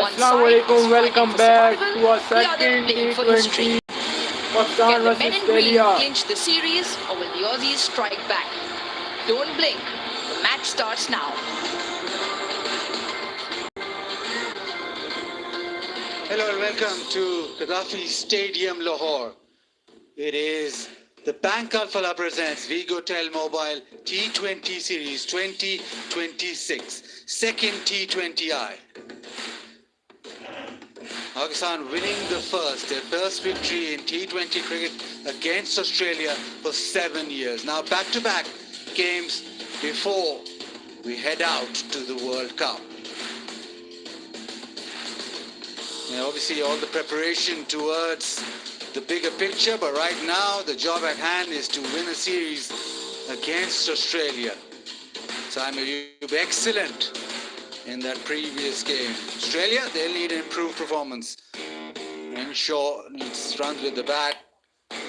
one Assalamu side is alaikum, fighting welcome for back survival, to our the other second playing for T20 history. Pakistan Can the men versus in green Australia. clinch the series, or will the Aussies strike back? Don't blink. The match starts now. Hello and welcome to Gaddafi Stadium, Lahore. It is the Bank Alphala presents Vigotel Mobile T20 Series 2026, second T20I. Pakistan winning their first victory in T20 cricket against Australia for 7 years. Now back-to-back games before we head out to the World Cup. And obviously all the preparation towards the bigger picture, but right now the job at hand is to win a series against Australia. Simon Ayub excellent in that previous game. Australia, they'll need an improved performance. Shaw needs runs with the bat.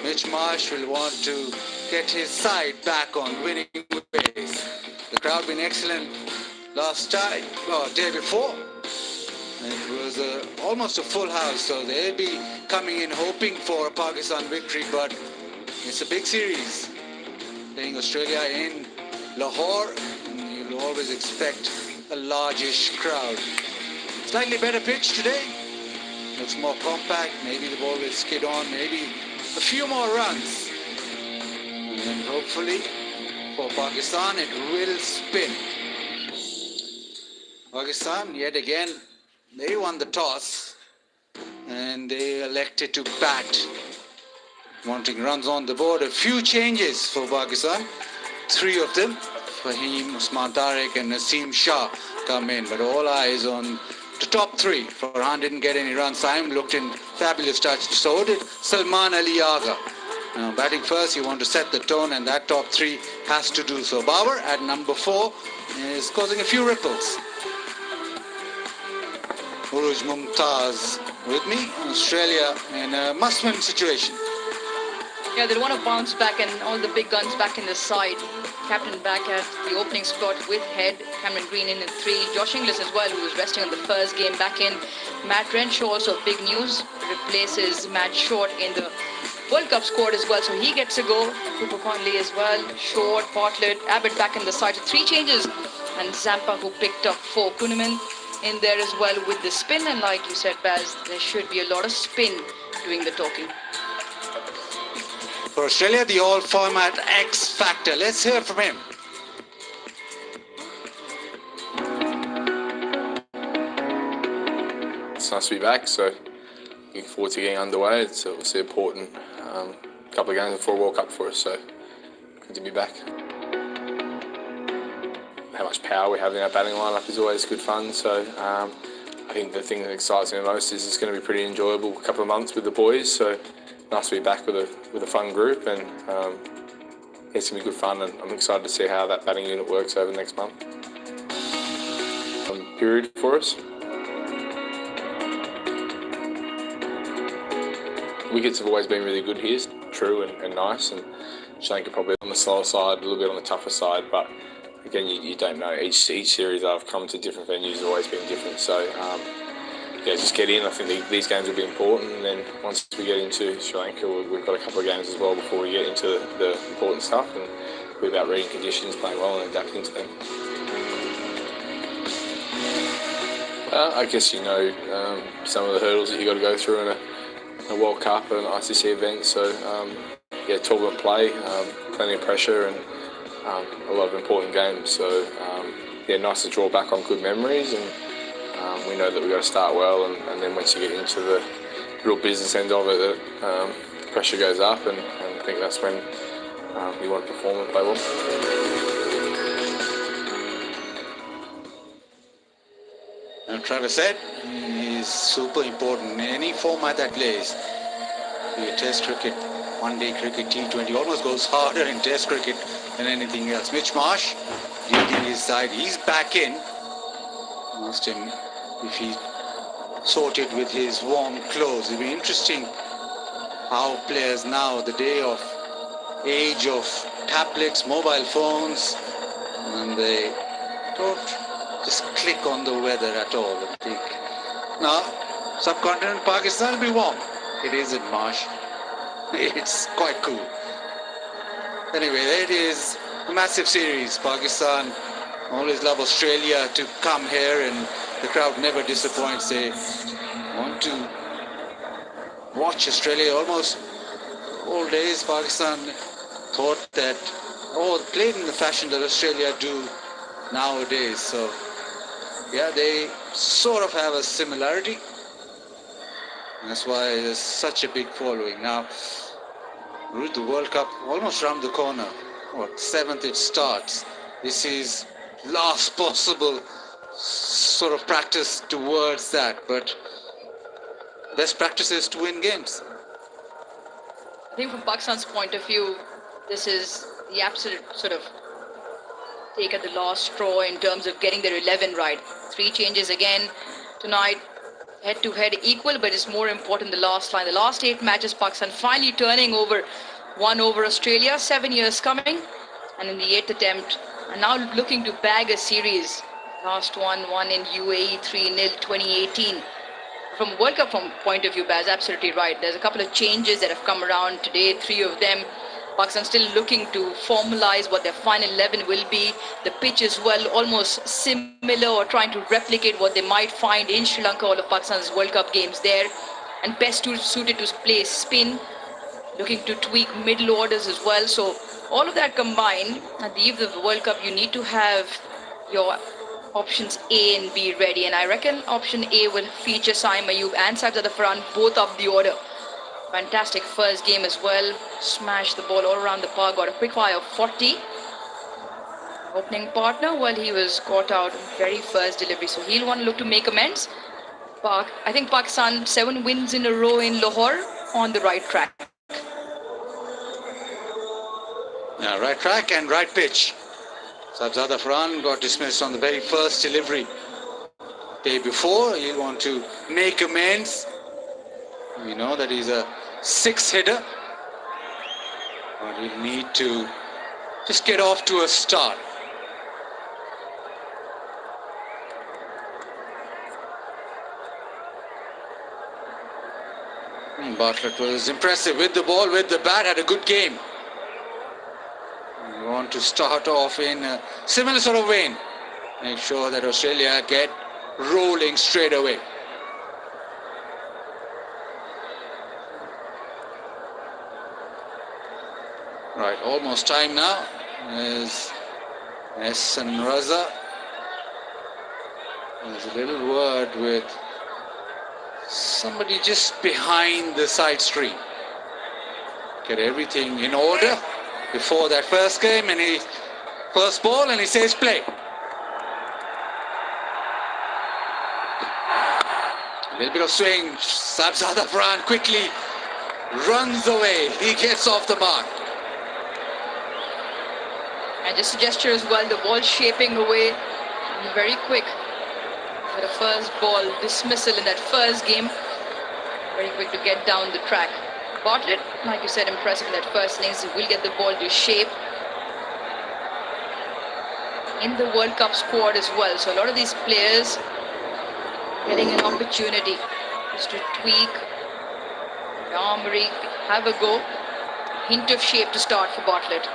Mitch Marsh will want to get his side back on winning ways. The crowd been excellent last time, day before. It was almost a full house, so they'll be coming in hoping for a Pakistan victory, but it's a big series. Playing Australia in Lahore, and you'll always expect a largish crowd. Slightly better pitch today. Looks more compact, maybe the ball will skid on, maybe a few more runs. And then hopefully for Pakistan it will spin. Pakistan yet again, they won the toss and they elected to bat, wanting runs on the board. A few changes for Pakistan, 3 of them. Fahim, Usman Tariq and Naseem Shah come in, but all eyes on the top 3. Farhan didn't get any runs. Saim looked in fabulous touch. So did Salman Ali Agha. Now batting first, you want to set the tone, and that top 3 has to do so. Babar at number 4 is causing a few ripples. Uruj Mumtaz with me. Australia in a must-win situation. Yeah, they want to bounce back and all the big guns back in the side. Captain back at the opening spot with Head, Cameron Green in at 3, Josh Inglis as well, who was resting on the first game, back in. Matt Renshaw, also big news, replaces Matt Short in the World Cup squad as well, so he gets a go. Cooper Conley as well, Short, Bartlett, Abbott back in the side, so 3 changes. And Zampa, who picked up for Kuhneman in there as well with the spin, and like you said, Baz, there should be a lot of spin doing the talking. For Australia, the all-format X factor. Let's hear from him. It's nice to be back, so looking forward to getting underway. It's obviously important couple of games before a World Cup for us, so good to be back. How much power we have in our batting lineup is always good fun, so I think the thing that excites me most is it's going to be pretty enjoyable couple of months with the boys, so nice to be back with a fun group, and it's going to be good fun, and I'm excited to see how that batting unit works over the next month. Period for us. Wickets have always been really good here, true and nice, and Sri Lanka probably on the slower side, a little bit on the tougher side, but again, you don't know. Each series I've come to different venues has always been different, so yeah, just get in. I think these games will be important, and then once we get into Sri Lanka, we've got a couple of games as well before we get into the important stuff, and it'll be about reading conditions, playing well and adapting to them. I guess you know some of the hurdles that you've got to go through in a World Cup and ICC event, so yeah, turbulent play, plenty of pressure, and a lot of important games, so yeah, nice to draw back on good memories, and we know that we've got to start well, and then once you get into the real business end of it, the pressure goes up, and I think that's when you want to perform and play well. And Travis said is super important in any format that plays. Be it Test cricket, one-day cricket, T20, almost goes harder in Test cricket than anything else. Mitch Marsh leading his side, he's back in. Asked him if he sorted with his warm clothes. It'll be interesting how players now, the day of age of tablets, mobile phones, and they don't just click on the weather at all. I think Now, subcontinent Pakistan will be warm. It isn't, Marsh. It's quite cool. Anyway, it is a massive series. Pakistan always love Australia to come here, and the crowd never disappoints. They want to watch Australia almost all days. Pakistan thought that, played in the fashion that Australia do nowadays. So, yeah, they sort of have a similarity. That's why there's such a big following. Now, with the World Cup almost around the corner, 7th it starts. This is last possible sort of practice towards that, but best practice is to win games. I think from Pakistan's point of view, this is the absolute sort of take at the last straw in terms of getting their 11 right. 3 changes again tonight. Head-to-head equal, but it's more important the last line. The last 8 matches, Pakistan finally turning over, won over Australia, 7 years coming, and in the 8th attempt, and now looking to bag a series. Last one in UAE, 3-0, 2018. From World Cup point of view, Baz, absolutely right. There's a couple of changes that have come around today, 3 of them. Pakistan still looking to formalize what their final 11 will be. The pitch as well, almost similar, or trying to replicate what they might find in Sri Lanka, all of Pakistan's World Cup games there. And best suited to play spin, looking to tweak middle orders as well. So all of that combined, at the eve of the World Cup, you need to have your options A and B ready. And I reckon option A will feature Saim Ayub and Saibzada Farhan, both up the order. Fantastic first game as well. Smashed the ball all around the park. Got a quick fire of 40. Opening partner, well, he was caught out very first delivery, so he'll want to look to make amends. I think Pakistan 7 wins in a row in Lahore, on the right track. Yeah, right track and right pitch. Saibzada Farhan got dismissed on the very first delivery. Day before, he'll want to make amends. We know that he's a 6 hitter, but he'll need to just get off to a start. Bartlett was impressive with the ball, with the bat, had a good game. We want to start off in a similar sort of vein. Make sure that Australia get rolling straight away. Right, almost time now. There's Ehsan Raza. There's a little word with somebody just behind the side screen. Get everything in order before that first game, and first ball, and he says play. A little bit of swing. Saibzada Farhan quickly runs away. He gets off the mark. And just a gesture as well, the ball shaping away very quick. For the first ball dismissal in that first game, very quick to get down the track. Bartlett, like you said, impressive in that first innings. He will get the ball to shape in the World Cup squad as well. So a lot of these players getting an opportunity just to tweak, armory, have a go. Hint of shape to start for Bartlett.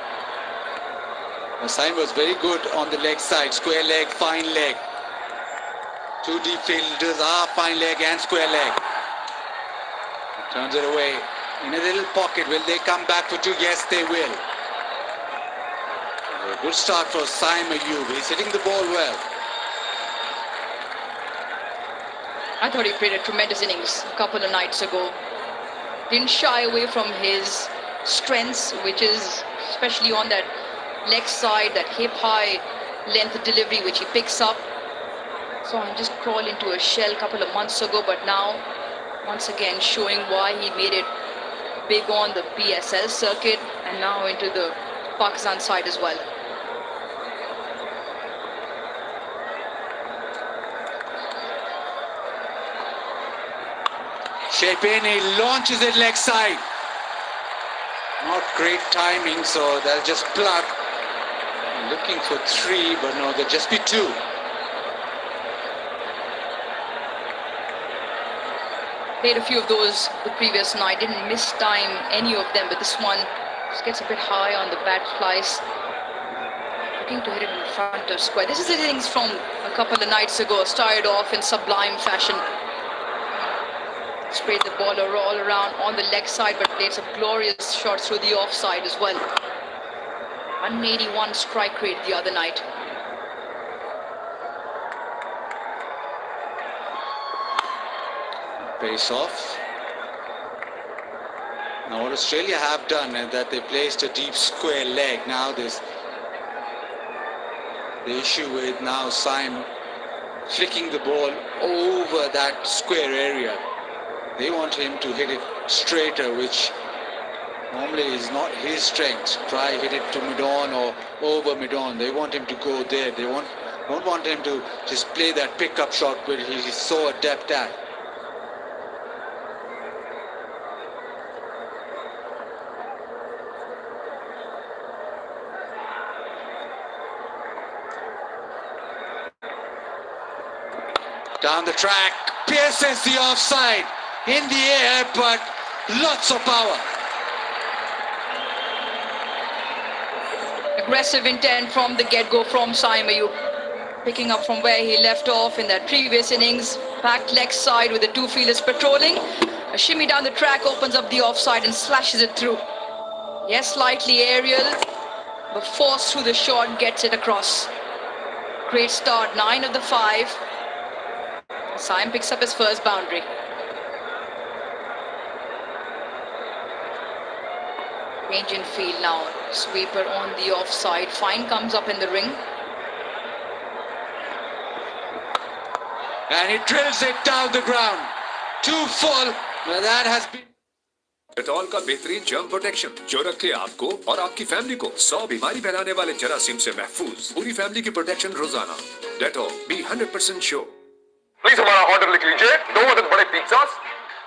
Saim was very good on the leg side, square leg, fine leg. 2 deep fielders are fine leg and square leg. Turns it away in a little pocket. Will they come back for 2? Yes, they will. A good start for Saim Ayub. He's hitting the ball well. I thought he played a tremendous innings a couple of nights ago. Didn't shy away from his strengths, which is especially on that leg side, that hip high length delivery which he picks up. So I just crawled into a shell a couple of months ago, but now once again showing why he made it big on the PSL circuit and now into the Pakistan side as well. Shape in, he launches it leg side. Not great timing, so they'll just plug. Looking for 3, but no, there'll just be 2. Played a few of those the previous night, didn't miss time any of them, but this one just gets a bit high on the bat slice. Looking to hit it in front of square. This is the innings from a couple of nights ago. Started off in sublime fashion. Sprayed the ball all around on the leg side, but played some glorious shots through the offside as well. 181 strike rate the other night. Face off. Now what Australia have done is that they placed a deep square leg. Now there's the issue with now Syme flicking the ball over that square area. They want him to hit it straighter, which normally is not his strength. Try hit it to mid-on or over mid-on. They want him to go there. They don't want him to just play that pickup shot where he's so adept at. Down the track, pierces the offside, in the air, but lots of power. Aggressive intent from the get-go from Syme Ayub. Picking up from where he left off in that previous innings. Packed leg side with the two fielders patrolling. A shimmy down the track opens up the offside and slashes it through. Yes, slightly aerial, but forced through the shot, gets it across. Great start, 9 of the 5. Syme picks up his first boundary. Change in field now. Sweeper on the offside. Fine comes up in the ring. And he drills it down the ground. Too full. Well, that has been... Dettol का बेहतरीन germ protection जो रखे आपको और आपकी family को 100 बीमारी फैलाने वाले जरासीम से महफूज। पूरी फैमिली की प्रोटेक्शन रोजाना। Dettol be 100% sure. प्लीज हमारा ऑर्डर लिख लीजिए। 2 अदद बड़े पिज्जास,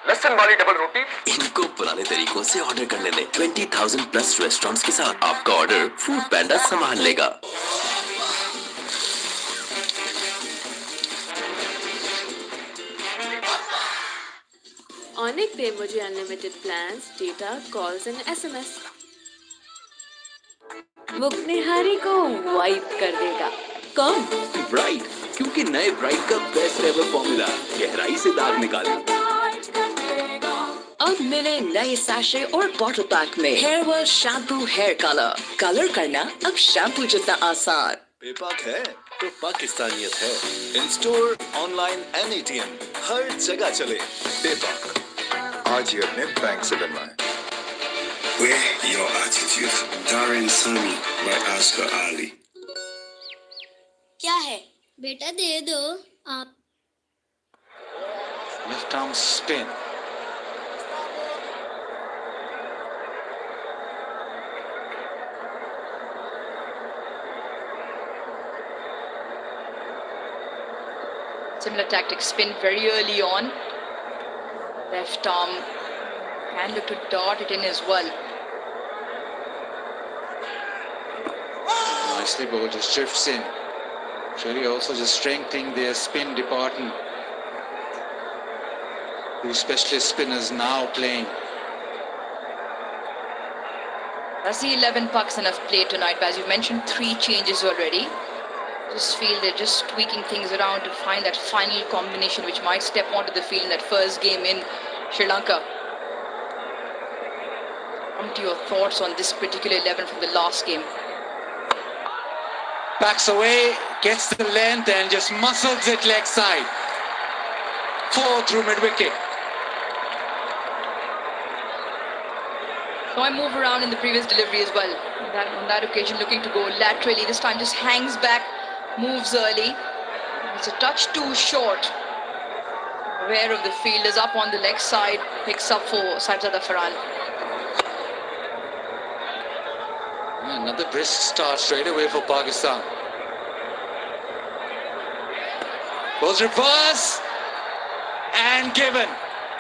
लहसुन वाली डबल रोटी। इनको पुराने तरीकों से ऑर्डर करने दें। 20,000 प्लस रेस्टोरेंट्स के साथ आपका ऑर्डर फूड पैंडा संभाल लेगा। Onyx दे मुझे unlimited plans, data, calls and SMS. मुक्नेहारी को वाइप कर देगा। कम ब्राइट, क्योंकि नए ब्राइट का बेस्ट एवर फॉर्मूला गहराई से दाग निकाले। अब मिले नए सैशे और बॉटल पैक में hair wash shampoo hair colour करना अब शैम्पू जितना आसान। बेपाक है तो पाकिस्तानियत है। In store, online and ATM हर जगह चले। बेपाक आज ही अपने बैंक से बनवाएं। Wear your attitude. Darren Sami by Asghar Ali. क्या है बेटा, दे दो आप। Left arm spin. Similar tactic, spin very early on. Left arm can look to dot it in as well. Nicely bowled, just drifts in. Australia also just strengthening their spin department. Two specialist spinners now playing. That's the 11 Pakistan have played tonight, but as you mentioned, 3 changes already. Just feel they're just tweaking things around to find that final combination which might step onto the field in that first game in Sri Lanka. Come to your thoughts on this particular 11 from the last game. Backs away, gets the length and just muscles it leg side. 4 through mid-wicket. So I move around in the previous delivery as well. On that occasion, looking to go laterally. This time just hangs back, moves early. It's a touch too short. Aware of the fielders up on the leg side. Picks up for Saibzada Farhan. Another brisk start straight away for Pakistan. Goes reverse and given.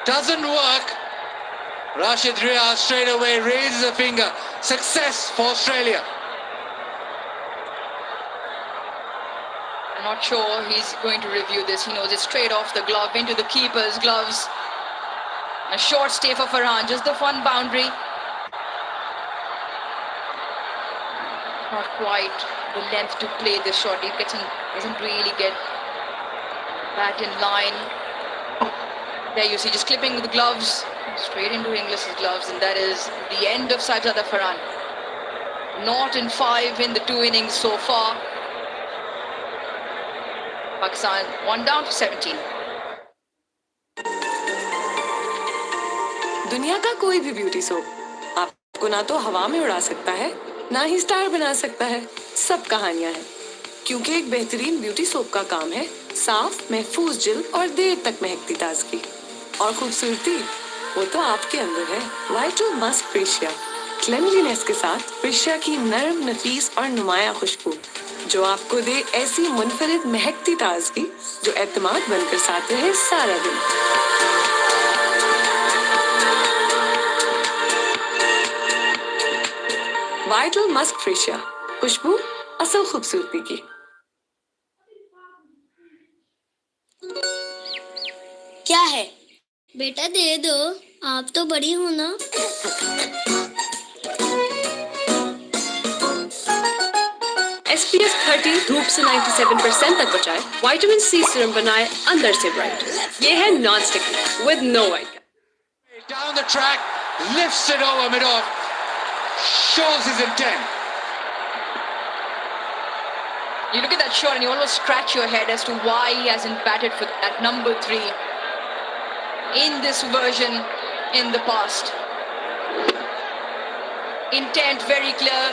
Doesn't work. Rashid Riaz straight away raises a finger. Success for Australia. I'm not sure he's going to review this. He knows it's straight off the glove into the keeper's gloves. A short stay for Farhan, just the one boundary. Not quite the length to play this shot. He doesn't really get that in line. There you see, just clipping with the gloves, straight into Inglis's gloves, and that is the end of Saibzada Farhan. Not in 5 in the 2 innings so far. Pakistan 1 down to 17. दुनिया का कोई भी beauty soap आपको ना तो हवा में उड़ा सकता है, ना ही स्टार बना सकता है। सब कहानियां हैं, क्योंकि एक बेहतरीन ब्यूटी सोप का काम है साफ, महफूज जिल्द और देर तक महकती ताजगी। और खूबसूरती वो तो आपके अंदर है। वाइटल मस्क फ्रेशिया, क्लेanलीनेस के साथ फ्रेशिया की नरम, नफीस और नुमाया खुशबू, जो आपको दे ऐसी मुनफरिद महकती ताजगी जो एतमाद बनकर साथ रहे सारा दिन। वाइटल मस्क फ्रेशिया, खुशबू असल खूबसूरती की। क्या है बेटा, दे दो, आप तो बड़ी हो ना। SPF 30 धूप से 97% तक बचाए, विटामिन C सीरम बनाए अंदर से ब्राइट। ये है non sticky with no white. Down the track, lifts it over mid-off, shows his intent. You look at that shot and you almost scratch your head as to why he hasn't batted for at number 3 in this version in the past. Intent very clear,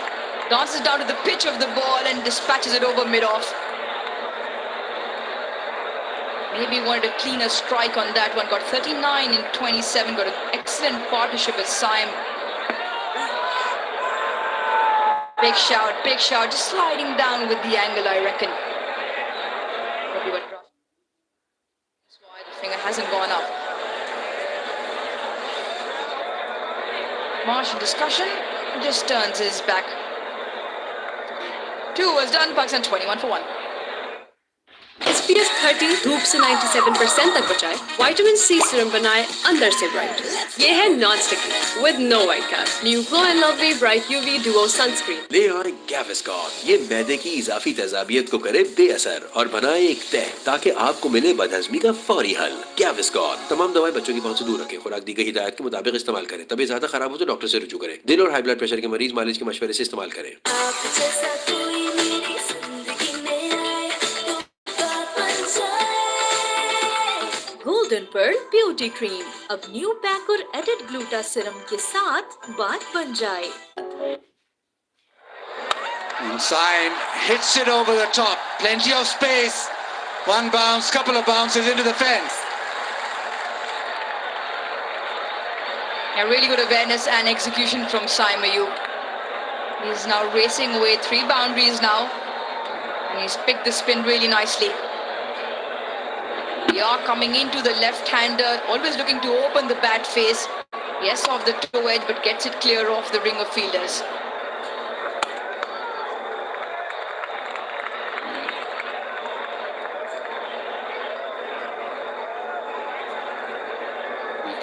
dances down to the pitch of the ball and dispatches it over mid-off. Maybe wanted a cleaner strike on that one. Got 39 in 27, got an excellent partnership with Saim. Big shout, just sliding down with the angle, I reckon. Probably went rough. That's why the finger hasn't gone up. Marsh in discussion, just turns his back. 2 was done, Pakistan 21 for 1. SPF 30 धूप से 97% तक बचाए, vitamin C serum बनाए अंदर से bright. ये है non sticky with no white cast. New glow and lovely bright UV duo sunscreen. ले आए गैविस्कॉन, ये मैदे की इजाफी तेजाबियत को करे बेअसर और बनाए एक तय ताकि आपको मिले बदहजमी का फौरी हल। गैविस्कॉन तमाम दवाएं बच्चों की पहुंच से दूर रखें, खुराक दी गई हिदायत के मुताबिक इस्तेमाल करें। तबीयत ज्यादा खराब हो तो डॉक्टर से रुजू करें। दिल और हाई ब्लड प्रेशर के मरीज मालिश के मशवरे से इस्तेमाल करें। गोल्डन पर्ल ब्यूटी क्रीम अब न्यू पैक और एडेड ग्लूटा सीरम के साथ बात बन जाए। Saim hits it over the top, plenty of space. One bounce, couple of bounces into the fence. Yeah, really good awareness and execution from Saim Ayub. He's now racing away 3 boundaries now, and he's picked the spin really nicely. We are coming into the left-hander, always looking to open the bat face. Yes, off the toe edge, but gets it clear off the ring of fielders.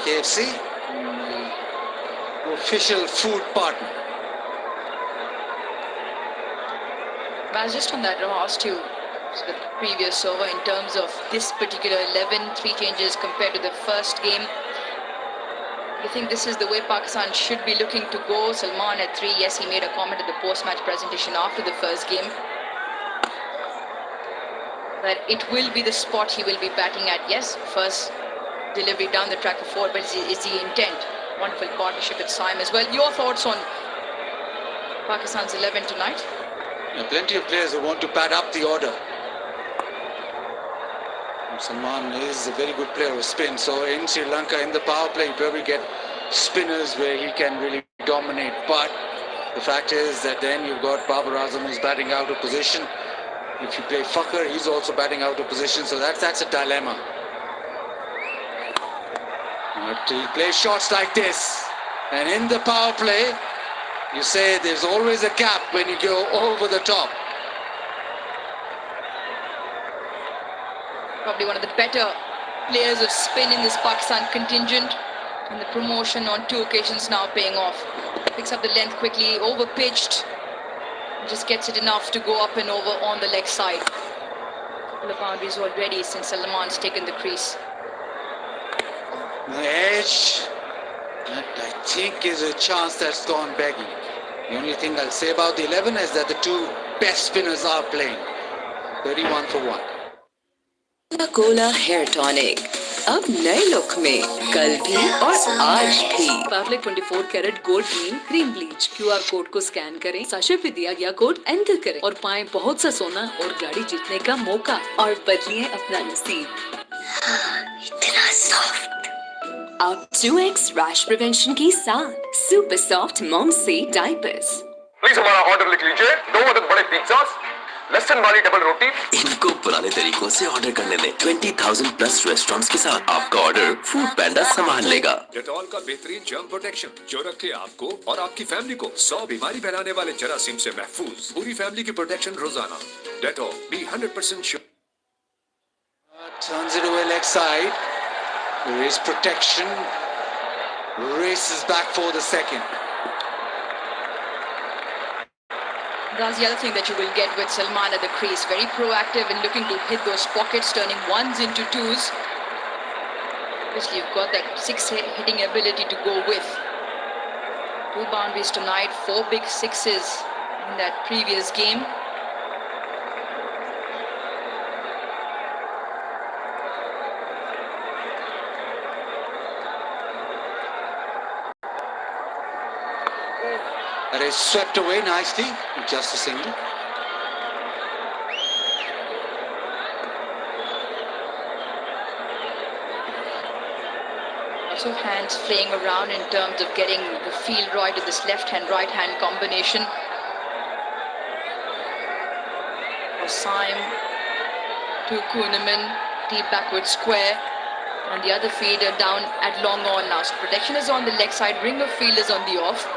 KFC, official food partner. But just on that, I asked you the previous over in terms of this particular 11, 3 changes compared to the first game. You think this is the way Pakistan should be looking to go? Salman at 3, yes, he made a comment at the post-match presentation after the first game. But it will be the spot he will be batting at. Yes, first delivery down the track for 4, but is the intent. Wonderful partnership with Saim as well. Your thoughts on Pakistan's 11 tonight? There are plenty of players who want to pad up the order. Salman is a very good player of spin, so in Sri Lanka, in the power play, you probably get spinners where he can really dominate. But the fact is that then you've got Babar Azam who's batting out of position. If you play Fakhar, he's also batting out of position, so that's a dilemma. But he plays shots like this, and in the power play, you say there's always a gap when you go over the top. Probably one of the better players of spin in this Pakistan contingent. And the promotion on 2 occasions now paying off. Picks up the length quickly, over-pitched. Just gets it enough to go up and over on the leg side. Couple of boundaries already since Salman's taken the crease. The edge, that I think is a chance that's gone begging. The only thing I'll say about the 11 is that the 2 best spinners are playing. 31 for 1. Kola hair tonic अब नए look में, कल भी और आज भी। Pavlik 24 carat gold cream bleach QR code को scan करें, साशे पे दिया गया कोड एंटर करें और पाएं बहुत सा सोना और गाड़ी जीतने का मौका और बदलिए अपना नसीब। इतना सॉफ्ट। अब 2x रैश प्रिवेंशन के साथ सुपर सॉफ्ट मॉम से डायपर्स। प्लीज हमारा ऑर्डर लिख लीजिए, 2 अदद बड़े पिज्जास, लहसुन वाली डबल रोटी। इनको पुराने तरीकों से ऑर्डर करने में 20,000 प्लस रेस्टोरेंट्स के साथ आपका ऑर्डर फूड पैंडा संभाल लेगा। डेटॉल का बेहतरीन जर्म प्रोटेक्शन जो रखे आपको और आपकी फैमिली को 100 बीमारी फैलाने वाले जरासीम से महफूज। पूरी फैमिली की प्रोटेक्शन रोजाना। Dettol, be 100% sure. Turns it away leg side. There is protection. Races back for the second. That's the other thing that you will get with Salman at the crease. Very proactive in looking to hit those pockets, turning 1s into 2s. Obviously, you've got that 6 hitting ability to go with. 2 boundaries tonight, 4 big 6s in that previous game. That is swept away nicely. Just a single. Also hands playing around in terms of getting the feel right with this left-hand, right-hand combination. Osaim to Kuhneman, deep backward square. And the other feeder down at long on now. So protection is on the leg side, ring of field is on the off.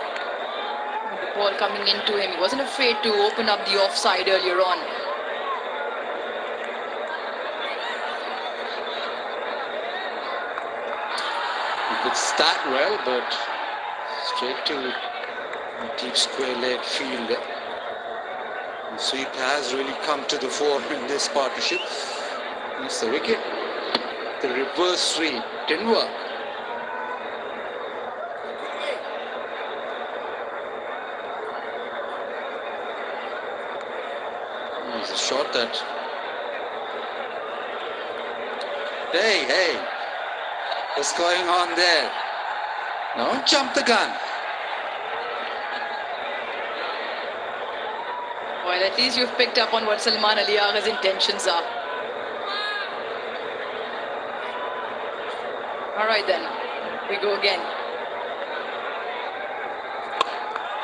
Ball coming into him. He wasn't afraid to open up the offside earlier on. He could start well, but straight to deep square leg field. The sweep has really come to the fore in this partnership. That's the wicket. The reverse sweep didn't work. It's a shot that... Hey, what's going on there? Don't jump the gun. Well, at least you've picked up on what Salman Ali Agha's intentions are. All right then, we go again.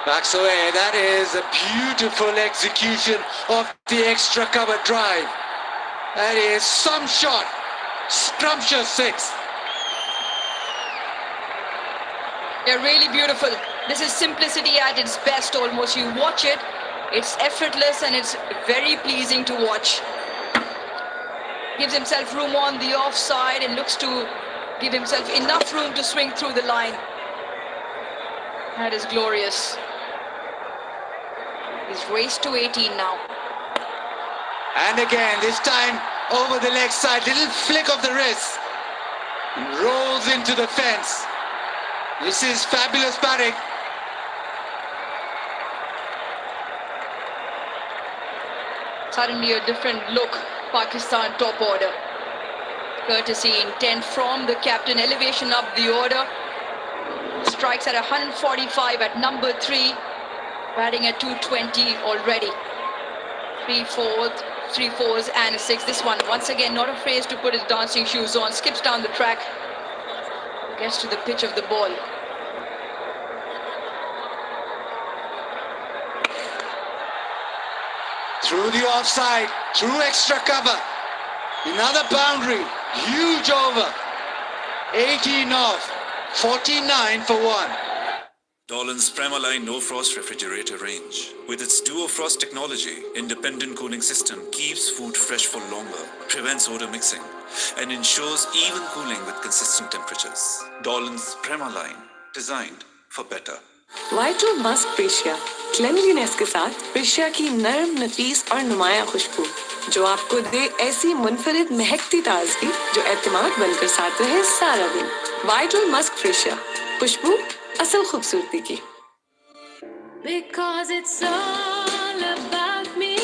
Backs away. That is a beautiful execution of the extra cover drive. That is some shot. Scrumptious 6. They're really beautiful. This is simplicity at its best almost. You watch it, it's effortless and it's very pleasing to watch. Gives himself room on the offside and looks to give himself enough room to swing through the line. That is glorious. He's raced to 18 now. And again, this time over the leg side, little flick of the wrist. And rolls into the fence. This is fabulous batting. Suddenly a different look, Pakistan top order. Courtesy intent from the captain, elevation up the order. Strikes at 145 at number 3. Batting at 220 already. 3 fours and a 6. This one, once again, not afraid to put his dancing shoes on. Skips down the track. Gets to the pitch of the ball. Through the offside, through extra cover. Another boundary, huge over. 18 off, 49 for 1. Dolan's Premaline No Frost refrigerator range. With its Duo Frost technology, independent cooling system keeps food fresh for longer, prevents odor mixing, and ensures even cooling with consistent temperatures. Dolan's Premaline, designed for better. Vital musk प्रेशिया cleanliness के साथ प्रेशिया की नरम नफीस और नुमाया खुशबू जो आपको दे ऐसी मुनफरिद महकती ताजगी जो एतमाद बनकर साथ रहे सारा दिन। वाइटल मस्क प्रेशिया, खुशबू असल खूबसूरती की। Because it's all about me.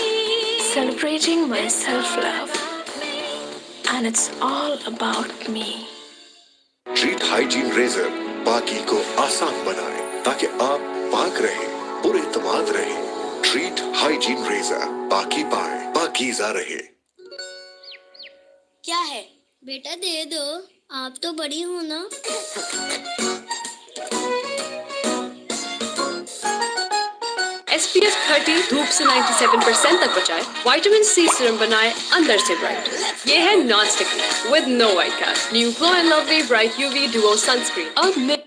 Celebrating my self-love. And it's all about me. Treet hygiene razor बाकी को आसान बनाए ताकि आप पाक रहें, पुरएतमाद रहें। ट्रीट हाइजीन रेजर बाकी पाए, पाकीज़ा रहे। क्या है? बेटा दे दो, आप तो बड़ी हो ना। SPF 30 धूप से 97% तक बचाए, विटामिन सी सीरम बनाए अंदर से ब्राइट। ये है non sticky with no white cast. New glow and lovely bright UV duo sunscreen. अब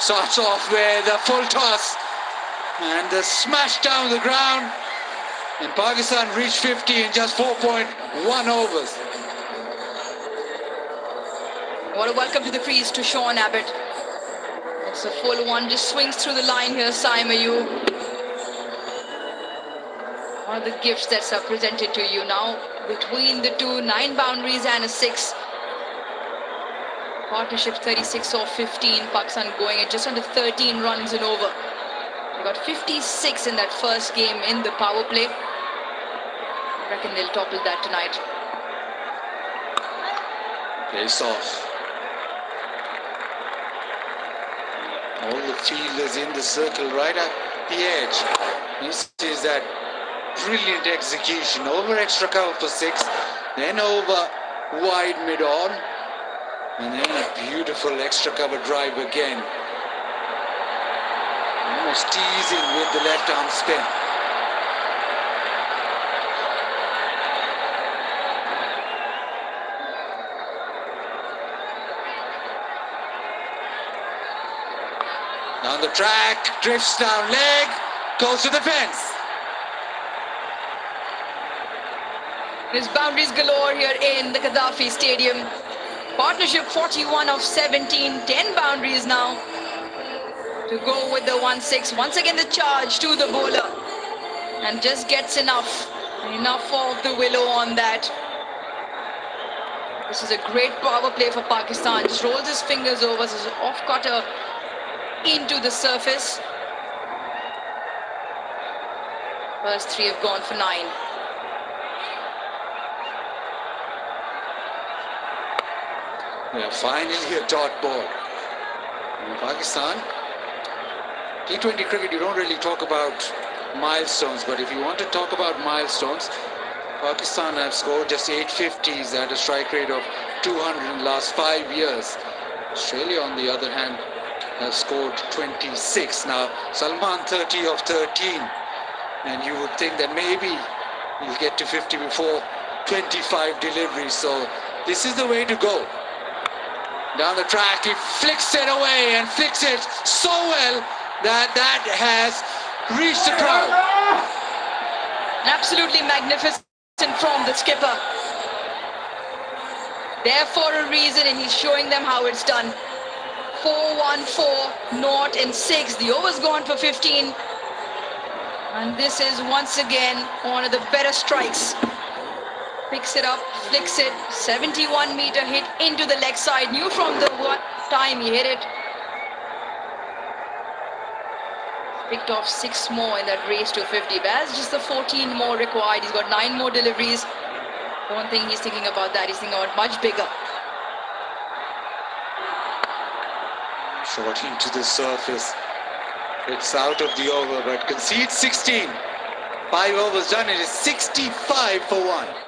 Starts off with a full toss and the smash down the ground. And Pakistan reached 50 in just 4.1 overs. What a welcome to the crease to Sean Abbott. It's a full one, just swings through the line here, Saima Yu. One of the gifts that's presented to you now. Between the two, 9 boundaries and a 6. Partnership 36 off 15. Pakistan going at just under 13 runs and over. They got 56 in that first game in the power play. I reckon they'll topple that tonight. Pace off. All the fielders in the circle right at the edge. This is that brilliant execution. Over extra cover for 6. Then over wide mid-on. And then a beautiful extra cover drive again. Almost teasing with the left arm spin. Down the track, drifts down leg, goes to the fence. There's boundaries galore here in the Gaddafi Stadium. Partnership 41 of 17, 10 boundaries now to go with the 1-6. Once again the charge to the bowler and just gets enough of the willow on that. This is a great power play for Pakistan. Just rolls his fingers over, this is an off cutter into the surface. First 3 have gone for 9. Yeah, finally a dot ball. In Pakistan, T20 cricket, you don't really talk about milestones, but if you want to talk about milestones, Pakistan have scored just 850s at a strike rate of 200 in the last 5 years. Australia, on the other hand, have scored 26. Now, Salman 30 of 13, and you would think that maybe you'll get to 50 before 25 deliveries. So this is the way to go. Down the track, he flicks it away and flicks it so well that has reached the crowd. Absolutely magnificent from the skipper. There for a reason, and he's showing them how it's done. 4-1-4, naught and 6. The over's gone for 15. And this is once again one of the better strikes. Picks it up, flicks it, 71-meter hit into the leg side. Knew from the time he hit it. Picked off 6 more in that race to 50. But that's just the 14 more required. He's got 9 more deliveries. Don't think he's thinking about that. He's thinking about much bigger. Short into the surface. It's out of the over, but concedes 16. 5 overs done. It is 65 for 1.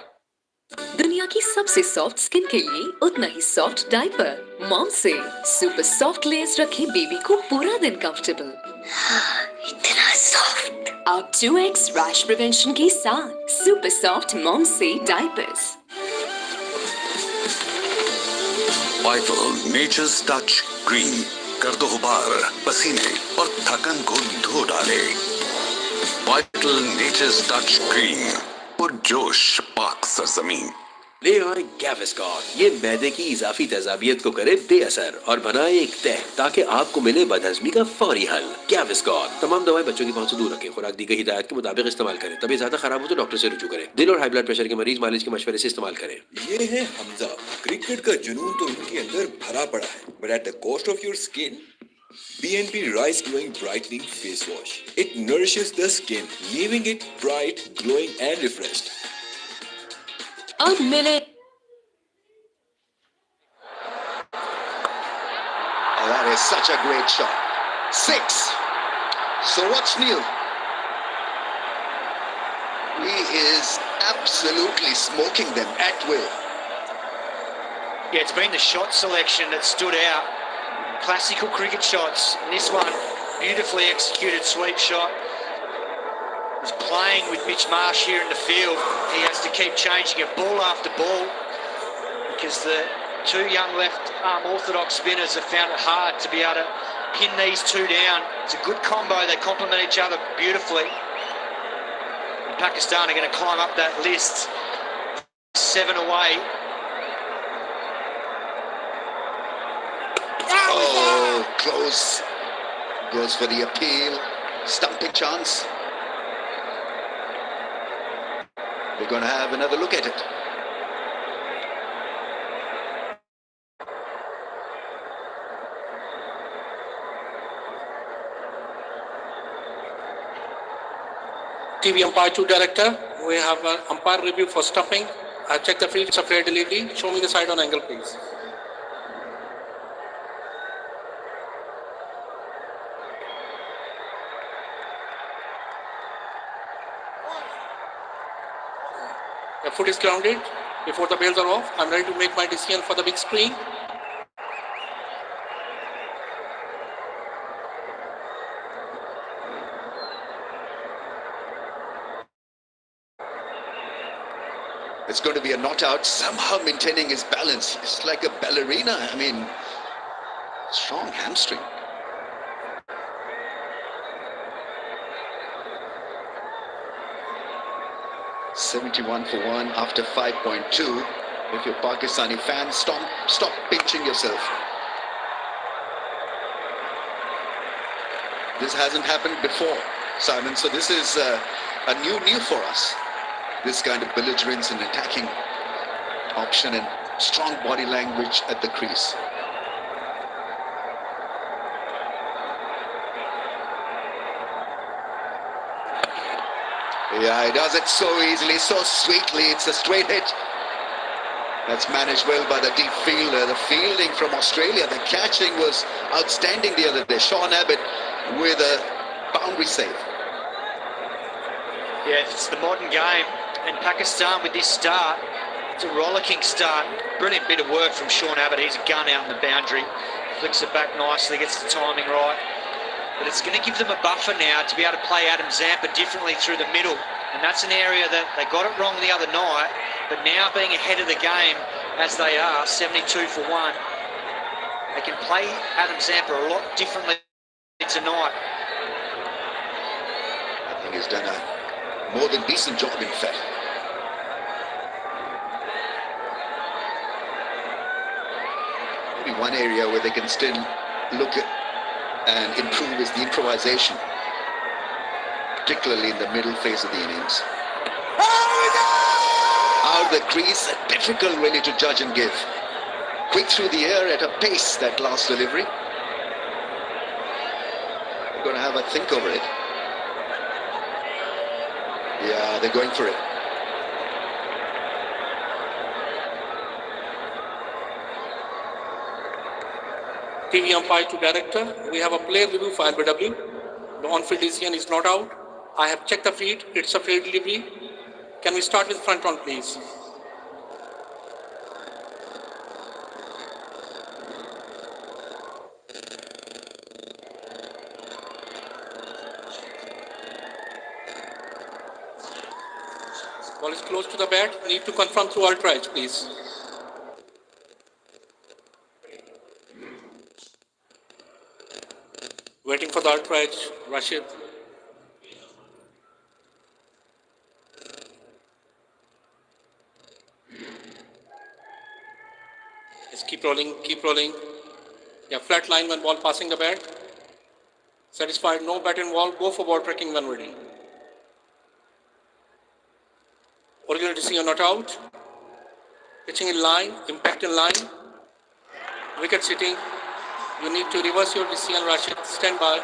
दुनिया की सबसे soft skin के लिए उतना ही soft diaper mom से super soft layers रखें baby को पूरा दिन कंफर्टेबल। इतना सॉफ्ट। अब 2x रैश प्रिवेंशन के साथ सुपर सॉफ्ट मॉम से diapers. Vital Nature's Touch Green कर दो गुबार, पसीने और थकन को धो डाले। वाइटल नेचर्स टच क्रीम, पुरजोश पाक सरजमीन। ले आए गैविस्कॉन, ये मैदे की इजाफी तेजाबियत को करे बेअसर और बनाए एक तह ताकि आपको मिले बदहजमी का फौरी हल। गैविस्कॉन तमाम दवाएं बच्चों की पहुंच से दूर रखें। खुराक दी गई हिदायत के मुताबिक इस्तेमाल करें। तबीयत ज्यादा खराब हो तो डॉक्टर से रुजू करें। दिल और हाई ब्लड प्रेशर के मरीज मालिश के मशवरे से इस्तेमाल करें। ये है हमजा। क्रिकेट का जुनून तो इनके अंदर भरा पड़ा है, but at the cost of your skin. BNP Rice Glowing Brightening Face Wash. It nourishes the skin, leaving it bright, glowing and refreshed. अब मिले Oh, that is such a great shot. 6. So what's new? He is absolutely smoking them at will. Yeah, it's been the shot selection that stood out. Classical cricket shots. And this one, beautifully executed sweep shot. He's playing with Mitch Marsh here in the field. He has to keep changing it ball after ball because the two young left-arm orthodox spinners have found it hard to be able to pin these two down. It's a good combo. They complement each other beautifully. And Pakistan are going to climb up that list. 7 away. Oh, close. Goes for the appeal. Stumping chance. We're going to have another look at it. TV umpire 2 director, we have an umpire review for stumping. I've checked the field, it's a fair delivery. Show me the side on angle, please. The foot is grounded. Before the bails are off, I'm ready to make my decision for the big screen. It's going to be a not out, somehow maintaining his balance. It's like a ballerina. I mean, strong hamstring. $71 for 1 after 5.2. If you're Pakistani fans, stop pinching yourself. This hasn't happened before, Simon, so this is a new for us. This kind of belligerence and attacking option and strong body language at the crease. Yeah, he does it so easily, so sweetly. It's a straight hit. That's managed well by the deep fielder. The fielding from Australia, the catching was outstanding the other day. Sean Abbott with a boundary save. Yeah, it's the modern game. And Pakistan with this start, it's a rollicking start. Brilliant bit of work from Sean Abbott. He's a gun out in the boundary. Flicks it back nicely, gets the timing right. But it's going to give them a buffer now to be able to play Adam Zampa differently through the middle. And that's an area that they got it wrong the other night. But now being ahead of the game, as they are, 72 for 1, they can play Adam Zampa a lot differently tonight. I think he's done a more than decent job, in fact. Maybe one area where they can still look at and improve is the improvisation, particularly in the middle phase of the innings. Out of the crease, difficult really to judge and give. Quick through the air at a pace, that last delivery. We're going to have a think over it. Yeah, they're going for it. TV umpire to director, we have a player review for LBW. The on-field decision is not out. I have checked the feed, it's a fair delivery. Can we start with front on, please? Ball is close to the bat. Need to confirm through ultra edge, please. Waiting for the outrage, Rashid. Just keep rolling, keep rolling. Yeah, flat line when ball passing the bat. Satisfied, no bat in ball, go for ball tracking when ready. Original decision not out. Pitching in line, impact in line. Wicket sitting. You need to reverse your decision, Rashid. Stand by.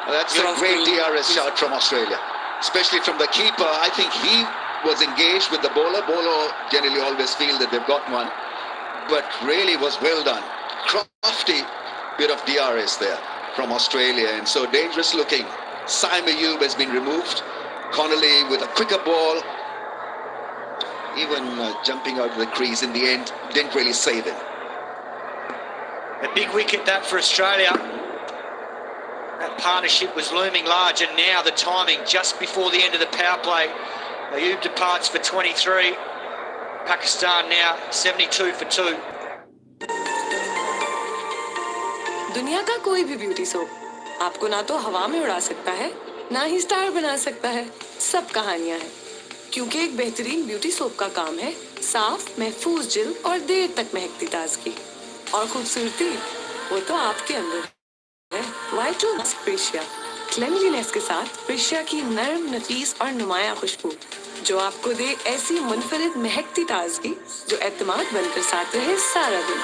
That's a great DRS shot from Australia, especially from the keeper. I think he was engaged with the bowler. Bowler generally always feel that they've got one, but really was well done. Crafty bit of DRS there from Australia, and so dangerous looking. Saim Ayub has been removed. Connolly with a quicker ball, even jumping out of the crease in the end, didn't really save him. A big wicket that for Australia. That partnership was looming large, and now the timing just before the end of the power play. Ayub departs for 23. Pakistan now 72 for 2. दुनिया का कोई भी beauty soap आपको ना तो हवा में उड़ा सकता है, ना ही स्टार बना सकता है। सब कहानियां हैं, क्योंकि एक बेहतरीन ब्यूटी सोप का काम है साफ महफूज जिल्द और देर तक महकती ताजगी और खूबसूरती, वो तो आपके अंदर है। वाइटल मस्क फ्रेशिया, क्लेanलीनेस के साथ फ्रेशिया की नरम, नफीस और नुमाया खुशबू जो आपको दे ऐसी मुनफरिद महकती ताजगी जो एतमाद बनकर साथ रहे सारा दिन।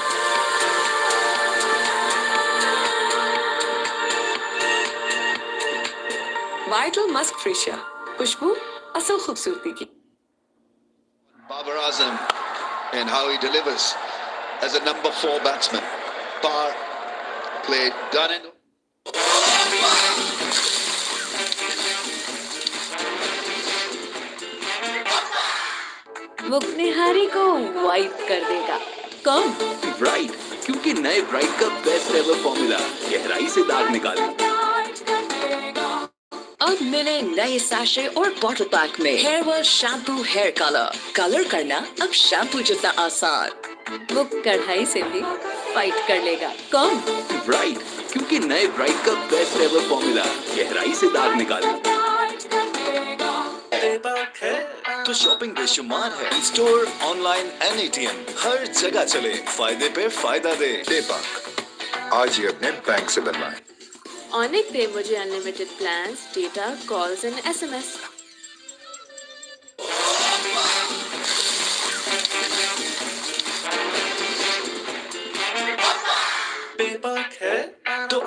वाइटल मस्क फ्रेशिया, खुशबू असल खूबसूरती की। Babar Azam and how he delivers as a number 4 batsman. Bar played done and वो निहारी को वाइट कर देगा। कौन? ब्राइट, क्योंकि नए ब्राइट का बेस्ट एवर फॉर्मूला गहराई से दाग निकाले। अब मिले नए सैशे और बॉटल पैक में hair wash shampoo hair colour करना अब शैम्पू जितना आसान। वो कढ़ाई से भी फाइट कर लेगा। कौन? ब्राइट, क्योंकि नए ब्राइट का बेस्ट एवर फॉर्मूला गहराई से दाग निकाले। तो शॉपिंग बेशुमार है, स्टोर, ऑनलाइन एंड ATM हर जगह चले, फायदे पे फायदा दे। पेपाक आज ही अपने बैंक से बनवाएं। ऑनिक दे मुझे unlimited plans, data, calls and SMS। पेपाक है तो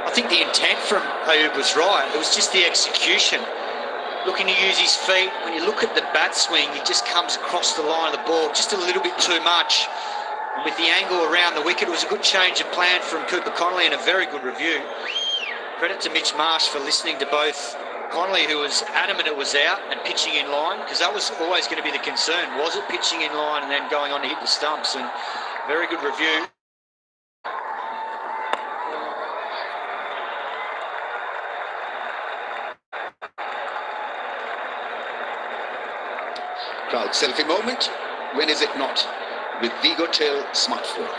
I think the intent from Ayub was right. It was just the execution. Looking to use his feet. When you look at the bat swing, he just comes across the line of the ball just a little bit too much. And with the angle around the wicket, it was a good change of plan from Cooper Connolly and a very good review. Credit to Mitch Marsh for listening to both Connolly, who was adamant it was out, and pitching in line, because that was always going to be the concern. Was it pitching in line and then going on to hit the stumps? And very good review. crowd selfie moment. When is it not? With Vigo Tail smartphone.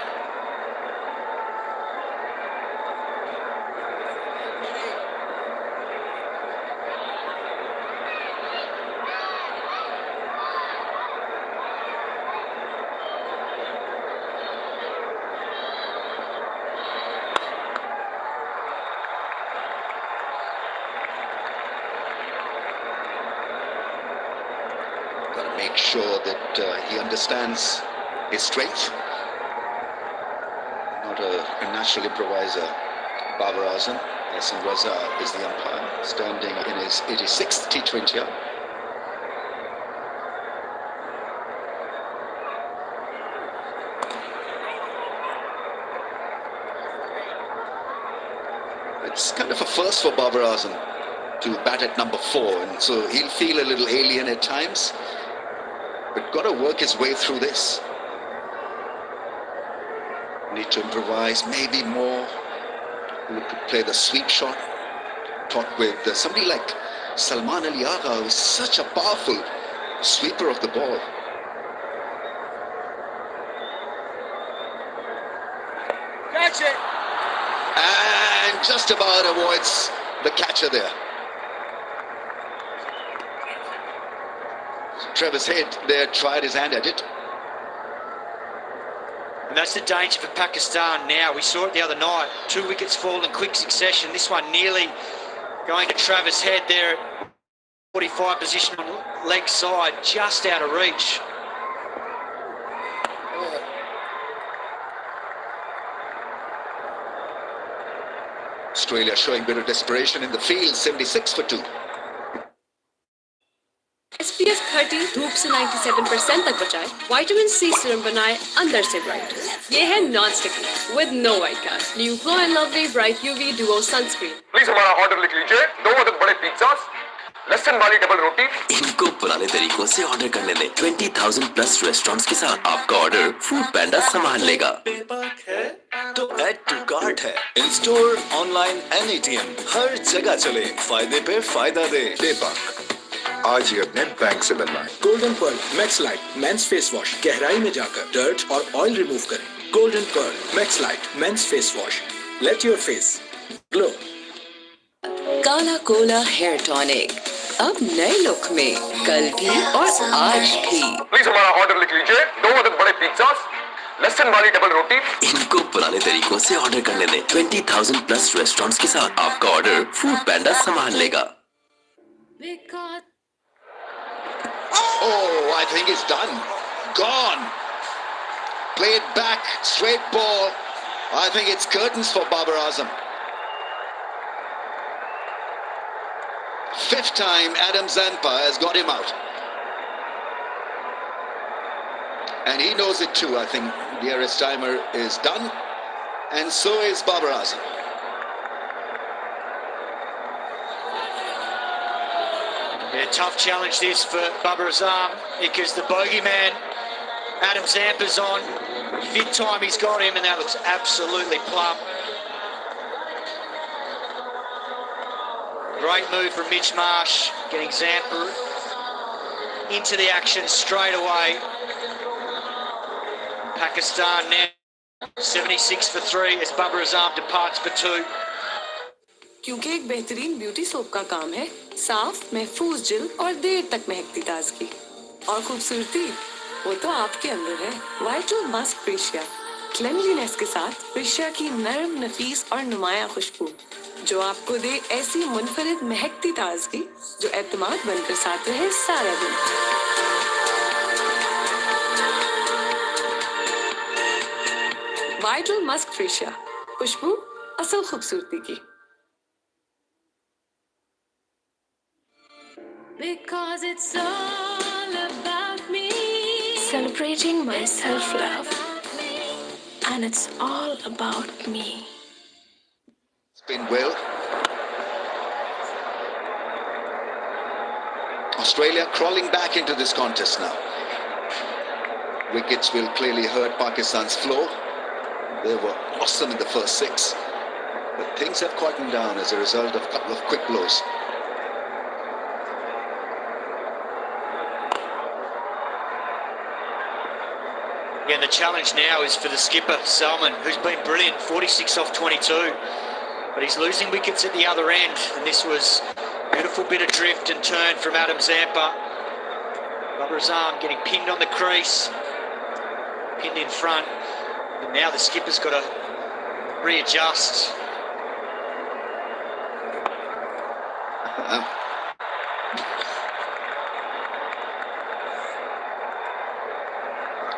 Make sure that he understands his strength. Not a natural improviser, Babar Azam. Yasin Raza is the umpire, standing in his 86th T20. It's kind of a first for Babar Azam to bat at number 4, and so he'll feel a little alien at times. But got to work his way through this. Need to improvise, maybe more. Who could play the sweep shot? Talk with somebody like Salman Ali Agha, who's such a powerful sweeper of the ball. Catch it. And just about avoids the catcher there. Travis Head there tried his hand at it. And that's the danger for Pakistan now. We saw it the other night. 2 wickets fall in quick succession. This one nearly going to Travis Head there at 45 position on leg side, just out of reach. Australia showing a bit of desperation in the field, 76 for 2. SPF 30 धूप से 97% तक बचाए, vitamin C serum बनाए अंदर से bright. ये है non sticky with no white cast. New glow and lovely bright UV duo sunscreen. Please हमारा ऑर्डर लिख लीजिए, 2 अदद बड़े पिज्जास, लहसुन वाली डबल रोटी। इनको पुराने तरीकों से ऑर्डर करने में 20,000 प्लस रेस्टोरेंट्स के साथ आपका ऑर्डर फूड पैंडा संभाल लेगा। तो ऐड टू कार्ट है, in store, online and ATM, हर जगह चले, फायदे पे फायदा दे। पेपाक आज ही अपने बैंक से बनवाएं। Golden pearl max light men's face wash, गहराई में जाकर डर्ट और ऑयल रिमूव करें। Golden pearl max light men's face wash, let your face glow. Kala Kola hair tonic अब नए लुक में, कल भी और आज भी। प्लीज हमारा ऑर्डर लिख लीजिए, 2 अदद बड़े पिज्जास, लहसुन वाली डबल रोटी। इनको पुराने तरीकों से ऑर्डर करने में 20,000 प्लस रेस्टोरेंट्स के साथ आपका ऑर्डर फूड पैंडा संभाल लेगा। Oh, I think it's done. Gone. Played back, straight ball. I think it's curtains for Babar Azam. 5th time Adam Zampa has got him out. And he knows it too. I think the arrest timer is done. And so is Babar Azam. Yeah, tough challenge this for Babar Azam because the bogeyman, Adam Zampa's on. 5th time he's got him, and that looks absolutely plumb. Great move from Mitch Marsh, getting Zampa into the action straight away. Pakistan now 76 for 3 as Babar Azam departs for 2. क्योंकि एक बेहतरीन beauty soap का काम है साफ महफूज जिल्द और देर तक महकती ताजगी और खूबसूरती वो तो आपके अंदर है। वाइटल मस्क फ्रेशिया, क्लेanलीनेस के साथ फ्रेशिया की नरम नफीस और नुमाया खुशबू जो आपको दे ऐसी मुनफरिद महकती ताजगी जो एतमाद बनकर साथ रहे सारा दिन। वाइटल मस्क फ्रेशिया, खुशबू असल खूबसूरती की। Because it's all about me. Celebrating my self-love. And it's all about me. Spin well. Australia crawling back into this contest now. Wickets will clearly hurt Pakistan's flow. They were awesome in the first 6. But things have quietened down as a result of a couple of quick blows. Yeah, and the challenge now is for the skipper, Salman, who's been brilliant, 46 off 22. But he's losing wickets at the other end, and this was a beautiful bit of drift and turn from Adam Zampa. Babar Azam getting pinned on the crease, pinned in front. And now the skipper's got to readjust.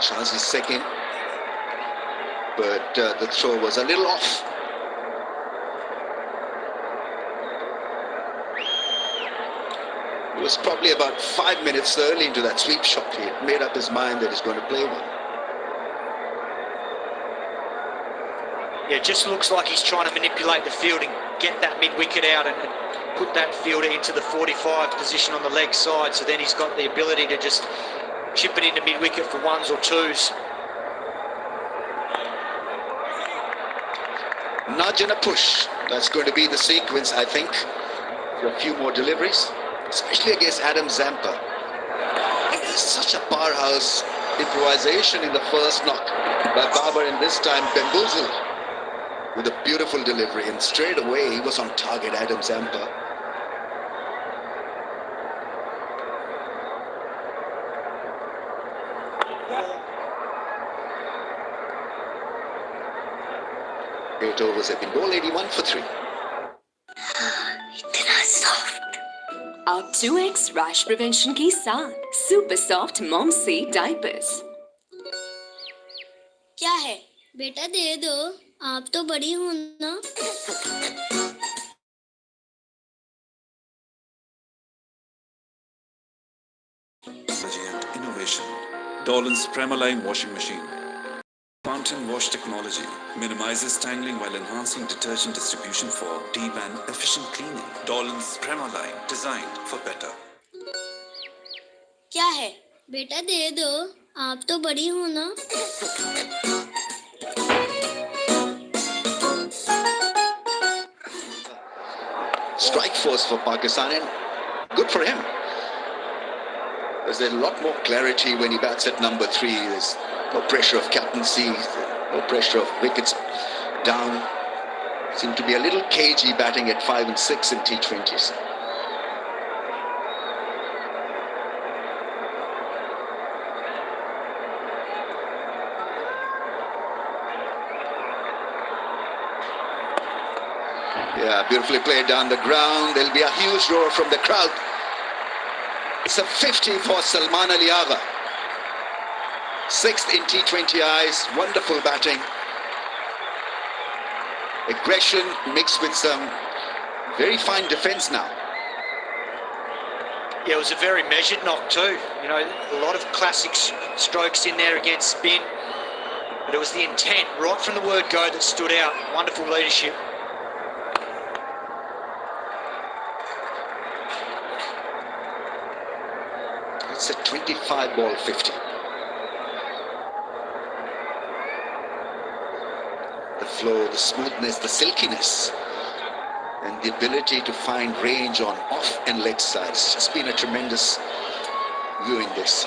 Chance is second, but the throw was a little off. It was probably about 5 minutes early into that sweep shot. He had made up his mind that he's going to play one. Yeah, it just looks like he's trying to manipulate the field and get that mid-wicket out and put that fielder into the 45 position on the leg side, so then he's got the ability to just chip it into mid-wicket for 1s or 2s. Nudge and a push. That's going to be the sequence, I think, for a few more deliveries, especially against Adam Zampa. such a powerhouse improvisation in the first knock by Babar, and this time bamboozled with a beautiful delivery, and straight away he was on target, Adam Zampa. Eight overs have been bowled, 81 for 3. अब 2x rash prevention के साथ super soft mom से diapers. क्या है बेटा, दे दो, आप तो बड़ी हो ना। Technology and innovation. Dolan's Premaline washing machine. Fountain wash technology minimizes tangling while enhancing detergent distribution for deep and efficient cleaning. Dolan's Premaline, designed for better. क्या है बेटा, दे दो, आप तो बड़ी हो ना। Strike force for Pakistan, and good for him. There's a lot more clarity when he bats at number 3. There's no pressure of captaincy, no pressure of wickets down. Seem to be a little cagey batting at 5 and 6 in T20s. Yeah, beautifully played down the ground. There'll be a huge roar from the crowd. It's a 50 for Salman Ali Agha. 6th in T20Is, wonderful batting. Aggression mixed with some very fine defence now. Yeah, it was a very measured knock too. You know, a lot of classic strokes in there against spin. But it was the intent right from the word go that stood out. Wonderful leadership. It's a 25 ball 50. The flow, the smoothness, the silkiness, and the ability to find range on off and leg side. It's just been a tremendous viewing this.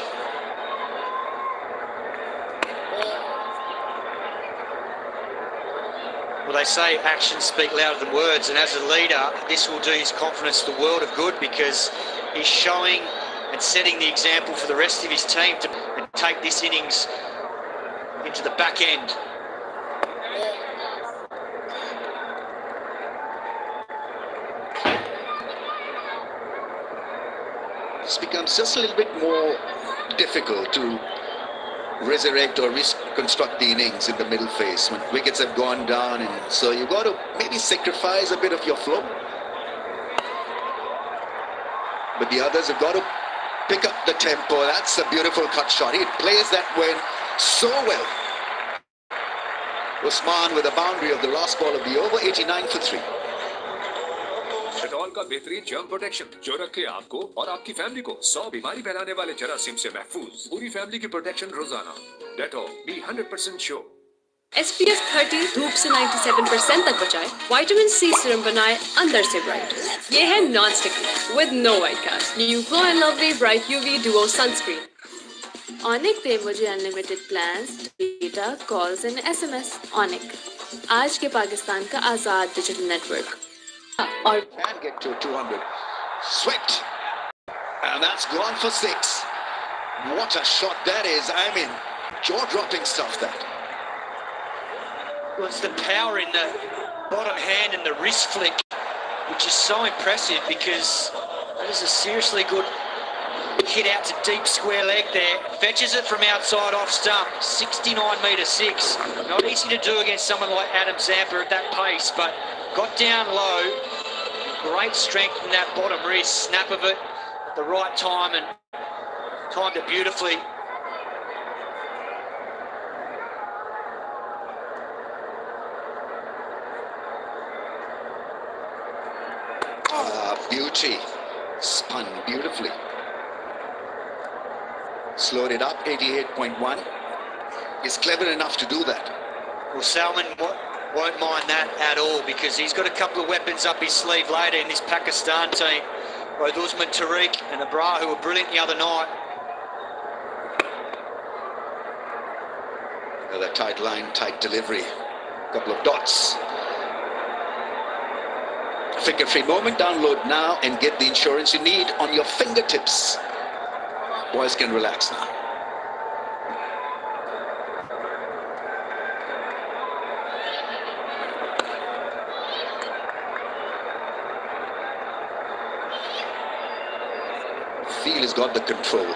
Well, they say actions speak louder than words, and as a leader, this will do his confidence the world of good, because he's showing and setting the example for the rest of his team to take this innings into the back end. This becomes just a little bit more difficult to resurrect or reconstruct the innings in the middle phase when wickets have gone down, and so you've got to maybe sacrifice a bit of your flow. But the others have got to pick up the tempo. That's a beautiful cut shot. He plays that one so well. Usman with a boundary of the last ball of the over, 89 for 3. Dettol का बेहतरीन germ protection जो रखे आपको और आपकी family को 100 बीमारी फैलाने वाले जरासीम से महफूज। पूरी फैमिली की प्रोटेक्शन रोजाना। Dettol, be 100% sure. SPF 30 धूप से 97% तक बचाए, विटामिन सी सीरम बनाए अंदर से ब्राइट। ये है non sticky with no white cast, new glow and lovely bright UV duo sunscreen. Onic दे मुझे unlimited plans, data, calls and SMS। Onic, आज के पाकिस्तान का आजाद डिजिटल नेटवर्क। और can get to 200. Swept, and that's gone for 6. What a shot that is. I mean, jaw-dropping stuff that. Well, it's the power in the bottom hand and the wrist flick, which is so impressive, because that is a seriously good hit out to deep square leg there. Fetches it from outside off stump, 69 metre 6. Not easy to do against someone like Adam Zampa at that pace, but got down low. Great strength in that bottom wrist. Snap of it at the right time and timed it beautifully. Beauty. Spun beautifully. Slowed it up, 88.1. He's clever enough to do that. Well, Salman won't mind that at all, because he's got a couple of weapons up his sleeve later in this Pakistan team. Both Usman Tariq and Abrar, who were brilliant the other night. That tight line, tight delivery. Couple of dots. Figure-free moment. Download now and get the insurance you need on your fingertips. Boys can relax now. Field has got the control.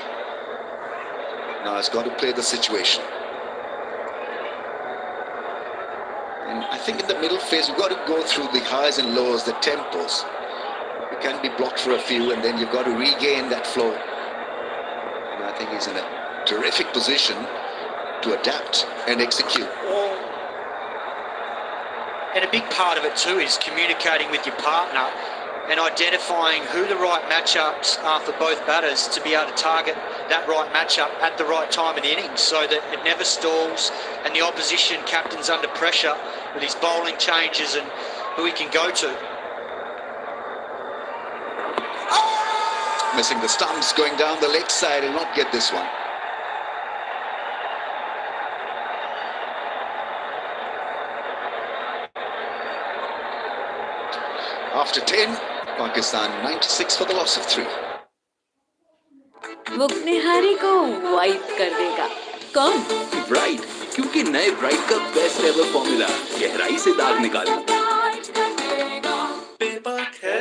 Now it's got to play the situation. And I think in the middle phase, we've got to go through the highs and lows, the tempos. You can be blocked for a few, and then you've got to regain that flow. And I think he's in a terrific position to adapt and execute. And a big part of it too is communicating with your partner and identifying who the right matchups are for both batters to be able to target that right matchup at the right time of the innings so that it never stalls and the opposition captain's under pressure with his bowling changes and who he can go to. Missing the stumps, going down the leg side, will not get this one. After 10, Pakistan 96 for the loss of 3. वो निहारी को wipe कर देगा। कौन? Bright, क्योंकि नए bright का best ever formula गहराई से दाग निकाले। पेपाक है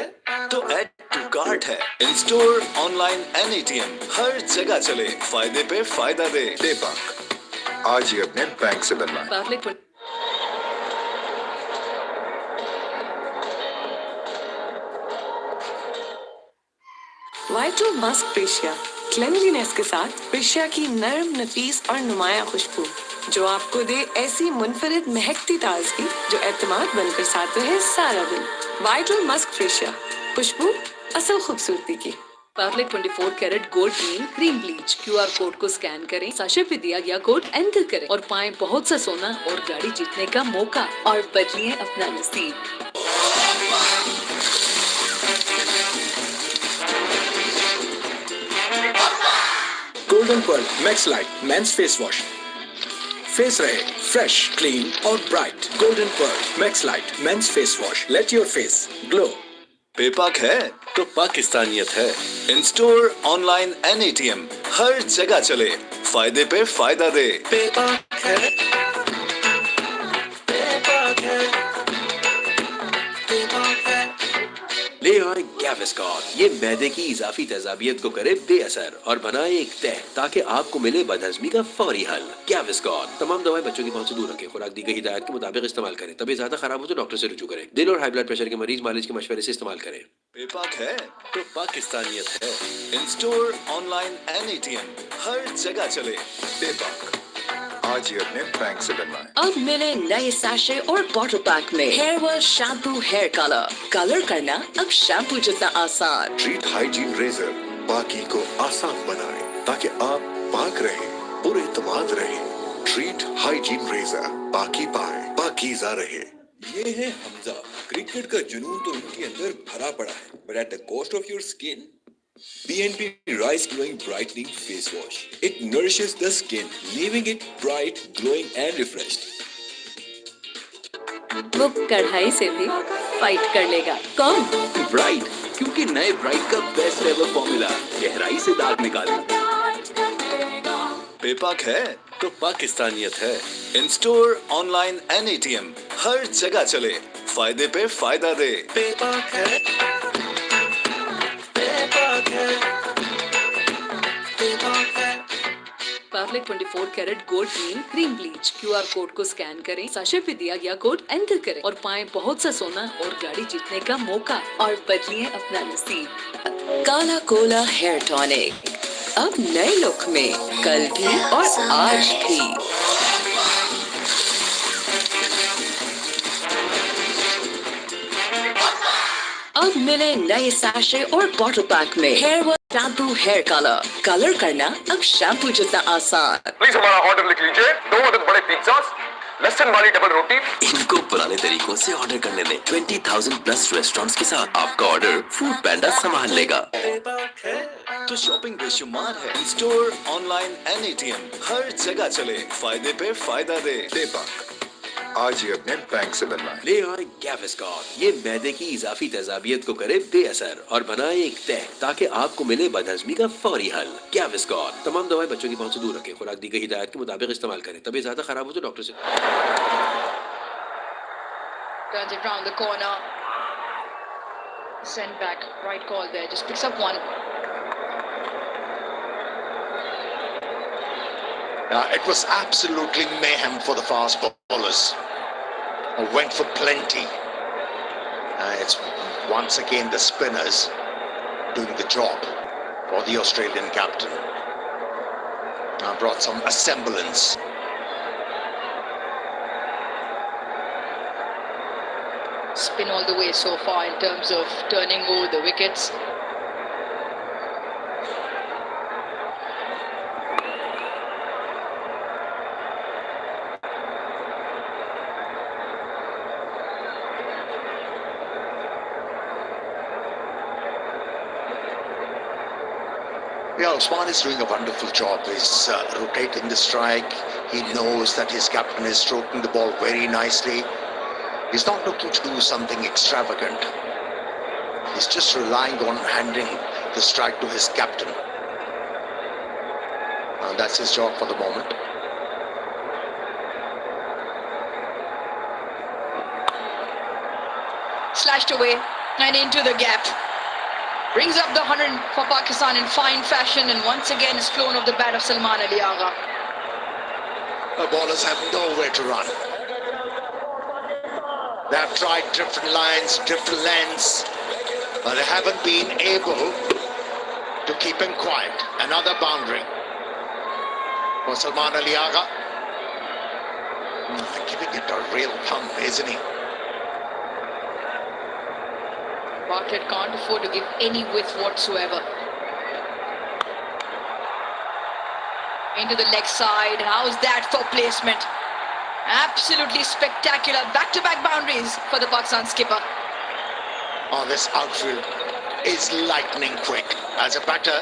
तो ऐड टू कार्ट है। In store, online and ATM हर जगह चले, फायदे पे फायदा दे। पेपाक आज ही अपने बैंक से बनवाएं। वाइटल मस्क फेशिया क्लेंजीनेस के साथ फेशिया की नरम, नफीस और नुमाया खुशबू जो आपको दे ऐसी मुनफरिद महकती ताजगी जो एतमाद बनकर साथ रहे सारा दिन। वाइटल मस्क फेशिया, खुशबू असल खूबसूरती की। Parle 24 carat gold green cream bleach QR code को स्कैन करें, साशे पे दिया गया कोड एंटर करें और पाएं बहुत सा सोना और गाड़ी जीतने का मौका और बदलिए अपना नसीब। Golden pearl max light men's face wash, face रहे फ्रेश, क्लीन और bright. Golden pearl max light men's face wash, let your face glow. पेपाक है तो पाकिस्तानियत है। In store, online and ATM हर जगह चले, फायदे पे फायदा दे। पेपाक है, पेपाक है, पेपाक है। लेओय गैविस्कॉन ये मैदे की इजाफी तेजाबियत को करे बेअसर और बनाए एक तह ताकि आपको मिले बदहजमी का फौरी हल। गैविस्कॉन तमाम दवाएं बच्चों की पहुंच से दूर रखें, खुराक दी गई हिदायत के मुताबिक इस्तेमाल करें। तबीयत ज्यादा खराब हो तो डॉक्टर से रुजू करें। दिल और हाई ब्लड प्रेशर के मरीज मालिश के मशवरे से इस्तेमाल करें। पेपाक है तो पाकिस्तानियत है। In store, online and ATM हर जगह चले। पेपाक आज ही अपने बैंक से बनवाएं। अब मिले नए सैशे और बॉटल पैक में hair wash, shampoo, hair colour करना अब शैम्पू जितना आसान। ट्रीट हाइजीन रेजर बाकी को आसान बनाए ताकि आप पाक रहे, पुरएतमाद रहे। ट्रीट हाइजीन रेजर बाकी पाए, पाकीज़ा रहे। ये है हमजा। क्रिकेट का जुनून तो इनके अंदर भरा पड़ा है, but at the cost of your skin. BNP Rice Glowing Brightening Face Wash. It nourishes the skin, leaving it bright, glowing and refreshed. वो कढ़ाई से भी फाइट कर लेगा। कौन? ब्राइट, क्योंकि नए ब्राइट का बेस्ट एवर फॉर्मूला गहराई से दाग निकाले। पेपाक है तो पाकिस्तानियत है। In store, online and ATM हर जगह चले, फायदे पे फायदा दे। पेपाक है, पेपाक है, पेपाक है। Parle 24 carat gold green cream bleach QR code को स्कैन करें, साशे पे दिया गया कोड एंटर करें और पाएं बहुत सा सोना और गाड़ी जीतने का मौका और बदलिए अपना नसीब। काला कोला हेयर टॉनिक अब नए लुक में, कल भी और आज भी। अब मिले नए सैशे और बॉटल पैक में hair wash, shampoo, hair colour करना अब शैम्पू जितना आसान। प्लीज हमारा ऑर्डर लिख लीजिए, 2 अदद बड़े पिज्जास, लहसुन वाली डबल रोटी। इनको पुराने तरीकों से ऑर्डर करने दें। 20,000 प्लस रेस्टोरेंट्स के साथ आपका ऑर्डर फूड पैंडा संभाल लेगा। तो शॉपिंग बेशुमार है। स्टोर, ऑनलाइन एंड एटीएम, हर जगह चले, फायदे पे फायदा दे। पेपाक आज ही अपने बैंक से बनवाएं। ले आए गैविस्कॉन, ये मैदे की इजाफी तेजाबियत को करे बेअसर और बनाए एक तह ताकि आपको मिले बदहजमी का फौरी हल। गैविस्कॉन तमाम दवाएं बच्चों की पहुंच से दूर रखें। खुराक दी गई हिदायत के मुताबिक इस्तेमाल करें। तबीयत ज्यादा खराब हो तो डॉक्टर से। Turns it round the corner. Sent back. Right call there. Just picks up one. It was absolutely mayhem for the fast bowlers. Went for plenty. It's once again the spinners doing the job for the Australian captain. Brought some semblance. Spin all the way so far in terms of turning over the wickets. Yeah, Usman is doing a wonderful job. He's rotating the strike. He knows that his captain is stroking the ball very nicely. He's not looking to do something extravagant. He's just relying on handing the strike to his captain. And that's his job for the moment. Slashed away and into the gap. Brings up the 100 for Pakistan in fine fashion, and once again is flown off the bat of Salman Ali Agha. The bowlers have nowhere to run. They have tried different lines, different lengths, but they haven't been able to keep him quiet. Another boundary for Salman Ali Agha. Giving it a real thump, isn't he? Bartlett can't afford to give any width whatsoever. Into the leg side. How's that for placement? Absolutely spectacular. Back-to-back boundaries for the Pakistan skipper. Oh, this outfield is lightning quick. As a batter,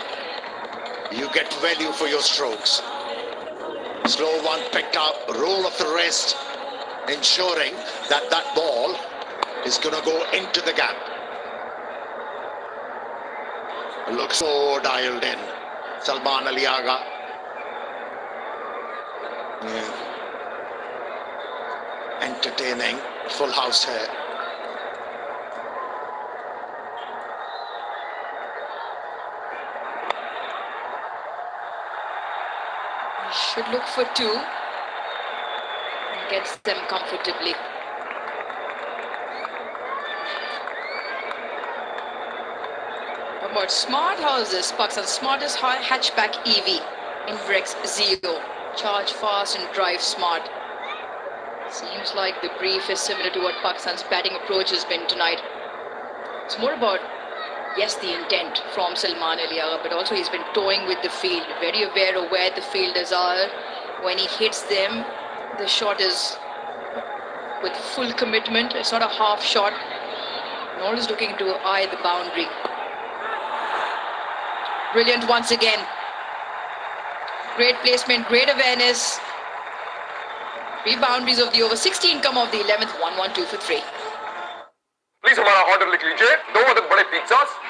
you get value for your strokes. Slow one picked up, roll of the wrist, ensuring that that ball is going to go into the gap. Looks so dialed in. Salman Ali Agha. Yeah. Entertaining. Full house here. Should look for two. Gets them comfortably. But smart houses, Pakistan's smartest hatchback EV in Brex Zeo. Charge fast and drive smart. Seems like the brief is similar to what Pakistan's batting approach has been tonight. It's more about, yes, the intent from Salman Ali Agha, but also he's been toying with the field, very aware of where the fielders are. When he hits them, the shot is with full commitment. It's not a half shot. And always looking to eye the boundary. Brilliant once again. Great placement, great awareness. 3 boundaries of the over. 16 come off the 11th. 1-1-2 for 3. Please हमारा order लिख लीजिए। 2 अदद बड़े pizzas,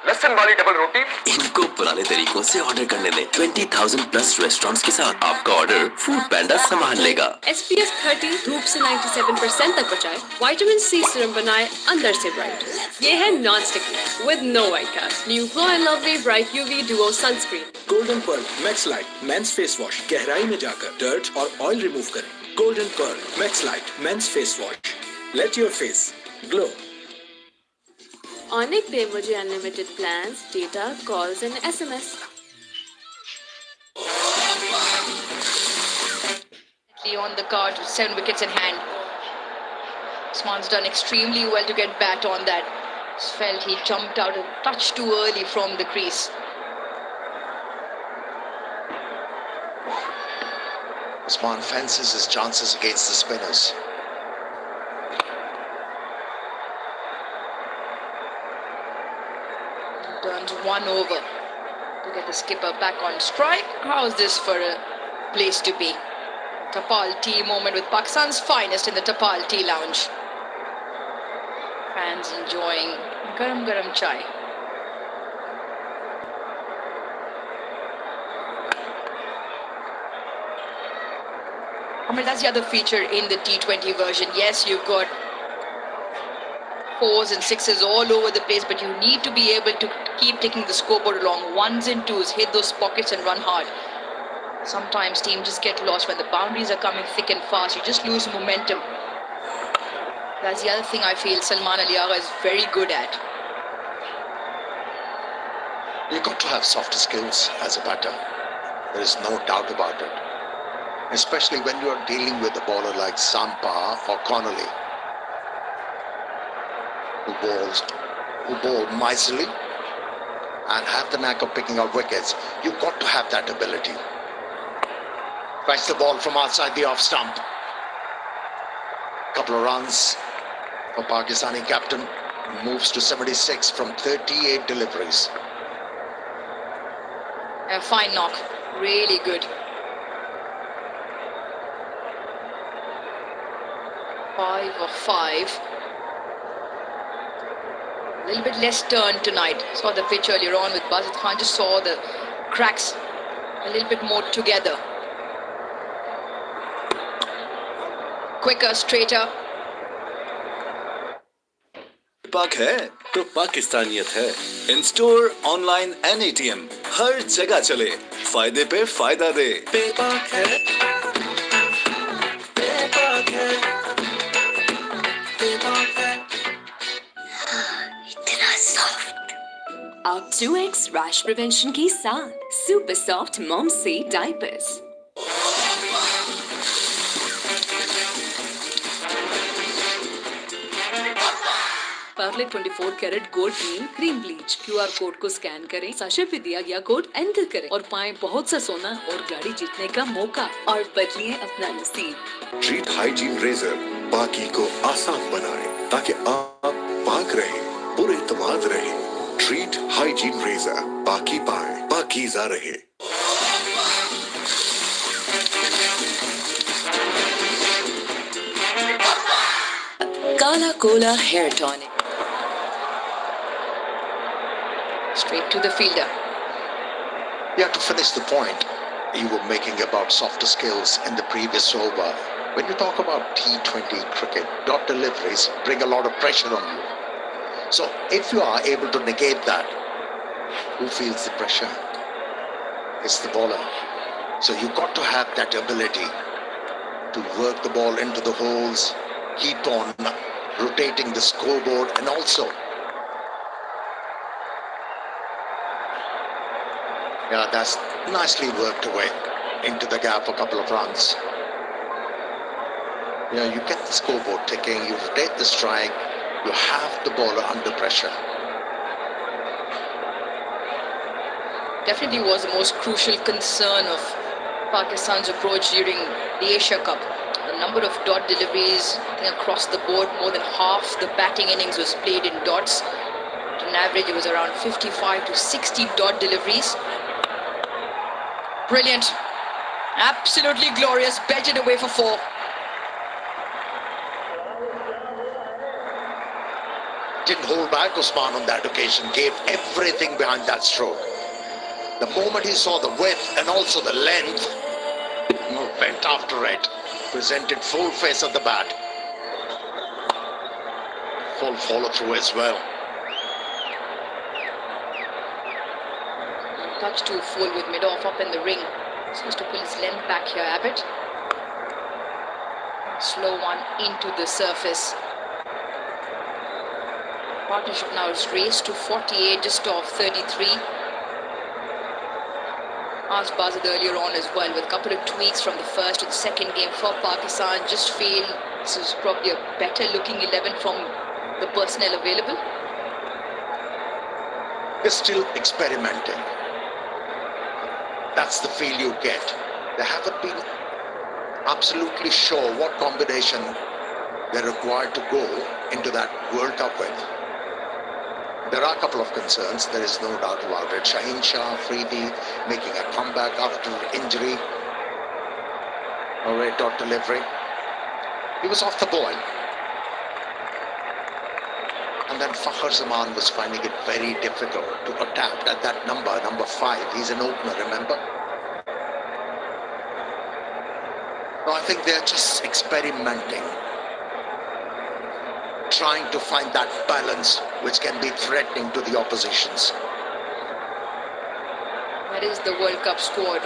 लहसुन वाली double रोटी। इनको पुराने तरीकों से ऑर्डर करने दें। 20,000 प्लस रेस्टोरेंट्स के साथ आपका ऑर्डर फूड पैंडा संभाल लेगा। SPF 30 धूप से 97% तक बचाए, विटामिन C सीरम बनाए अंदर से ब्राइट। ये है non sticky with no white cast. New glow and lovely bright UV duo sunscreen. Golden pearl max light men's face wash गहराई में जाकर डर्ट और ऑयल रिमूव करें। Golden pearl max light men's face wash, let your face glow. Onyx pay मुझे unlimited plans, data, calls and SMS। On the card with 7 wickets in hand. Usman's done extremely well to get bat on that. Just felt he jumped out a touch too early from the crease. Usman fences his chances against the spinners. Turns one over to get the skipper back on strike. How's this for a place to be? Tapal tea moment with Pakistan's finest in the Tapal tea lounge. Fans enjoying garam garam chai. I mean, that's the other feature in the T20 version. Yes, you've got 4s and 6s all over the place, but you need to be able to keep taking the scoreboard along. 1s and 2s, hit those pockets and run hard. Sometimes teams just get lost when the boundaries are coming thick and fast. You just lose momentum. That's the other thing I feel Salman Ali Agha is very good at. You've got to have softer skills as a batter. There is no doubt about it. Especially when you are dealing with a bowler like Zampa or Connolly, who bowl miserly and have the knack of picking out wickets. You've got to have that ability. Strikes the ball from outside the off stump. Couple of runs for Pakistani captain. Moves to 76 from 38 deliveries. A fine knock, really good. 5 of 5. A little bit less turn tonight. Saw the pitch earlier on with Bazid Khan. Just saw the cracks a little bit more together. Quicker, straighter. पाक है तो पाकिस्तानियत है। In store, online and ATM हर जगह चले, फायदे पे फायदा दे। पेपाक है, पेपाक है, पेपाक है। इतना सॉफ्ट। अब 2x रैश प्रिवेंशन के साथ सुपर सॉफ्ट मॉम से diapers. Parle 24 carat gold cream bleach QR code को स्कैन करें, साशे पे दिया गया कोड एंटर करें और पाएं बहुत सा सोना और गाड़ी जीतने का मौका और बदलिए अपना नसीब। ट्रीट हाइजीन रेजर पाकी को आसान बनाए ताकि आप पाक रहें, पुरएतमाद रहें। ट्रीट हाइजीन रेजर पाकी पाए, पाकीज़ा रहे। Kala Kola hair tonic. Straight to the fielder. You have to finish the point you were making about softer skills in the previous over. When you talk about T20 cricket, dot deliveries bring a lot of pressure on you. So if you are able to negate that, who feels the pressure? It's the bowler. So you've got to have that ability to work the ball into the holes, keep on rotating the scoreboard, and also that's nicely worked away into the gap, a couple of runs. You get the scoreboard ticking, you rotate the strike, you have the bowler under pressure. Definitely was the most crucial concern of Pakistan's approach during the Asia Cup. The number of dot deliveries, I think across the board, more than half the batting innings was played in dots. On average, it was around 55 to 60 dot deliveries. Brilliant. Absolutely glorious. Belted away for 4. Didn't hold back Usman on that occasion. Gave everything behind that stroke. The moment he saw the width and also the length, went after it. Presented full face at the bat. Full follow through as well. Touch too full with mid-off up in the ring. Supposed to pull his length back here, Abbott. Slow one into the surface. Partnership now is raced to 48, just off 33. Asked Bazid earlier on as well, with a couple of tweaks from the first to the second game for Pakistan. Just feel this is probably a better looking 11 from the personnel available. They're still experimenting. That's the feel you get. There haven't been absolutely sure what combination they're required to go into that World Cup with. There are a couple of concerns, there is no doubt about it. Shaheen Shah Afridi making a comeback after injury. A red dot delivery. He was off the ball. And then Fakhar Zaman was finding it very difficult to adapt at that number 5. He's an opener, remember? No, I think they're just experimenting, trying to find that balance which can be threatening to the oppositions. That is the World Cup squad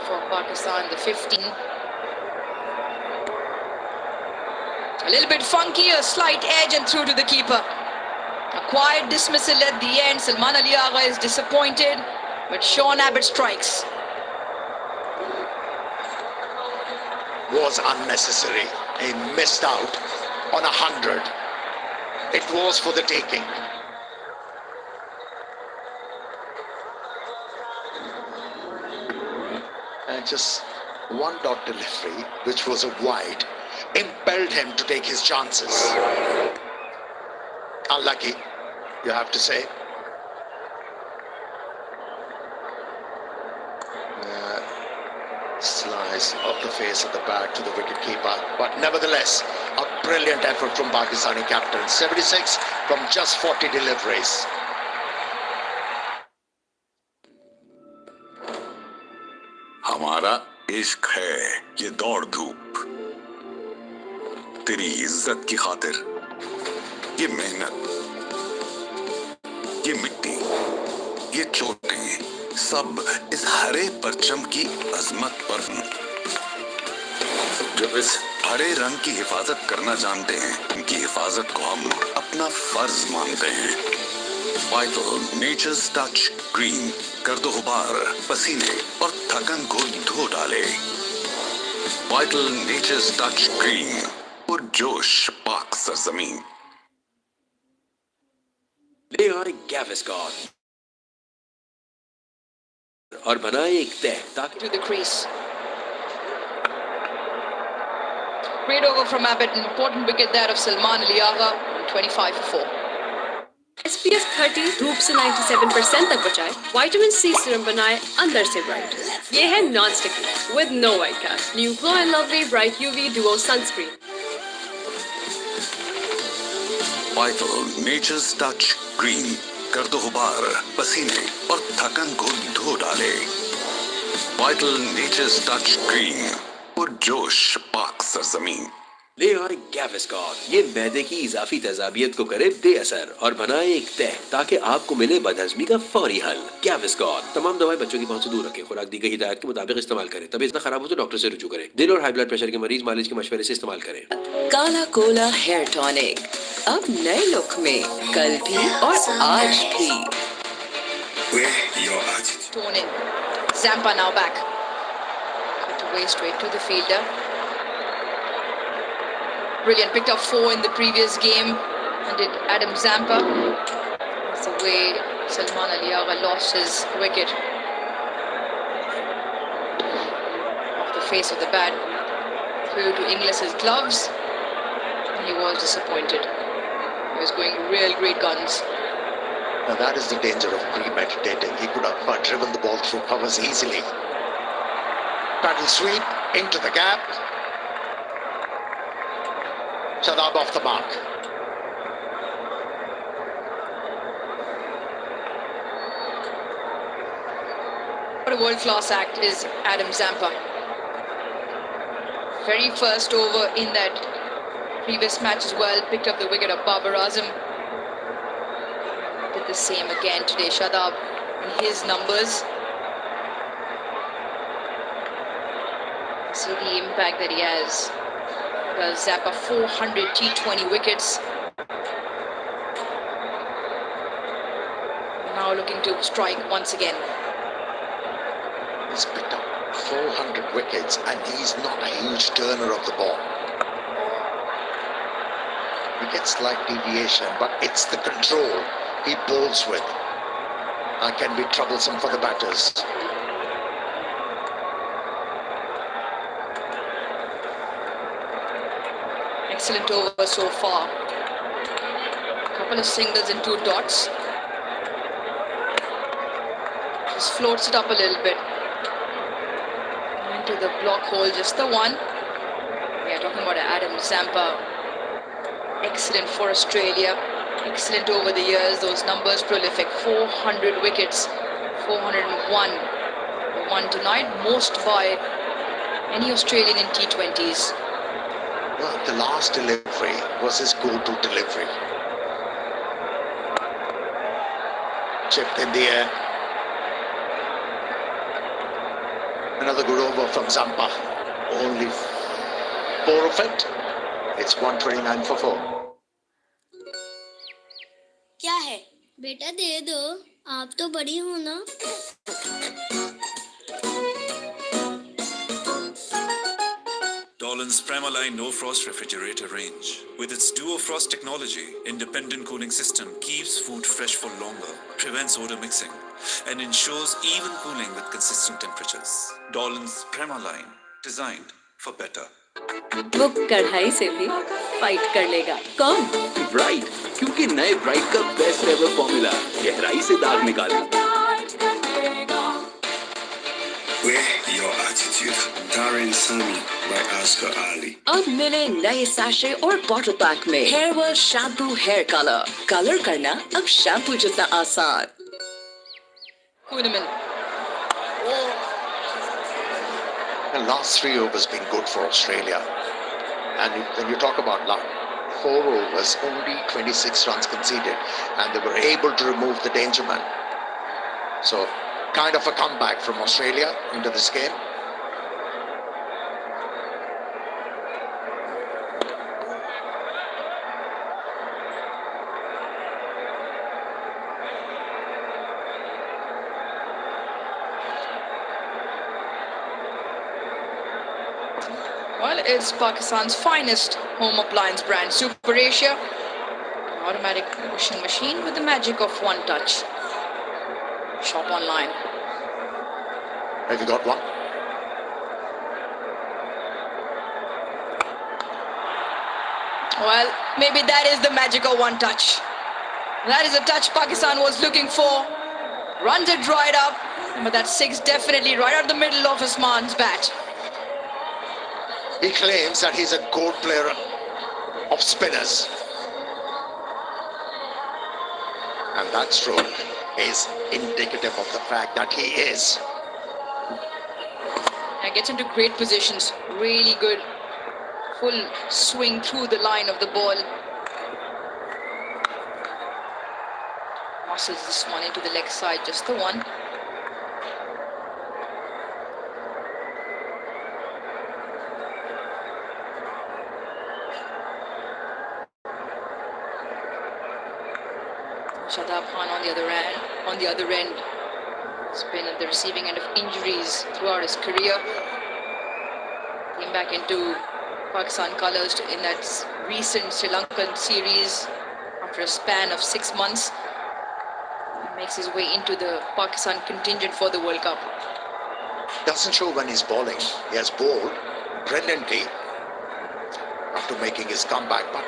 for Pakistan, the 15. A little bit funky, a slight edge and through to the keeper. A quiet dismissal at the end. Salman Ali Agha is disappointed, but Sean Abbott strikes. Was unnecessary. He missed out on 100. It was for the taking. And just one dot delivery, which was a wide, impelled him to take his chances. Unlucky, you have to say. Slice of the face of the bat to the wicketkeeper, but nevertheless, a brilliant effort from Pakistani captain. 76 from just 40 deliveries. हमारा इश्क है ये दौड़ धूप, तेरी इज्जत की खातिर ये मेहनत, ये मिट्टी, ये चोटें, सब इस हरे परचम की अजमत पर हूं। जो इस हरे रंग की हिफाजत करना जानते हैं, उनकी हिफाजत को हम अपना फर्ज मानते हैं। वाइटल नेचर्स टच ग्रीन, कर दो गुबार, पसीने और थकन को धो डाले। वाइटल नेचर्स टच ग्रीन, पुरजोश पाक सरजमीन। ले आए गैविस्कॉन और बनाए एक तह ताकि To the crease. Great over from Abbott, an important wicket there of Salman Ali Agha, 25 for 4. SPF 30 धूप से 97% तक बचाए, विटामिन सी सीरम बनाए अंदर से ब्राइट। ये है non sticky with no white cast, new glow and lovely bright UV duo sunscreen. Vital nature's touch green, कर दो गुबार, पसीने और थकन को धो डाले। वाइटल नेचर्स टच ग्रीन, पुरजोश पाक सरजमीन। ले आए गैविस्कॉन, ये मैदे की इजाफी तेजाबियत को करे बेअसर और बनाए एक तह ताकि आपको मिले बदहजमी का फौरी हल। गैविस्कॉन तमाम दवाएं बच्चों की पहुंच से दूर रखें, खुराक दी गई हिदायत के मुताबिक इस्तेमाल करें। तबीयत ना खराब हो तो डॉक्टर से रुजू करें। दिल और हाई ब्लड प्रेशर के मरीज मालिश के मशवरे से इस्तेमाल करें। काला कोला हेयर टॉनिक अब नए लुक में, कल भी और आज भी। Torn in. Zampa now back. Cut away straight to the fielder. Brilliant, picked up 4 in the previous game, and did Adam Zampa. That's the way Salman Ali Agha lost his wicket. Off the face of the bat, threw to Inglis's gloves, and he was disappointed. He was going real great guns. Now that is the danger of premeditating. He could have driven the ball through covers easily. Paddle sweep into the gap. Shadab off the mark. What a world-class act is Adam Zampa. Very first over in that previous match as well, picked up the wicket of Babar Azam. Did the same again today, Shadab, in his numbers. See the impact that he has. Because Zappa 400 T20 wickets. Now looking to strike once again. He's picked up 400 wickets and he's not a huge turner of the ball. He gets slight deviation, but it's the control he bowls with that can be troublesome for the batters. excellent over so far. Couple of singles and 2 dots. Just floats it up a little bit. Into the block hole, just the one. Yeah, talking about Adam Zampa. Excellent for Australia. Excellent over the years. Those numbers prolific. 400 wickets. 401. The one tonight, most by any Australian in T20s. Well, the last delivery was his go-to delivery. Chipped in the air. Another good over from Zampa. Only 4 of it. It's 129 for 4. क्या है बेटा दे दो आप तो बड़ी हो ना Dolan's Premaline No Frost refrigerator range. With its Duo Frost technology, independent cooling system keeps food fresh for longer, prevents odor mixing, and ensures even cooling with consistent temperatures. Dolan's Premaline, designed for better. वो कढ़ाई से भी fight कर लेगा। कौन? Bright, क्योंकि नए bright का बेस्ट एवर फॉर्मूला गहराई से दाग निकाले। With your attitude, Darren Sami by Oscar Ali. अब मिले नए सैशे और बॉटल पैक में Hairwell shampoo hair colour. Colour करना अब शैम्पू जितना आसान। Kuhneman. The last 3 overs been good for Australia. And when you talk about luck, 4 overs, only 26 runs conceded. And they were able to remove the danger man. So, kind of a comeback from Australia into this game. Well, it's Pakistan's finest home appliance brand, Super Asia. Automatic washing machine with the magic of one touch. Shop online. Have you got one? Well, maybe that is the magic of one touch. That is the touch Pakistan was looking for. Runs it right up, but that 6 definitely right out the middle of Usman's bat. He claims that he's a gold player of spinners. And that stroke is indicative of the fact that he is. And gets into great positions. Really good. Full swing through the line of the ball. Muscles this one into the leg side, just the one. Shadab Khan on the other end. He's been at the receiving end of injuries throughout his career. Came back into Pakistan colours in that recent Sri Lankan series after a span of 6 months. He makes his way into the Pakistan contingent for the World Cup. Doesn't show when he's bowling. He has bowled brilliantly after making his comeback, but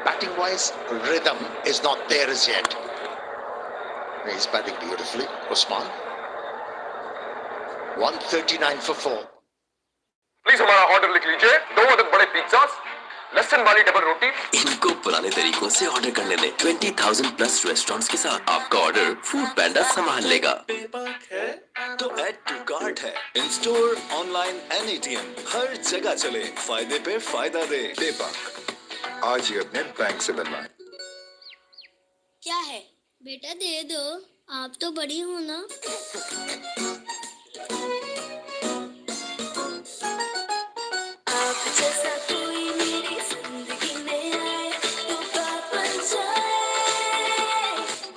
batting-wise, rhythm is not there as yet. He's batting beautifully, Usman. 139 for 4. Please हमारा order लिख लीजिए 2 अदद बड़े pizzas लहसुन वाली double रोटी इनको पुराने तरीकों से ऑर्डर करने दें 20,000 प्लस रेस्टोरेंट्स के साथ आपका ऑर्डर फूड पैंडा संभाल लेगा। तो ऐड टू कार्ट है in store online and ATM हर जगह चले फायदे पे फायदा दे। पेपाक आज ही अपने बैंक से बनवाएं। क्या है बेटा दे दो आप तो बड़ी हो ना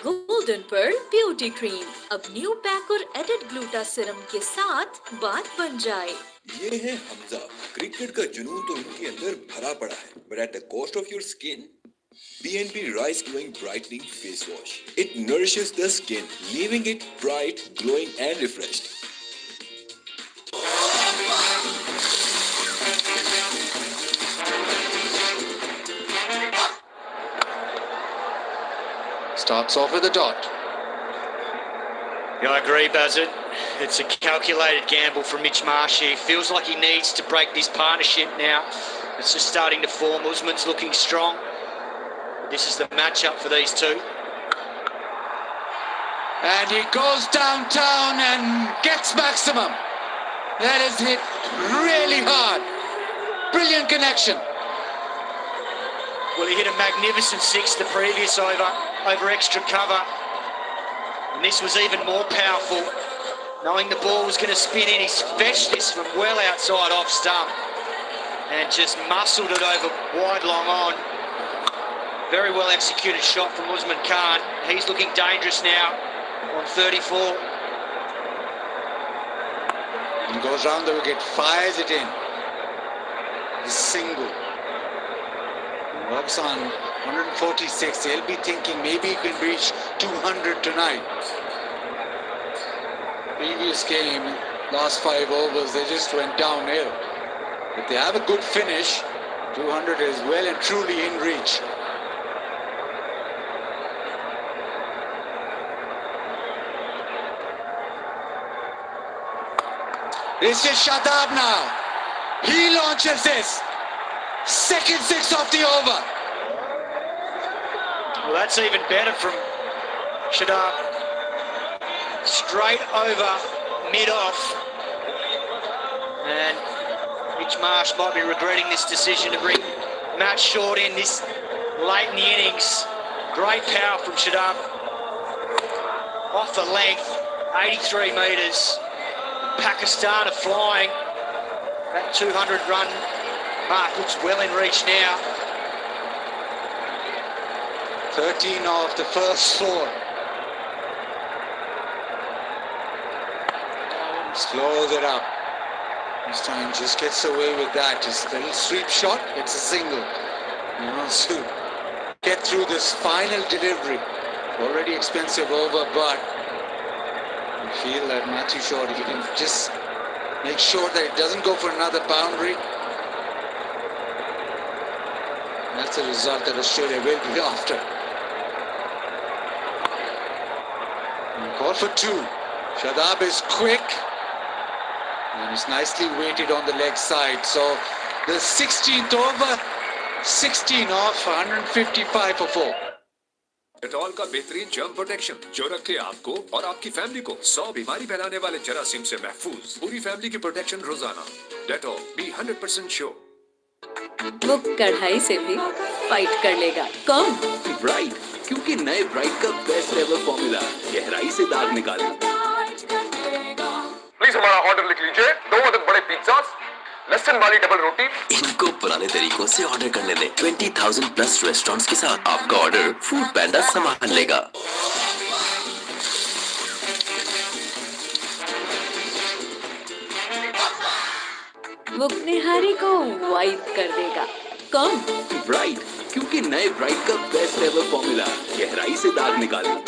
गोल्डन पर्ल ब्यूटी क्रीम अब न्यू पैक और एडेड ग्लूटा सीरम के साथ बात बन जाए। ये है हमजा। क्रिकेट का जुनून तो इनके अंदर भरा पड़ा है, but at the cost of your skin. BNP Rice Glowing Brightening Face Wash. It nourishes the skin, leaving it bright, glowing and refreshed. Starts off with a dot. Yeah, I agree, Buzzard. It's a calculated gamble from Mitch Marsh. He feels like he needs to break this partnership now. It's just starting to form. Usman's looking strong. This is the matchup for these two. And he goes downtown and gets maximum. That is hit really hard. Brilliant connection. Well, he hit a magnificent six the previous over extra cover. And this was even more powerful. Knowing the ball was going to spin in, he fetched this from well outside off stump and just muscled it over wide long on. Very well executed shot from Usman Khan. He's looking dangerous now on 34. He goes round the wicket, fires it in. The single. Works on 146. He'll be thinking maybe he can reach 200 tonight. Previous game, last 5 overs, they just went downhill. If they have a good finish, 200 is well and truly in reach. This is Shadab now. He launches this. Second six of the over. Well, that's even better from Shadab. Straight over, mid-off. And Mitch Marsh might be regretting this decision to bring Matt Short in this late in the innings. Great power from Shadab. Off the length, 83 metres. Pakistan are flying. That 200-run mark looks well in reach now. 13 off the first 4. Slows it up. This time just gets away with that. Just a little sweep shot. It's a single. He wants to get through this final delivery. Already expensive over, but I feel that Matthew Short, if he can just make sure that it doesn't go for another boundary, that's a result that Australia will be after. And call for 2. Shadab is quick. And it's nicely weighted on the leg side. So the 16th over, 16 off, 155 for 4. Dettol का बेहतरीन germ protection जो रखे आपको और आपकी family को 100 बीमारी फैलाने वाले जरासीम से महफूज। पूरी फैमिली की प्रोटेक्शन रोजाना। Dettol, be 100% sure. वो कढ़ाई से भी फाइट कर लेगा। कौन? ब्राइट, क्योंकि नए ब्राइट का बेस्ट एवर फॉर्मूला गहराई से दाग निकाले। प्लीज हमारा ऑर्डर लिख लीजिए। 2 अदद बड़े पिज्जा, लहसुन वाली डबल रोटी। इनको पुराने तरीकों से ऑर्डर करने दें। 20,000 प्लस रेस्टोरेंट्स के साथ आपका ऑर्डर फूड पैंडा संभाल लेगा। वो निहारी को वाइप कर देगा। कौन? ब्राइट, क्योंकि नए ब्राइट का बेस्ट एवर फॉर्मूला गहराई से दाग निकाले।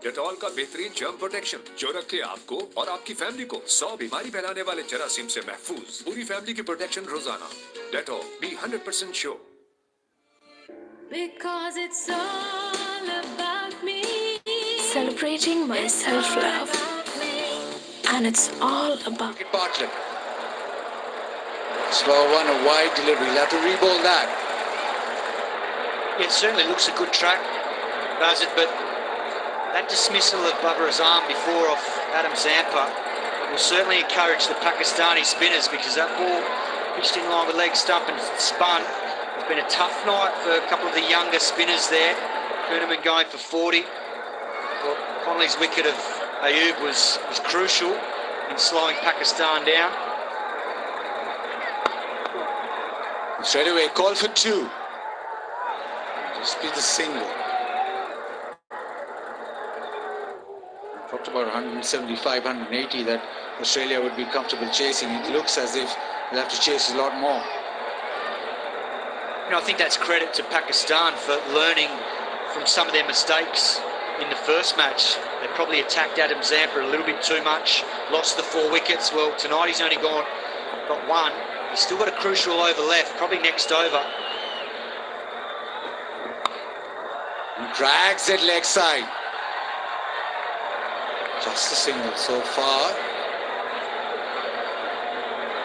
डेटॉल का बेहतरीन जर्म प्रोटेक्शन जो रखे आपको और आपकी फैमिली को 100 बीमारी फैलाने वाले जरासीम से महफूज। पूरी फैमिली की प्रोटेक्शन रोजाना। Dettol, be 100% sure. Because it's all about me. Celebrating my self-love. And it's all about Bartlett. Slow one, a wide delivery. He'll have to re-ball that. It certainly looks a good track, does it? But that dismissal of Babar Azam before off Adam Zampa will certainly encourage the Pakistani spinners, because that ball pitched in along the leg stump and spun. It's been a tough night for a couple of the younger spinners there. Kuhneman going for 40. Well, Connolly's wicket of Ayub was crucial in slowing Pakistan down. Straight away, call for 2. Just be the single. Talked about 175, 180 that Australia would be comfortable chasing. It looks as if they'll have to chase a lot more. You know, I think that's credit to Pakistan for learning from some of their mistakes in the first match. They probably attacked Adam Zampa a little bit too much, lost the 4 wickets. Well, tonight he's only got 1. He's still got a crucial over left, probably next over. And drags it leg side. Just a single so far.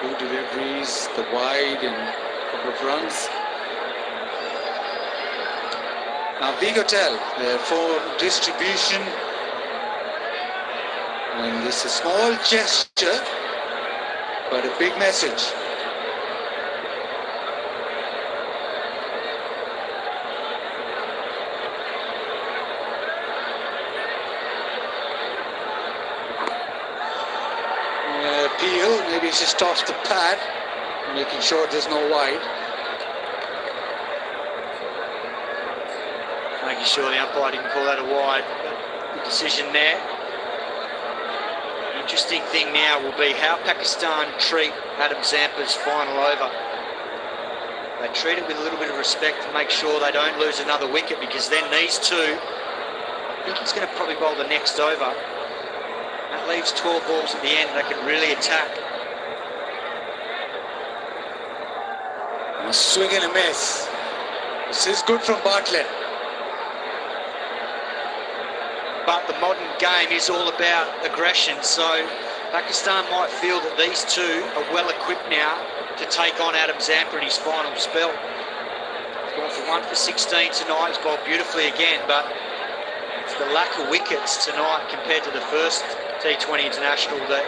2 deliveries, the wide and a couple of runs. Now Vigotel, for distribution, and this is a small gesture, but a big message. Peel, maybe he's just off the pad, making sure there's no wide. Making sure the umpire didn't call that a wide. Good decision there. The interesting thing now will be how Pakistan treat Adam Zampa's final over. They treat it with a little bit of respect to make sure they don't lose another wicket, because then these two, I think he's going to probably bowl the next over. That leaves 12 balls at the end. They can really attack. A swing and a miss. This is good from Bartlett. But the modern game is all about aggression, so Pakistan might feel that these two are well equipped now to take on Adam Zampa in his final spell. He's gone for 1 for 16 tonight. He's bowled beautifully again, but it's the lack of wickets tonight compared to the first T20 international that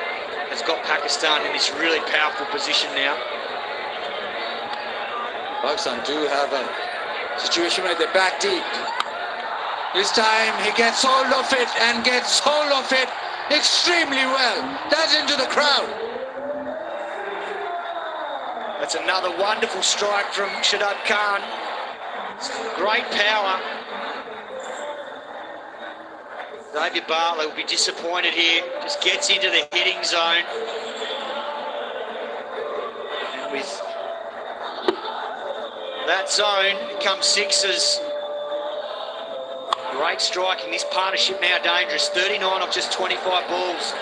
has got Pakistan in this really powerful position now. Pakistan do have a situation where they bat deep. This time he gets hold of it and gets hold of it extremely well. That's into the crowd. That's another wonderful strike from Shadab Khan. Great power. Xavier Bartlett will be disappointed here. Just gets into the hitting zone. And with that zone comes sixes. Great striking. This partnership now dangerous. 39 off just 25 balls.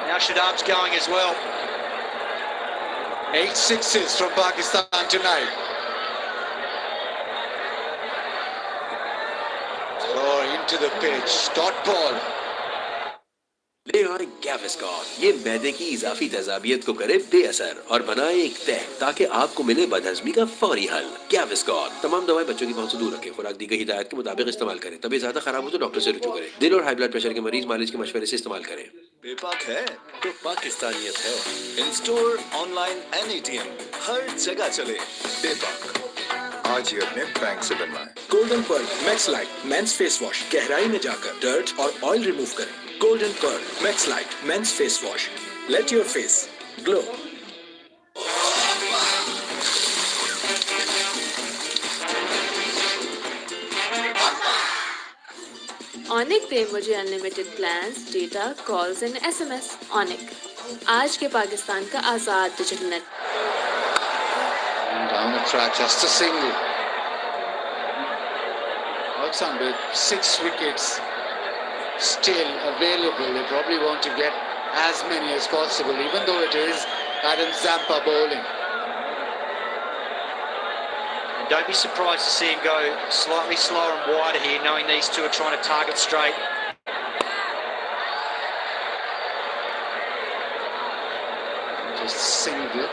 Now Shadab's going as well. 8 sixes from Pakistan tonight. Into the pitch. Dot ball. ले आए गैविस्कॉन। ये मैदे की इजाफी तेजाबियत को करे बेअसर और बनाए एक तह ताकि आपको मिले बदहजमी का फौरी हल। गैविस्कॉन तमाम दवाएं बच्चों की पहुंच से दूर रखें। खुराक दी गई हिदायत के मुताबिक इस्तेमाल करें। तबीयत ज्यादा खराब हो तो डॉक्टर से रुजू करें। दिल और हाई ब्लड प्रेशर के मरीज मालिश के मशवरे से इस्तेमाल करें। बेपाक है तो पाकिस्तानियत है। In store, online and ATM, हर जगह चले बेपाक। आज ही अपने बैंक से बनवाएं। Golden pearl max light men's face wash गहराई में जाकर डर्ट और ऑयल रिमूव करें। Golden pearl max light men's face wash, let your face glow. Onic दे मुझे unlimited plans, data, calls and SMS. Onic, आज के पाकिस्तान का आजाद digital net. Down the track, just a single. Pakistan with 6 wickets still available. They probably want to get as many as possible, even though it is Adam Zampa bowling. Don't be surprised to see him go slightly slower and wider here, knowing these two are trying to target straight. Just single.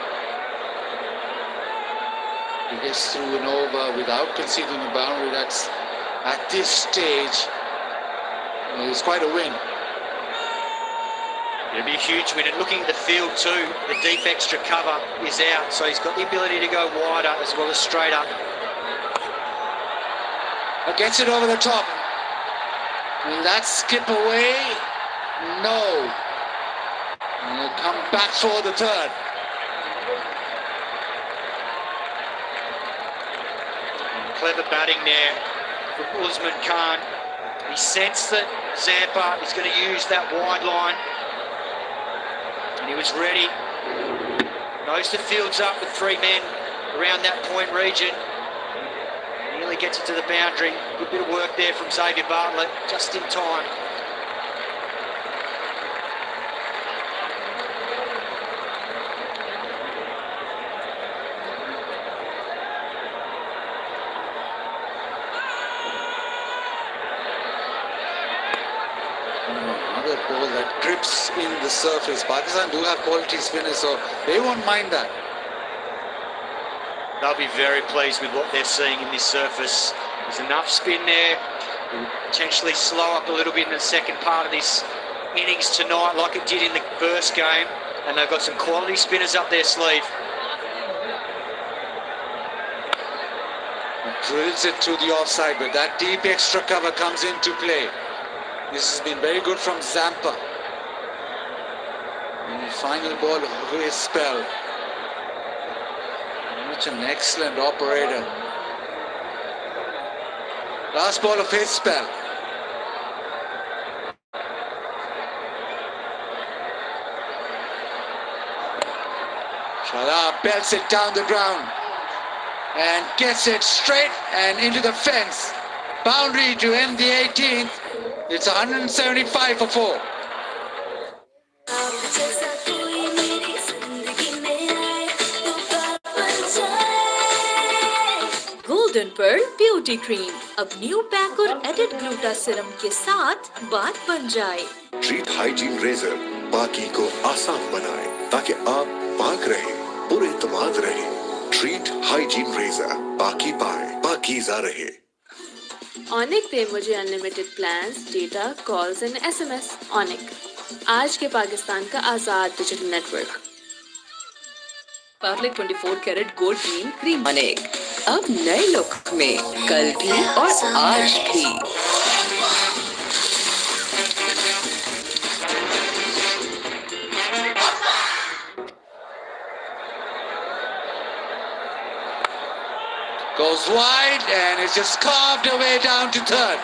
He gets through and over without conceding a boundary. That's at this stage, it's quite a win. It'll be a huge win. And looking at the field too, the deep extra cover is out, so he's got the ability to go wider as well as straight up. Gets it over the top. Will that skip away? No. And he'll come back for the third. Clever batting there from Usman Khan. He sensed that Zampa is going to use that wide line, and he was ready. Knows the field's up with 3 men around that point region. Nearly gets it to the boundary. Good bit of work there from Xavier Bartlett, just in time. another ball that grips in the surface. Pakistan do have quality spinners, so they won't mind that. They'll be very pleased with what they're seeing in this surface. There's enough spin there. It'll potentially slow up a little bit in the second part of this innings tonight, like it did in the first game. And they've got some quality spinners up their sleeve. Drills it to the offside, but that deep extra cover comes into play. This has been very good from Zampa. And the final ball of his spell. Such an excellent operator. Last ball of his spell. Shadab belts it down the ground and gets it straight and into the fence. Boundary to end the 18th. It's 175 for 4. Golden pearl beauty cream अब new pack और added gluta serum के साथ बात बन जाए। Treat hygiene razor बाकी को आसान बनाए ताकि आप पाक रहे, पुरएतमाद रहे। ट्रीट हाइजीन रेजर बाकी पाए, पाकीज़ा रहे। ऑनिक दे मुझे unlimited plans, data, calls and SMS. Onic, आज के पाकिस्तान का आजाद digital network. Parley 24 carat gold green cream अनेक अब नए लुक में, कल भी और आज भी। Goes wide and it's just carved away down to third.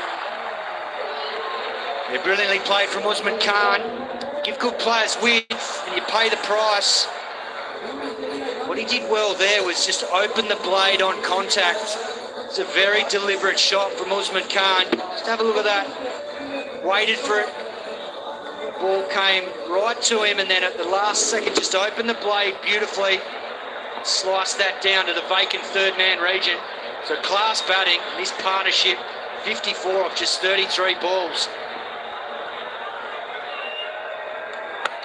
They're brilliantly played from Usman Khan. Give good players width and you pay the price. What he did well there was just open the blade on contact. It's a very deliberate shot from Usman Khan. Just have a look at that. Waited for it. Ball came right to him and then at the last second just opened the blade beautifully. Sliced that down to the vacant third man region. So class batting, this partnership, 54 of just 33 balls.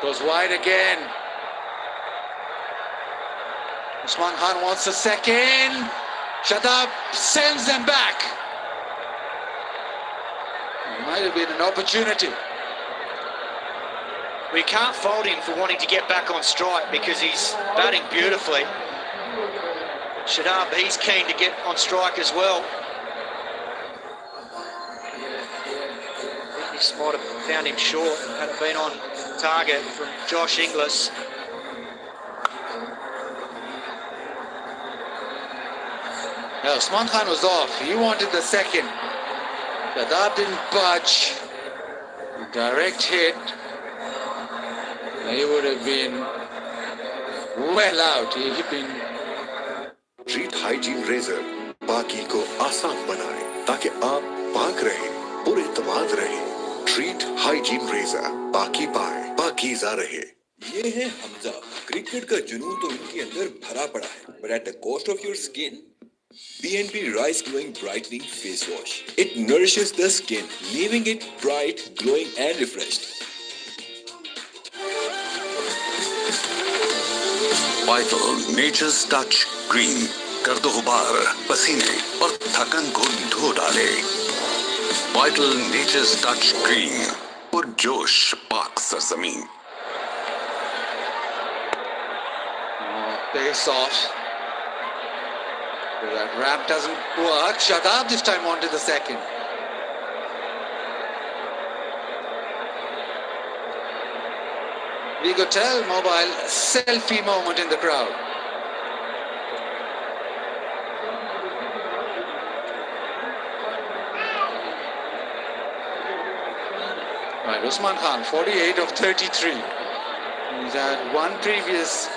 Goes wide again. Usman Khan wants a second. Shadab sends them back. Might have been an opportunity. We can't fault him for wanting to get back on strike because he's batting beautifully. Shadab, he's keen to get on strike as well. This might have found him short had it been on target from Josh Inglis. Yeah, Usman Khan was off. He wanted the second. Shadab didn't budge. Direct hit. He would have been well out. He'd been. Treet hygiene razor बाकी को आसान बनाए ताकि आप पाक रहे, पुरएतमाद रहे। Treat hygiene razor बाकी पाए, पाकीज़ा रहे। ये है हमजा। क्रिकेट का जुनून तो इनके अंदर भरा पड़ा है, but at the cost of your skin. BNP Rice Glowing Brightening Face Wash. It nourishes the skin, leaving it bright, glowing and refreshed. Vital nature's touch green कर दो गुबार, पसीने और थकन को धो डाले। वाइटल नेचर्स टच ग्रीन और जोश पाक सरजमीन। Face off. That ramp doesn't work. Shadab this time onto the second. Vigotel mobile selfie moment in the crowd. Right, Usman Khan, 48 of 33. He's had one previous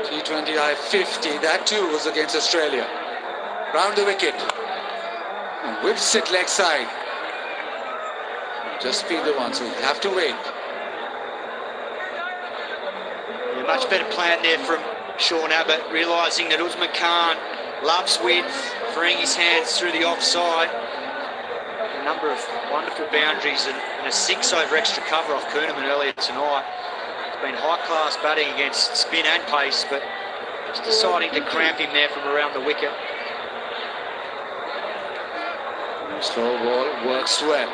T20I 50. That too was against Australia. Round the wicket. And whips it leg side. Just be the one, so you have to wait. A much better plan there from Sean Abbott, realising that Usman Khan loves width, freeing his hands through the offside. A number of wonderful boundaries and and a 6 over extra cover off Kuhnemann earlier tonight. It's been high-class batting against spin and pace, but just deciding to cramp him there from around the wicket. Slow ball works well.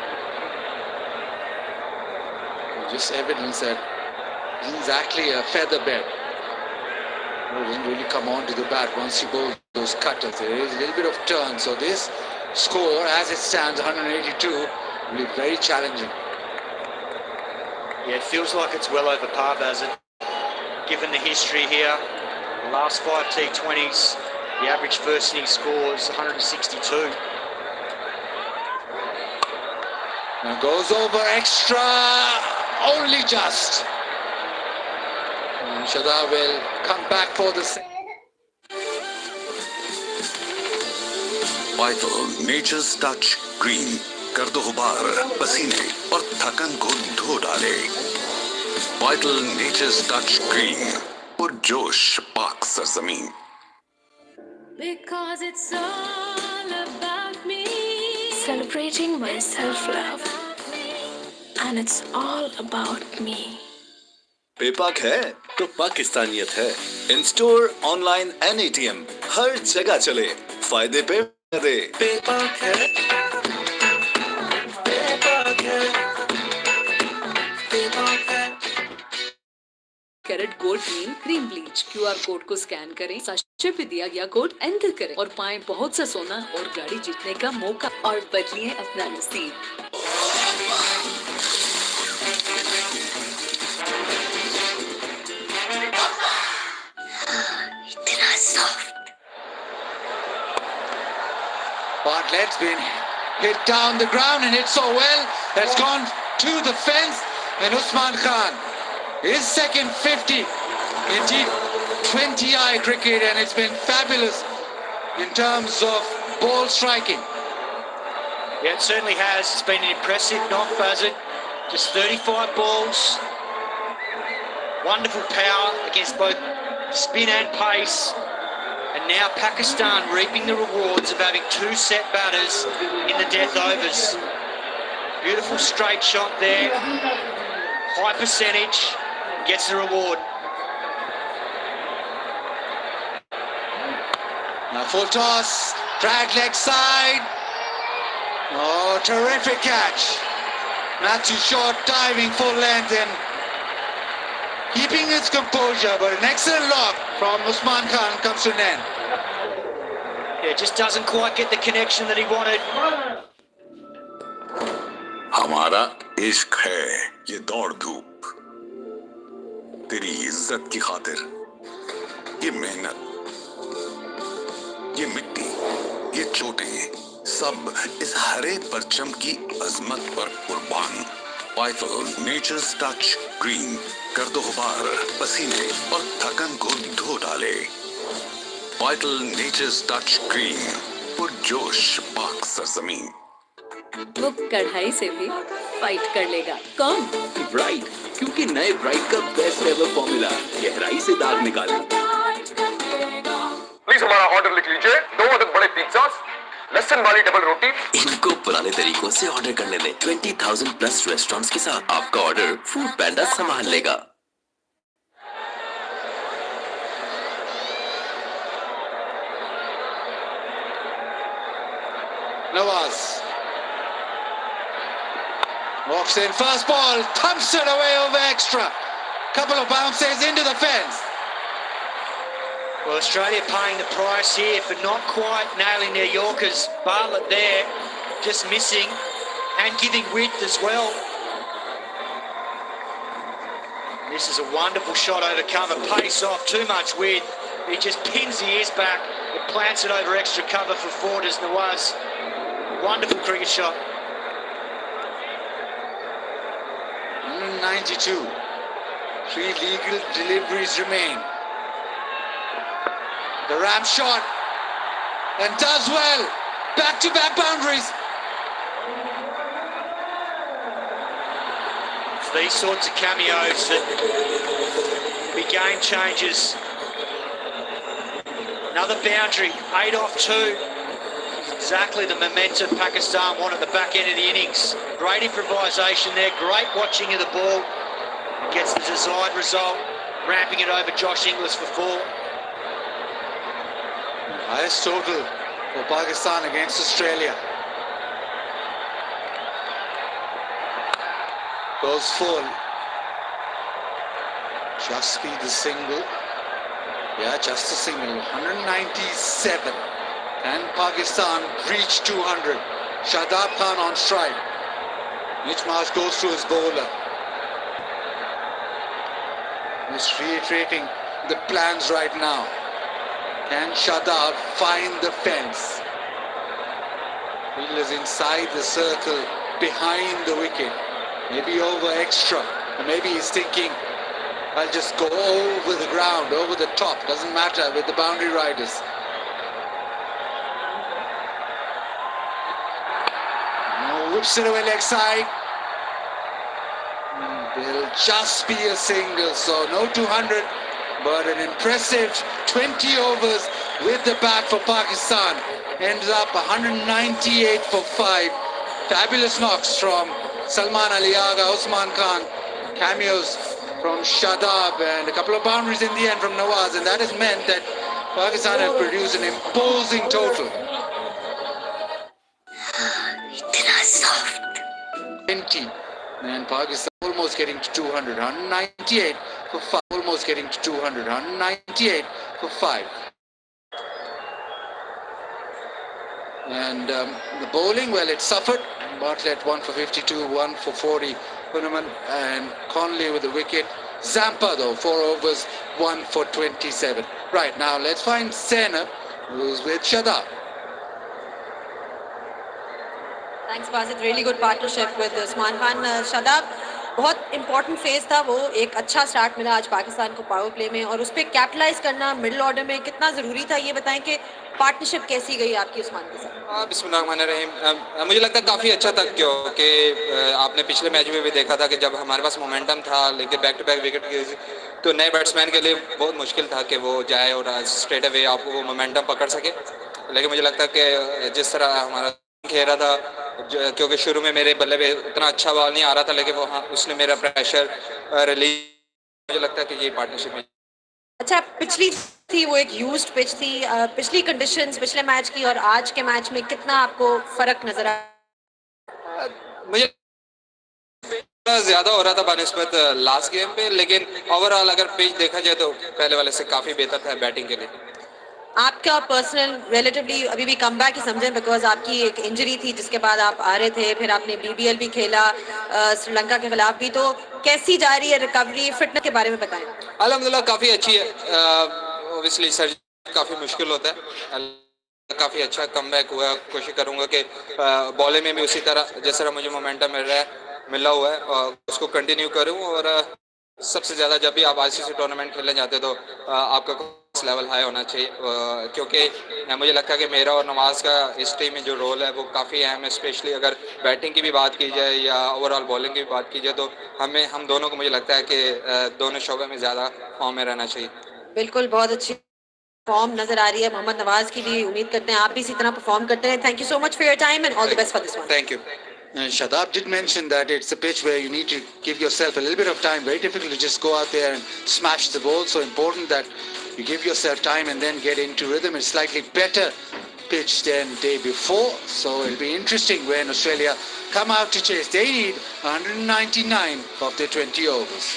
Just evidence that it's exactly a feather bed. It doesn't really come onto the bat once you bowl those cutters. There is a little bit of turn, so this score, as it stands, 182, will be very challenging. Yeah, it feels like it's well over par, Bazin. Given the history here, the last 5 T20s, the average first innings score is 162. And goes over extra, only just. And Shada will come back for the second. Vital Nature's Touch Green कर दो गुबार पसीने और थकन को धो डाले Vital Nature's Touch Green और जोश पाक सरजमीन Because it's all about me. Celebrating my self-love. And it's all about me. पेपाक है तो पाकिस्तानियत है इन-स्टोर ऑनलाइन एंड एटीएम हर जगह चले फायदे पे दे पेपाक है कैरेट गोल्ड मील क्रीम ब्लीच QR कोड को स्कैन करें, साशे पे दिया गया कोड एंटर करें और पाएं बहुत सा सोना और गाड़ी जीतने का मौका और बदलिए अपना नसीब। इतना soft. Bartlett's been hit down the ground and hit so well that's gone to the fence, and Usman Khan, his second 50 in T20I cricket, and it's been fabulous in terms of ball striking. Yeah, it certainly has. It's been an impressive knock, Buzzard. Just 35 balls. Wonderful power against both spin and pace. And now Pakistan reaping the rewards of having 2 set batters in the death overs. Beautiful straight shot there. High percentage. Gets the reward. Now full toss. Drag leg side. Oh, terrific catch. Matthew Short diving full length and keeping his composure, but an excellent lock from Usman Khan comes to an end. Yeah, just doesn't quite get the connection that he wanted. हमारा इश्क है ये दौड़ धूप तेरी इज्जत की खातिर ये मेहनत ये मिट्टी ये चोटें सब इस हरे परचम की अजमत पर कुर्बान Vital Nature's Touch Green कर दो गुबार पसीने और थकन को धो डाले Vital Nature's Touch Green और जोश पाक सरजमीन वो कढ़ाई से भी फाइट कर लेगा। कौन? ब्राइट, क्योंकि नए ब्राइट का बेस्ट एवर फॉर्मूला गहराई से दाग निकाले। प्लीज हमारा ऑर्डर लिख लीजिए 2 अदद बड़े पिज्जास लहसुन वाली डबल रोटी इनको पुराने तरीकों से ऑर्डर करने दें 20,000 प्लस रेस्टोरेंट्स के साथ आपका ऑर्डर फूड पैंडा संभाल लेगा। Nawaz walks in, first ball, thumps it away over extra. Couple of bounces into the fence. Well, Australia paying the price here for not quite nailing their Yorkers. Bartlett there, just missing and giving width as well. This is a wonderful shot over cover, pace off, too much width. He just pins the ears back, it plants it over extra cover for Ford as Nawaz. Wonderful cricket shot. 92. 3 legal deliveries remain. The ram shot and does well. Back-to-back boundaries. It's these sorts of cameos that be game changers. Another boundary, 8 off 2. exactly the momentum Pakistan want at the back end of the innings. Great improvisation there, great watching of the ball. Gets the desired result, ramping it over Josh Inglis for 4. Highest total for Pakistan against Australia. Goes full. Just be the single. Yeah, just a single. 197. Can Pakistan reach 200? Shadab Khan on strike. Mitch Marsh goes through his bowler. He's reiterating the plans right now. Can Shadab find the fence? Fielders inside the circle, behind the wicket. Maybe over extra. Or maybe he's thinking, I'll just go over the ground, over the top. Doesn't matter with the boundary riders. Whips it away leg side. Will just be a single, so no 200, but an impressive 20 overs with the bat for Pakistan. Ends up 198 for 5. Fabulous knocks from Salman Ali Agha, Usman Khan, cameos from Shadab, and a couple of boundaries in the end from Nawaz, and that has meant that Pakistan have produced an imposing total. 20, and Pakistan almost getting to 200, 198 for 5, almost getting to 200, 198 for 5. And the bowling, well, it suffered. Bartlett 1 for 52, 1 for 40. Hunaman and Conley with the wicket. Zampa though, 4 overs, 1 for 27. Right, now let's find Sena, who's with Shadab. Thanks, Basit. Really good partnership with Usman Khan. Shadab, बहुत important phase था वो. एक अच्छा start मिला आज पाकिस्तान को power play में, और उस पे capitalize करना middle order में कितना ज़रूरी था, ये बताएं कि partnership कैसी गई आपकी उस्मान के साथ? बिस्मिल्लाहिर्रहमानिर्रहीम. मुझे लगता है काफ़ी अच्छा था, क्योंकि आपने पिछले मैच में भी देखा था कि जब हमारे पास मोमेंटम था लेकिन बैक टू बैक विकेट, तो नए बैट्समैन के लिए बहुत मुश्किल था कि वो जाए और स्ट्रेट अवे आपको वो मोमेंटम पकड़ सके. लेकिन मुझे लगता है कि जिस तरह हमारा खेल रहा था, क्योंकि शुरू में मेरे बल्ले पे उतना अच्छा बॉल नहीं आ रहा था, लेकिन वो उसने मेरा प्रेशर रिलीज, मुझे लगता है कि ये पार्टनरशिप में. अच्छा, पिछली थी वो एक यूज्ड पिच थी, पिछली कंडीशंस पिछले मैच की और आज के मैच में कितना आपको फर्क नजर आया? मुझे ज्यादा हो रहा था बनिस्बत लास्ट गेम पे, लेकिन ओवरऑल अगर पिच देखा जाए तो पहले वाले से काफी बेहतर था बैटिंग के लिए. आपका पर्सनल रिलेटिवली अभी भी कम बैक ही समझें, बिकॉज आपकी एक इंजरी थी जिसके बाद आप आ रहे थे, फिर आपने BBL भी खेला श्रीलंका के खिलाफ भी, तो कैसी जा रही है रिकवरी, फिटनेस के बारे में बताएं. अल्हम्दुलिल्लाह काफ़ी अच्छी है. ऑब्वियसली सर्जरी काफ़ी मुश्किल होता है. काफ़ी अच्छा कम बैक हुआ. कोशिश करूँगा कि बॉलिंग में भी उसी तरह जिस तरह मुझे मोमेंटम मिला हुआ है और उसको कंटिन्यू करूँ. और सबसे ज़्यादा जब भी आप ICC टूर्नामेंट खेलने जाते तो आपका लेवल हाई होना चाहिए, क्योंकि मुझे लगता है कि मेरा और नवाज का इस टीम में जो रोल है वो काफ़ी अहम है. स्पेशली अगर बैटिंग की भी बात की जाए या ओवरऑल बॉलिंग की भी बात की जाए, तो हम दोनों को मुझे लगता है कि दोनों शोबे में ज़्यादा फॉर्म में रहना चाहिए. बिल्कुल, बहुत अच्छी फॉर्म नजर आ रही है. मोहम्मद नवाज की भी उम्मीद करते हैं आप भी इसी तरह परफॉर्म करते हैं. Thank you so much for your time and all the best for this one. Thank you. Shadab did mention that it's a pitch where you need to give yourself a little bit of time. Very difficult to just go out there and smash the ball. So important that you give yourself time and then get into rhythm. It's slightly better pitch than day before. So it'll be interesting when Australia come out to chase. They need 199 of their 20 overs.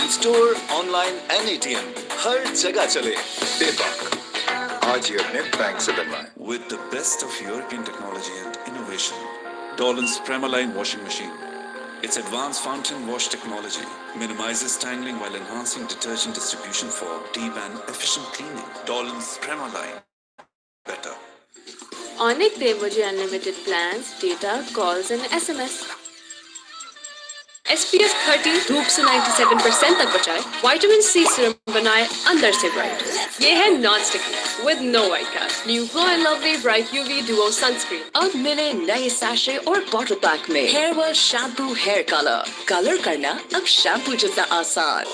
In store online and ATM हर जगह चले। बेबाक आज ही अपने bank से बनवाएं। With the best of European technology and innovation, Dolan's Premaline washing machine. Its advanced fountain wash technology minimizes tangling while enhancing detergent distribution for deep and efficient cleaning. Dolan's Premaline. Better. Onic दे मुझे unlimited plans, data, calls and SMS. SPF 30 धूप से 97% तक बचाए, vitamin C serum बनाए अंदर से bright. ये है non sticky with no white cast. New glow and lovely bright UV duo sunscreen. अब मिले नए सैशे और बॉटल पैक में hair wash shampoo hair colour करना अब शैम्पू जितना आसान।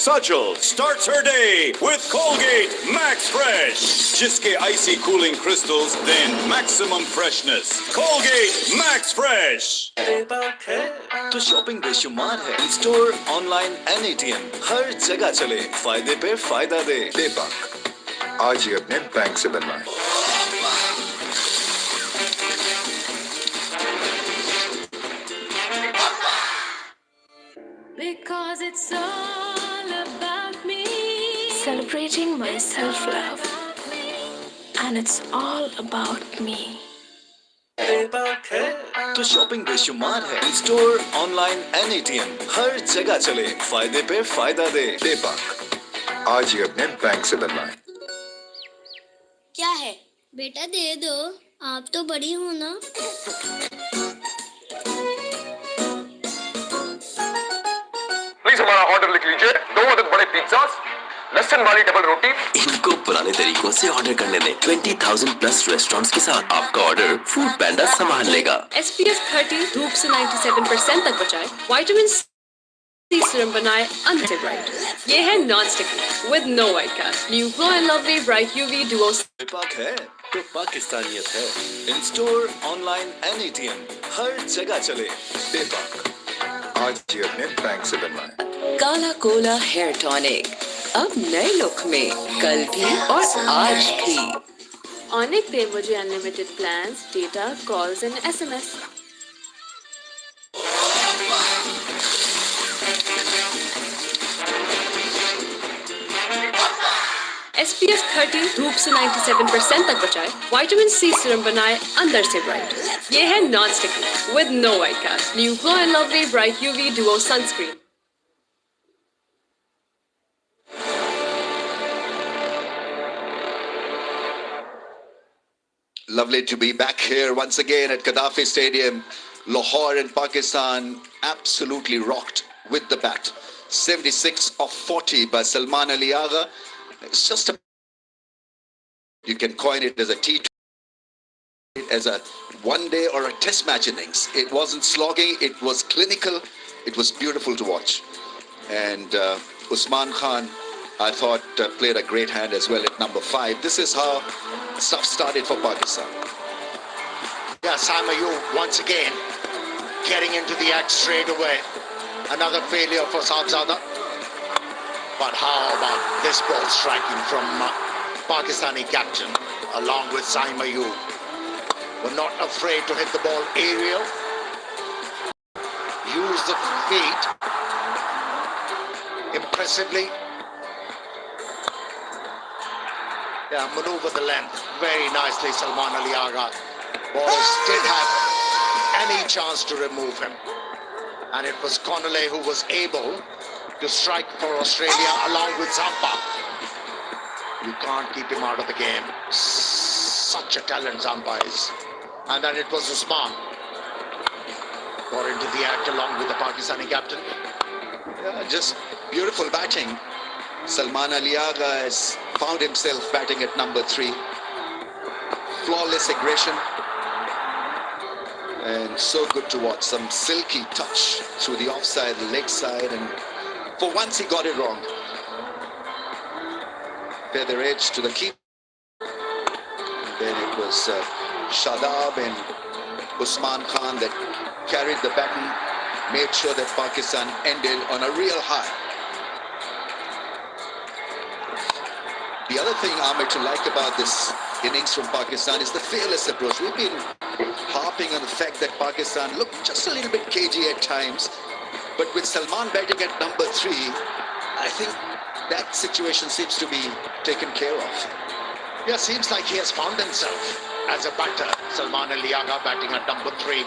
Sajal starts her day with Colgate Max Fresh. जिसके icy cooling crystals then maximum freshness. Colgate Max Fresh. तो शॉपिंग बेशुमार है। इन स्टोर ऑनलाइन एनीटीएम हर जगह चले, फायदे पे फायदा दे। बेबाक आज ही अपने बैंक से बनवाएं। Because it's all about me. Celebrating my self-love. And it's all about me. तो शॉपिंग बेशुमार है। इन स्टोर ऑनलाइन एनीटीएम हर जगह चले, फायदे पे फायदा दे। बेबाक आज ही अपने बैंक से बनवाएं। क्या है बेटा, दे दो, आप तो बड़ी हो ना। प्लीज हमारा ऑर्डर लिख लीजिए, 2 अदद बड़े पिज्जास, लहसुन वाली डबल रोटी। इनको पुराने तरीकों से ऑर्डर करने दें। 20,000 प्लस रेस्टोरेंट्स के साथ आपका ऑर्डर फूड पैंडा संभाल लेगा। SPF 30 धूप से 97% तक बचाए, विटामिन सी सीरम बनाए अंदर से ब्राइट। ये है non sticky with no white cast. New glow and lovely bright UV duo. बेबाक है तो पाकिस्तानियत है। इन स्टोर ऑनलाइन एनीटीएम हर जगह चले। बेबाक आज ही अपने बैंक से बनवाएं। काला कोला हेयर टॉनिक अब नए लुक में, कल भी और आज भी। Onic दे मुझे unlimited plans, data, calls and SMS। SPF 30 धूप से 97% तक बचाए, विटामिन सी सीरम बनाए अंदर से ब्राइट। ये है non sticky with no white cast. New glow and lovely bright UV duo sunscreen. Lovely to be back here once again at Gaddafi Stadium. Lahore in Pakistan absolutely rocked with the bat. 76 of 40 by Salman Ali Agha. It's just a... You can coin it as a T20, as a one-day or a test match innings. It wasn't slogging, it was clinical, it was beautiful to watch. And Usman Khan, I thought, played a great hand as well at number 5. This is how stuff started for Pakistan. Yeah, Saima, you once again getting into the act straight away. Another failure for Sahibzada. But how about this ball striking from Pakistani captain along with Saima Yu? Were not afraid to hit the ball aerial. Use the feet impressively. Yeah, maneuver the length very nicely, Salman Ali Agha. Boris didn't have any chance to remove him. And it was Connolly who was able to strike for Australia along with Zampa. You can't keep him out of the game. Such a talent Zampa is. And then it was Usman. Got into the act along with the Pakistani captain. Yeah, just beautiful batting. Salman Ali Agha has found himself batting at number 3. Flawless aggression. And so good to watch. Some silky touch through the offside, the leg side, and for once he got it wrong. Feather edge to the keeper. Then it was Shadab and Usman Khan that carried the baton, made sure that Pakistan ended on a real high. The other thing, Ahmed, to like about this innings from Pakistan is the fearless approach. We've been harping on the fact that Pakistan looked just a little bit cagey at times. But with Salman batting at number 3, I think that situation seems to be taken care of. Yeah, seems like he has found himself as a batter. Salman Ali Agha batting at number 3.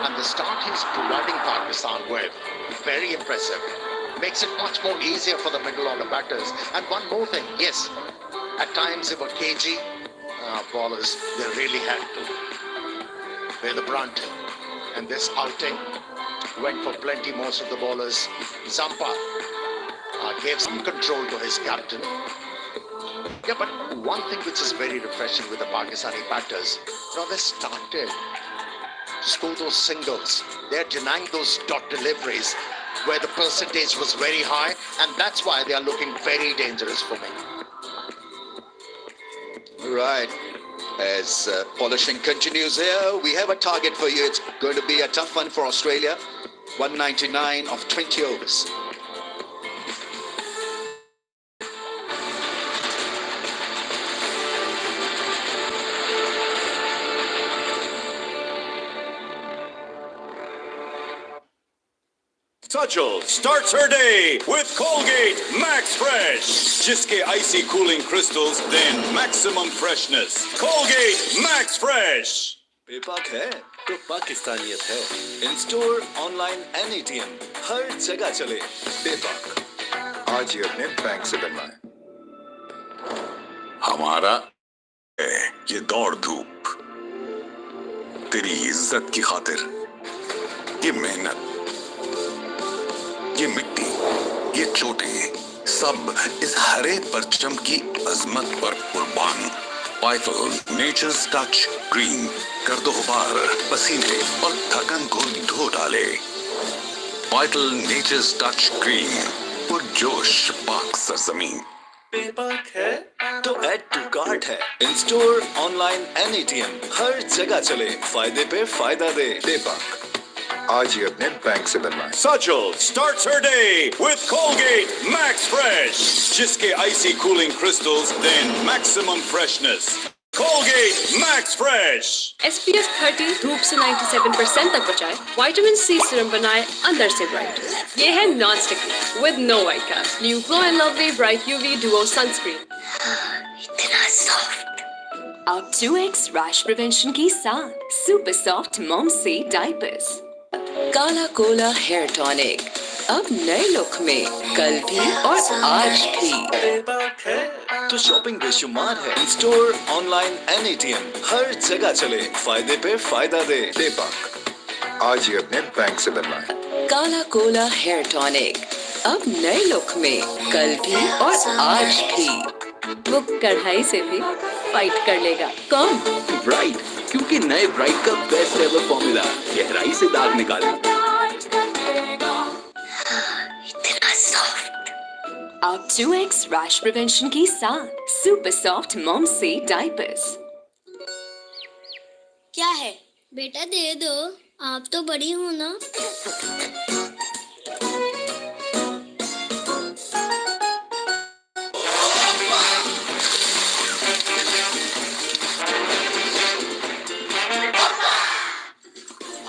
And the start he's providing Pakistan with, very impressive. Makes it much more easier for the middle order batters. And one more thing, yes, at times they were cagey bowlers. They really had to bear the brunt. And this outing went for plenty. Most of the bowlers. Zampa gave some control to his captain. Yeah, but one thing which is very refreshing with the Pakistani batters, they started to score those singles. They're denying those dot deliveries where the percentage was very high, and that's why they are looking very dangerous for me. Right. As polishing continues here, we have a target for you. It's going to be a tough one for Australia. 199 of 20 overs. Sachal starts her day with Colgate Max Fresh, जिसके icy cooling crystals then maximum freshness. Colgate Max Fresh. बेपाक है तो पाकिस्तानियत है। In store, online, एनएटीएम, हर जगह चले बेपाक। आज ही अपने बैंक से बनवाएं। हमारा है ये दौड़ धूप, तेरी इज्जत की खातिर, ये मेहनत, ये मिट्टी, ये चोटें, सब इस हरे परचम की अजमत पर कुर्बान। वाइटल नेचर्स टच ग्रीन कर दो गुबार, पसीने और थकन को धो डाले। वाइटल नेचर्स टच ग्रीन, पुरजोश पाक सरजमीन। बेपाक है तो ऐड टू कार्ट है। इन स्टोर, ऑनलाइन, एनएटीएम, हर जगह चले फायदे पे फायदा दे। बेपाक आज ही अपने बैंक से बनवाएं। Sachal starts her day with Colgate Max Fresh, जिसके icy cooling crystals then maximum freshness. Colgate Max Fresh. SPF 30 धूप से 97% तक बचाए, विटामिन सी सीरम बनाए अंदर से ब्राइट। ये है non sticky with no white cast. New glow and lovely bright UV duo sunscreen. इतना सॉफ्ट। अब 2x रैश प्रिवेंशन की साथ सुपर सॉफ्ट मॉम से diapers. Kala Kola hair tonic अब नए लुक में, कल भी और आज भी। बेपाक है तो शॉपिंग बेशुमार है। इन स्टोर, ऑनलाइन, एनएटीएम, हर जगह चले फायदे पे फायदा दे। बेपाक आज ही अपने बैंक से बनवाएं। काला कोला हेयर टॉनिक अब नए लुक में, कल भी और आज भी। वो कढ़ाई से भी फाइट कर लेगा। कौन? ब्राइट, क्योंकि नए ब्राइट का बेस्ट एवर फॉर्मूला गहराई से दाग निकाले। इतना सॉफ्ट। अब 2x रैश प्रिवेंशन की साथ सुपर सॉफ्ट मॉम से डायपर्स। क्या है बेटा, दे दो, आप तो बड़ी हो ना।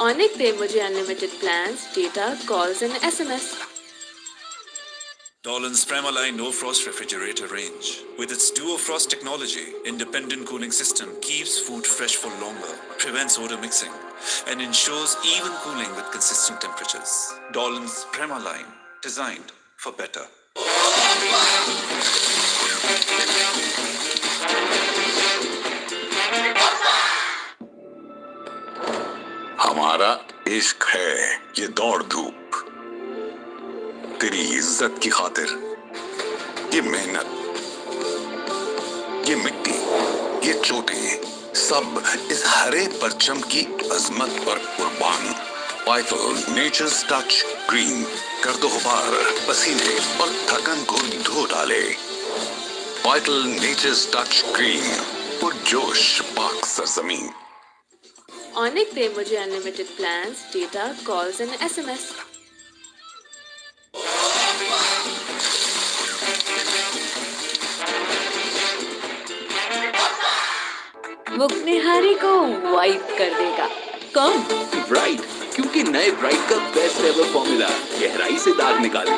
Onic दे मुझे unlimited plans, data, calls and SMS. Dolan's Premaline No Frost refrigerator range, with its Duo Frost technology, independent cooling system keeps food fresh for longer, prevents odor mixing, and ensures even cooling with consistent temperatures. Dolan's Premaline, designed for better. हमारा इश्क है ये दौड़ धूप, तेरी इज्जत की खातिर, ये मेहनत, ये मिट्टी, ये चोटें, सब इस हरे परचम की अजमत पर कुर्बान। वाइटल नेचर्स टच ग्रीन कर दो गुबार, पसीने और थकन को धो डाले। वाइटल नेचर्स टच ग्रीन, पुरजोश पाक सरजमीन। Onic दे मुझे unlimited plans, data, calls and SMS. मुक्नेहारी को वाइप कर देगा। कौन? ब्राइट, क्योंकि नए ब्राइट का बेस्ट एवर फॉर्मूला गहराई से दाग निकाले।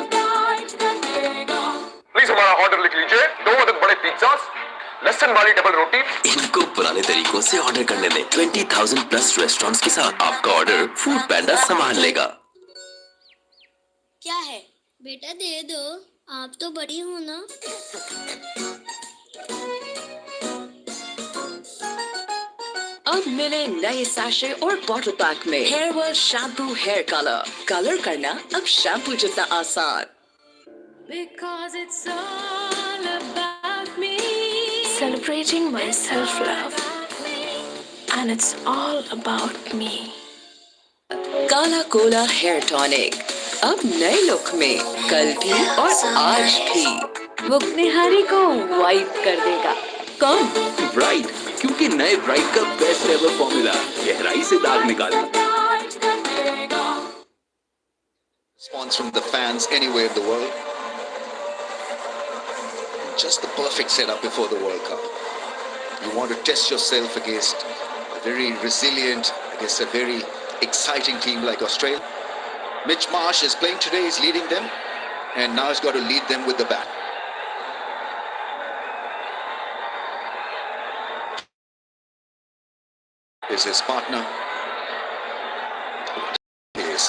प्लीज हमारा ऑर्डर लिख लीजिए, 2 अदद बड़े पिज्जास, लहसुन वाली डबल रोटी। इनको पुराने तरीकों से ऑर्डर करने दें। 20,000 प्लस रेस्टोरेंट्स के साथ आपका ऑर्डर फूड पैंडा संभाल लेगा। क्या है बेटा, दे दो, आप तो बड़ी हो ना। अब मिले नए सैशे और बॉटल पैक में hair wash shampoo hair colour करना अब शैम्पू जितना आसान। Because it's all about me. Celebrating my self-love. And it's all about me. काला कोला हेयर टॉनिक अब नए लुक में, कल भी और आज भी। मुक्नेहारी को वाइप कर देगा। कौन? ब्राइट, क्योंकि नए ब्राइट का बेस्ट एवर फॉर्मूला गहराई से दाग निकाले। Response from the fans anywhere in the world. Just the perfect setup before the World Cup. You want to test yourself against a very resilient, against a very exciting team like Australia. Mitch Marsh is playing today, he's leading them, and now he's got to lead them with the bat. Is his partner. Yes.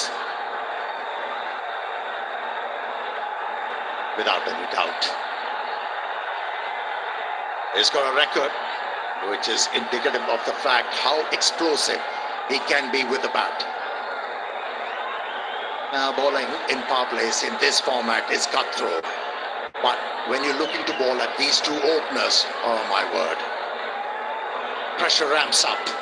Without any doubt. He's got a record which is indicative of the fact how explosive he can be with the bat. Now bowling in power plays in this format is cutthroat. But when you're looking to bowl at these two openers, oh my word, pressure ramps up.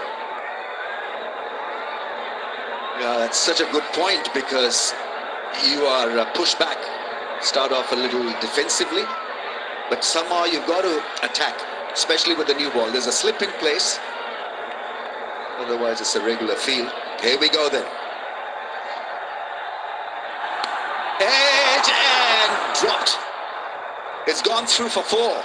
Yeah, that's such a good point because you are pushed back, start off a little defensively, but somehow you've got to attack, especially with the new ball. There's a slip in place, otherwise it's a regular field. Here we go then. Edge and dropped. It's gone through for 4.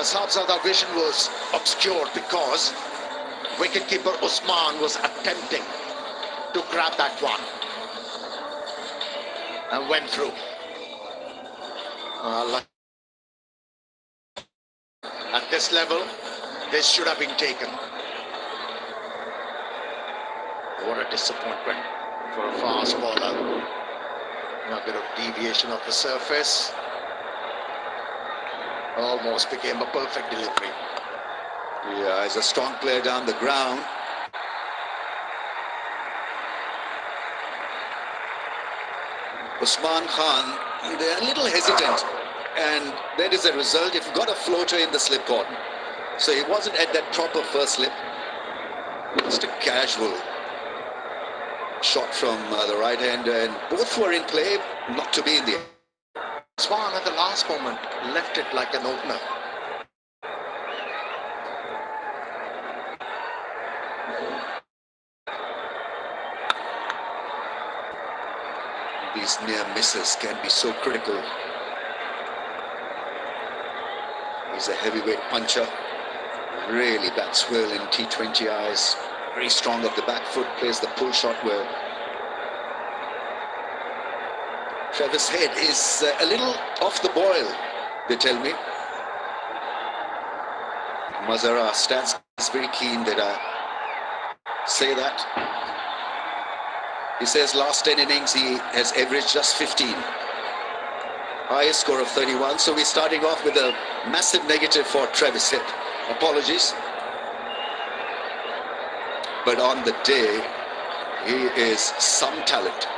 Some of the vision was obscured because wicketkeeper Usman was attempting to grab that one and went through. At this level, this should have been taken. What a disappointment for a fast bowler. A bit of deviation of the surface. Almost became a perfect delivery. Yeah, he's a strong player down the ground. Usman Khan, they're a little hesitant. And that is a result if you've got a floater in the slip corner. So he wasn't at that proper first slip. Just a casual shot from the right hander, and both were in play, not to be in the air. Swan at the last moment left it like an opener. These near misses can be so critical. He's a heavyweight puncher. Really bats well in T20 eyes. Very strong of the back foot, plays the pull shot well. Travis Head is a little off the boil, they tell me. Mazara stats is very keen that I say that. He says last 10 innings he has averaged just 15. Highest score of 31, so we're starting off with a massive negative for Travis Head. Apologies. But on the day, he is some talent.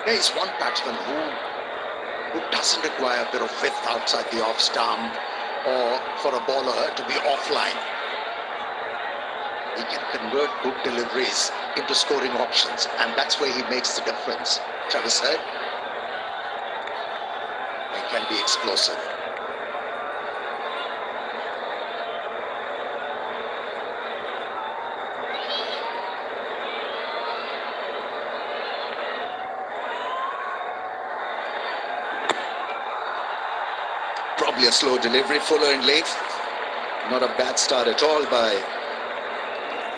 There is one batsman who doesn't require a bit of width outside the off stump or for a bowler to be offline. He can convert good deliveries into scoring options, and that's where he makes the difference. Travis Head, he can be explosive. a slow delivery, fuller in length. Not a bad start at all by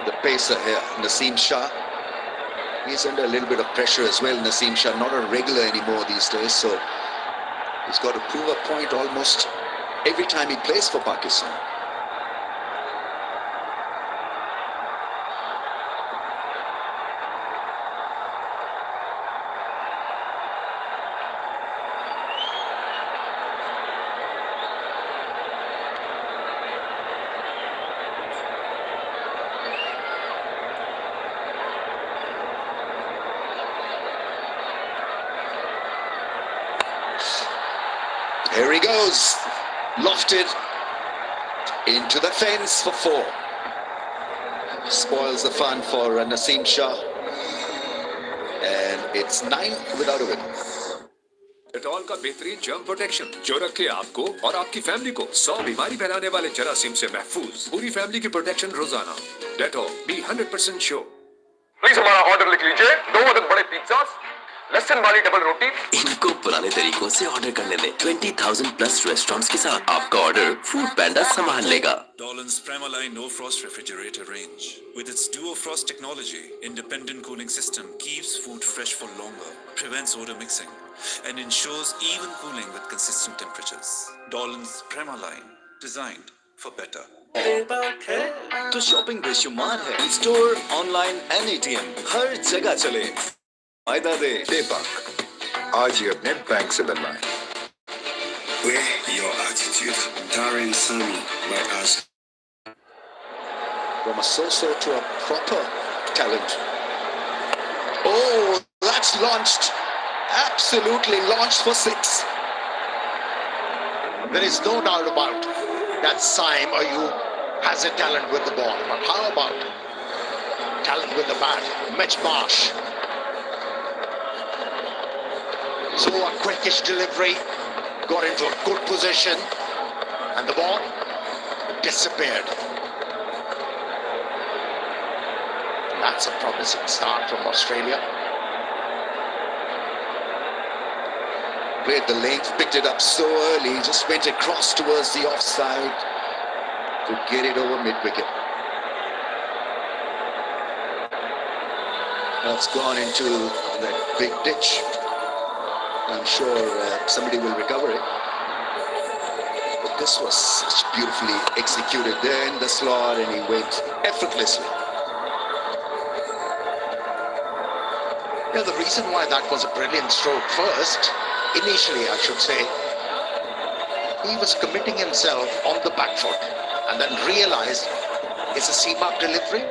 the pacer here, Naseem Shah. He's under a little bit of pressure as well, Naseem Shah. Not a regular anymore these days, so he's got to prove a point almost every time he plays for Pakistan. Here he goes, lofted into the fence for 4. Spoils the fun for Naseem Shah. And it's 9 without a wicket. Dettol का बेहतरीन germ protection जो रखे आपको और आपकी family को 100 बीमारी फैलाने वाले जरासीम से महफूज। पूरी फैमिली की प्रोटेक्शन रोजाना। Dettol be 100% sure. प्लीज हमारा ऑर्डर लिख लीजिए, 2 अदद बड़े पिज्जा, लहसुन वाली डबल रोटी। इनको पुराने तरीकों से ऑर्डर करने दें। 20,000 प्लस रेस्टोरेंट्स के साथ आपका ऑर्डर फूड पैंडा संभाल लेगा। Dolan's Premaline No Frost Refrigerator range. With its Duo Frost technology, independent cooling system keeps food fresh for longer, prevents odor mixing, and ensures even cooling with consistent temperatures. Dolan's Premaline, designed for better. तो shopping बेशुमार है। Store, online, एनएटीएम, हर जगह चले। फायदा दे। Deepak, आज ही अपने bank से बनवाएं। Wear your attitude. Darren Sammy by us. From a so-so to a proper talent. Oh, that's launched. Absolutely launched for 6. There is no doubt about that Saim Ayub has a talent with the ball. But how about talent with the bat? Mitch Marsh. So a quickish delivery, got into a good position, and the ball disappeared. That's a promising start from Australia. Played the length, picked it up so early, just went across towards the offside to get it over mid-wicket. That's gone into that big ditch. I'm sure somebody will recover it. But this was such beautifully executed there in the slot, and he went effortlessly. Yeah, the reason why that was a brilliant stroke first, initially I should say, he was committing himself on the back foot and then realized it's a seam-up delivery.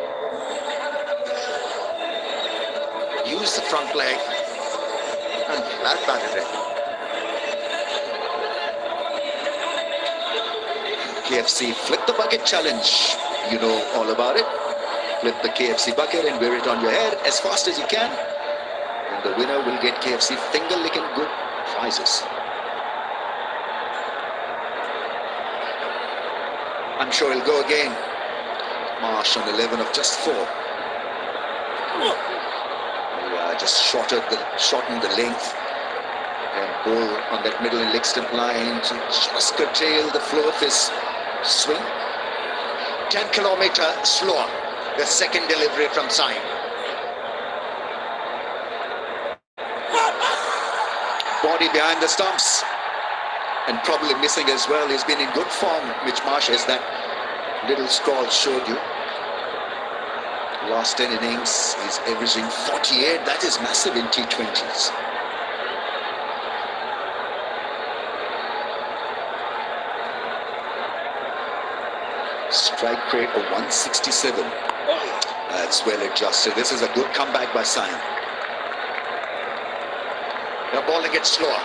Use the front leg and flat batted it. KFC flip the bucket challenge. You know all about it. Flip the KFC bucket and wear it on your head as fast as you can. And the winner will get KFC finger-licking good prizes. I'm sure he'll go again. Marsh on 11 of just 4. Just shortened the length and bowl on that middle and leg stump line to just curtail the flow of his swing. 10 kilometer slower, the second delivery from Saim. Body behind the stumps and probably missing as well. He's been in good form, Mitch Marsh, as that little scroll showed you. Last 10 innings, he's averaging 48. That is massive in T20s. Strike rate of 167. That's well adjusted. This is a good comeback by Saim. They're bowling it slower.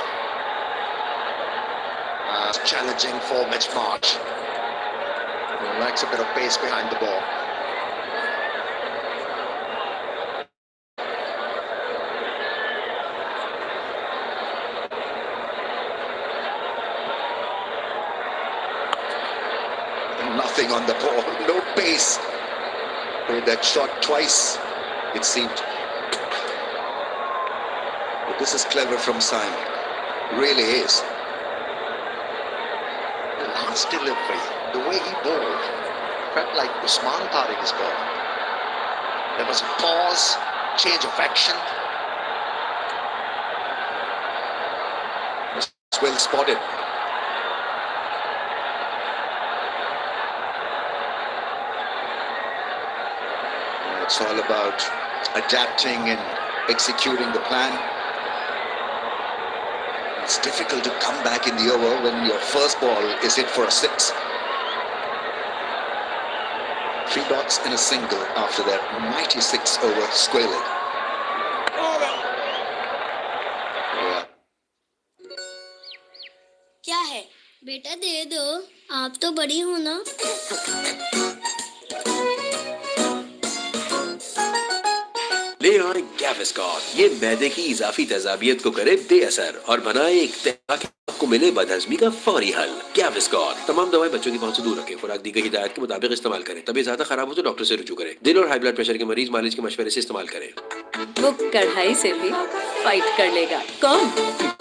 Challenging for Mitch Marsh. He likes a bit of pace behind the ball. Nothing on the ball, no pace. Played that shot twice, it seemed. But this is clever from Saim. Really is. last delivery, the way he bowled, felt like Usman throwing his ball. There was a pause, change of action. It's well spotted. It's all about adapting and executing the plan. It's difficult to come back in the over when your first ball is hit for a 6. 3 dots in a single after that mighty 6 over square leg. Yeah. क्या है बेटा दे दो आप तो बड़ी हो ना ले आए गैविस्कॉन। ये मैदे की इजाफी तेजाबियत को करे बेअसर और बनाए एक तय ताकि आपको मिले बदहजमी का फौरी हल। गैविस्कॉन तमाम दवाएं बच्चों की पहुंच से दूर रखें। खुराक दी गई हिदायत के मुताबिक इस्तेमाल करें। तबीयत ज्यादा खराब हो तो डॉक्टर से रुजू करें। दिल और हाई ब्लड प्रेशर के मरीज मालिश के मशवरे से इस्तेमाल करें। वो कढ़ाई से भी फाइट कर लेगा। कौन?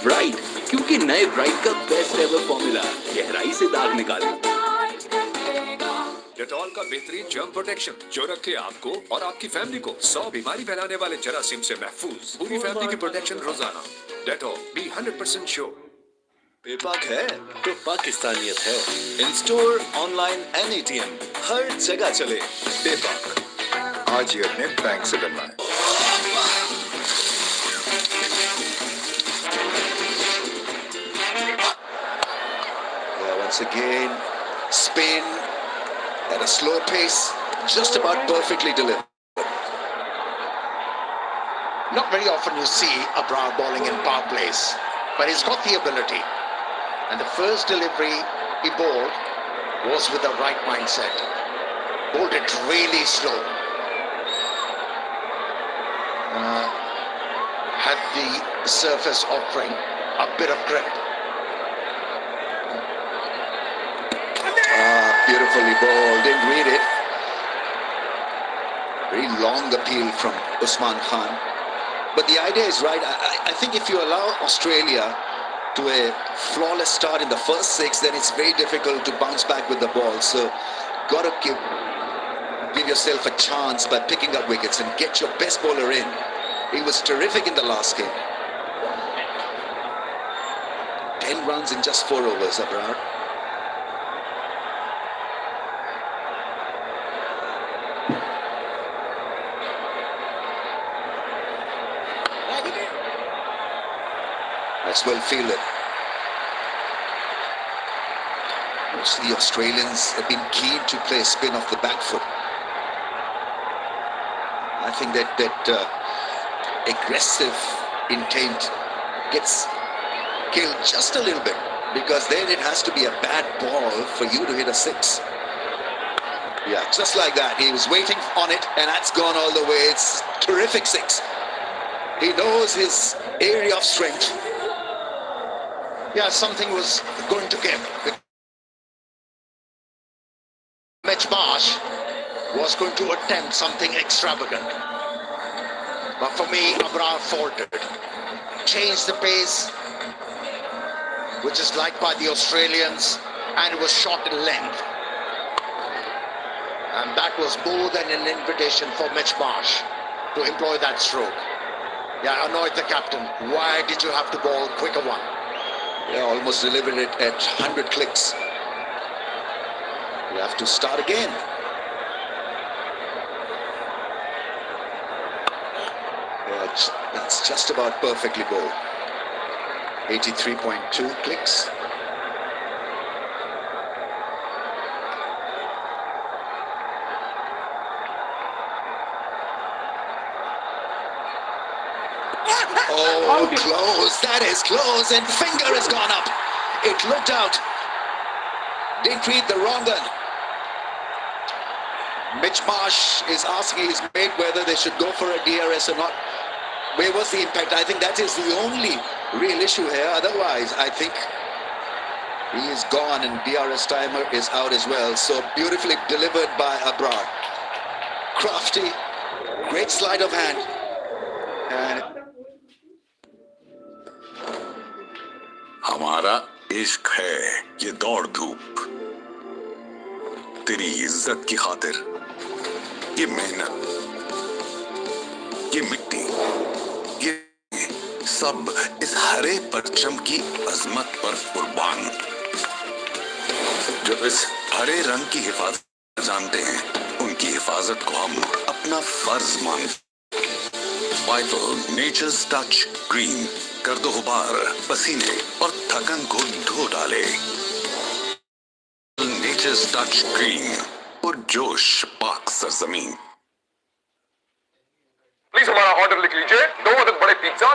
ब्राइट, क्योंकि नए ब्राइट का बेस्ट एवर फॉर्मूला गहराई से दाग निकाले। डेटॉल का बेहतरीन जर्म प्रोटेक्शन जो रखे आपको और आपकी फैमिली को 100 बीमारी फैलाने वाले जरासीम से महफूज। पूरी फैमिली की प्रोटेक्शन रोजाना। Dettol be 100% sure. बेपाक है तो पाकिस्तानियत है। इन स्टोर ऑनलाइन एनएटीएम हर जगह चले बेपाक। आज ही अपने बैंक से करना है। Once again, spin at a slow pace, just about perfectly delivered. Not very often you see Abrar bowling in power plays, but he's got the ability. And the first delivery he bowled was with the right mindset. Bowled it really slow. Had the surface offering a bit of grip. Beautifully bowled, didn't read it. Very long appeal from Usman Khan. But the idea is right. I think if you allow Australia to a flawless start in the first 6, then it's very difficult to bounce back with the ball. So, got to give yourself a chance by picking up wickets and get your best bowler in. He was terrific in the last game. 10 runs in just 4 overs, Abrar. That's well fielded. Most of the Australians have been keen to play spin off the back foot. I think that aggressive intent gets killed just a little bit, because then it has to be a bad ball for you to hit a 6. Yeah, just like that. He was waiting on it, and that's gone all the way. It's terrific 6. He knows his area of strength. Yeah, something was going to give. Mitch Marsh was going to attempt something extravagant. But for me, Abrar faltered. Changed the pace, which is liked by the Australians, and it was short in length. And that was more than an invitation for Mitch Marsh to employ that stroke. Yeah, annoyed the captain. Why did you have to bowl quicker one? Yeah, almost delivered it at 100 clicks. You have to start again. Yeah, that's just about perfectly bowled. 83.2 clicks. Oh, close. That is close. And finger has gone up. It looked out. Didn't read the wrong one. Mitch Marsh is asking his mate whether they should go for a DRS or not. Where was the impact? I think that is the only real issue here. Otherwise, I think he is gone and DRS timer is out as well. So beautifully delivered by Abrar. Crafty. Great sleight of hand. And हमारा इश्क है ये दौड़ धूप, तेरी इज्जत की खातिर ये मेहनत, ये मिट्टी, ये सब इस हरे परचम की अजमत पर कुर्बान। जो इस हरे रंग की हिफाजत जानते हैं, उनकी हिफाजत को हम अपना फर्ज मानते। वाइटल नेचर्स टच ग्रीन, कर दो गुबार, पसीने और थकन को धो डाले। नेचर्स टच ग्रीन और जोश पाक सरजमीन। प्लीज हमारा ऑर्डर लिख लीजिए, 2 अदद बड़े पिज्जा,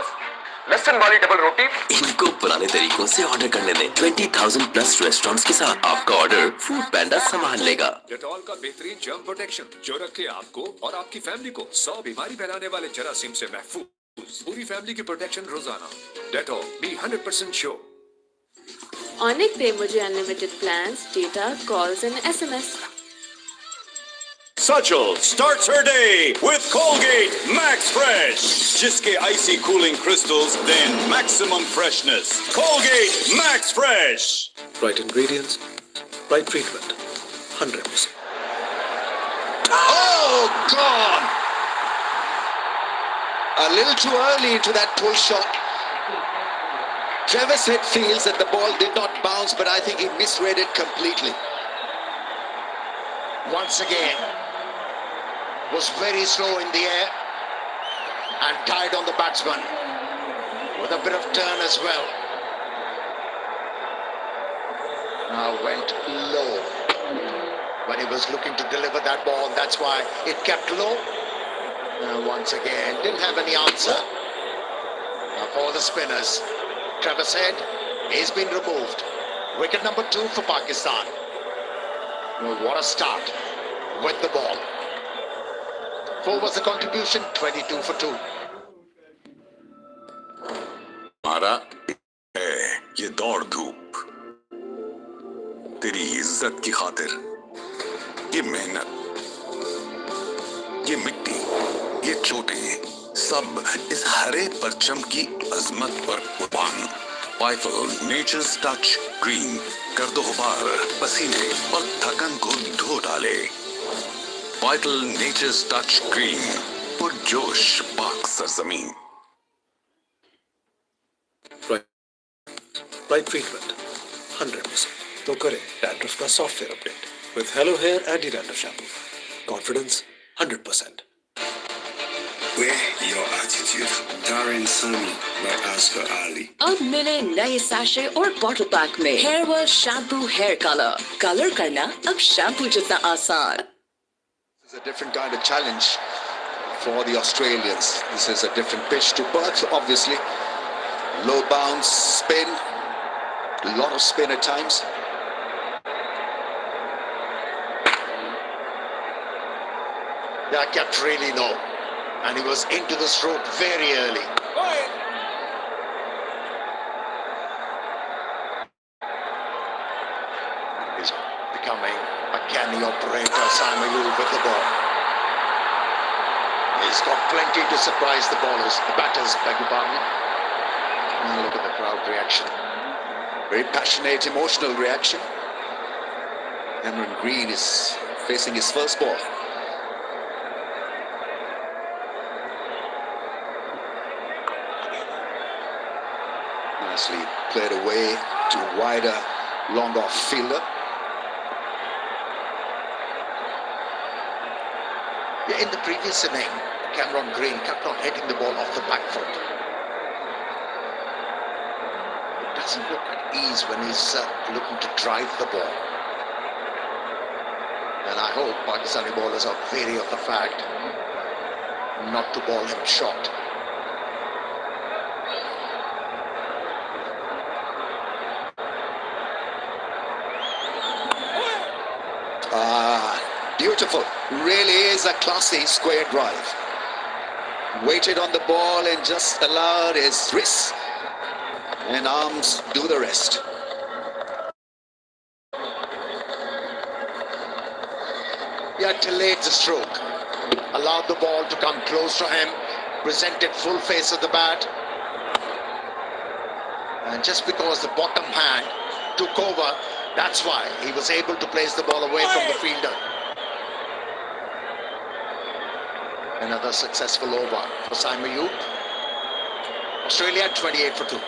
लहसुन वाली डबल रोटी। इनको पुराने तरीकों से ऑर्डर करने दें। 20,000 प्लस रेस्टोरेंट्स के साथ आपका ऑर्डर फूड पैंडा संभाल लेगा। डेटॉल का बेहतरीन जर्म प्रोटेक्शन जो रखे आपको और आपकी फैमिली को 100 बीमारी फैलाने वाले जरासीम से महफूज। पूरी फैमिली की प्रोटेक्शन रोजाना। Dettol be 100% sure. Onyx Pay मुझे unlimited plans, data, calls and SMS. Sajal starts her day with Colgate Max Fresh. जिसके icy cooling crystals, then maximum freshness. Colgate Max Fresh. Right ingredients, right treatment, 100%. Oh, God! A little too early into that pull shot. Travis Head feels that the ball did not bounce, but I think he misread it completely. Once again, was very slow in the air and tied on the batsman with a bit of turn as well. Now went low when he was looking to deliver that ball. That's why it kept low. Once again, didn't have any answer. Now for the spinners, Travis Head has been removed. Wicket number 2 for Pakistan. Well, what a start with the ball. 4 was the contribution, 22 for 2. हमारा है ये दौड़ धूप, तेरी इज्जत की खातिर ये मेहनत, ये मिट्टी, ये चोटें, सब इस हरे परचम की अजमत पर कुर्बान। वाइटल नेचर्स टच ग्रीन, कर दो गुबार, पसीने और थकन को धो डाले। वाइटल नेचर्स टच ग्रीन और जोश पाक सरजमीन। Right treatment, 100%. तो करें डैंड्रफ का software update with Hello Hair Anti-Dandruff Shampoo. Confidence, 100%. Wear your attitude. Darren Sami by Asghar Ali. अब मिले नए सैशे और बॉटल पैक में hair wash shampoo hair colour करना अब शैम्पू जितना आसान। This is a different kind of challenge for the Australians. This is a different pitch to Perth, obviously. Low bounce, spin, a lot of spin at times. That kept really low, and he was into the stroke very early. He's becoming a canny operator, Samuel with the ball. He's got plenty to surprise the bowlers, the batters, beg your pardon. And look at the crowd reaction. Very passionate, emotional reaction. Cameron Green is facing his first ball. Nicely played away to wider, long off fielder. Yeah, in the previous inning, Cameron Green kept on hitting the ball off the back foot. It doesn't look at ease when he's looking to drive the ball. And I hope Pakistani bowlers are wary of the fact not to bowl him short. Beautiful. Really is a classy square drive. Waited on the ball and just allowed his wrists and arms do the rest. Yeah, delayed the stroke. Allowed the ball to come close to him. Presented full face of the bat. And just because the bottom hand took over That's why he was able to place the ball away from the fielder. Another successful over for Simon Ayub. Australia 28 for 2.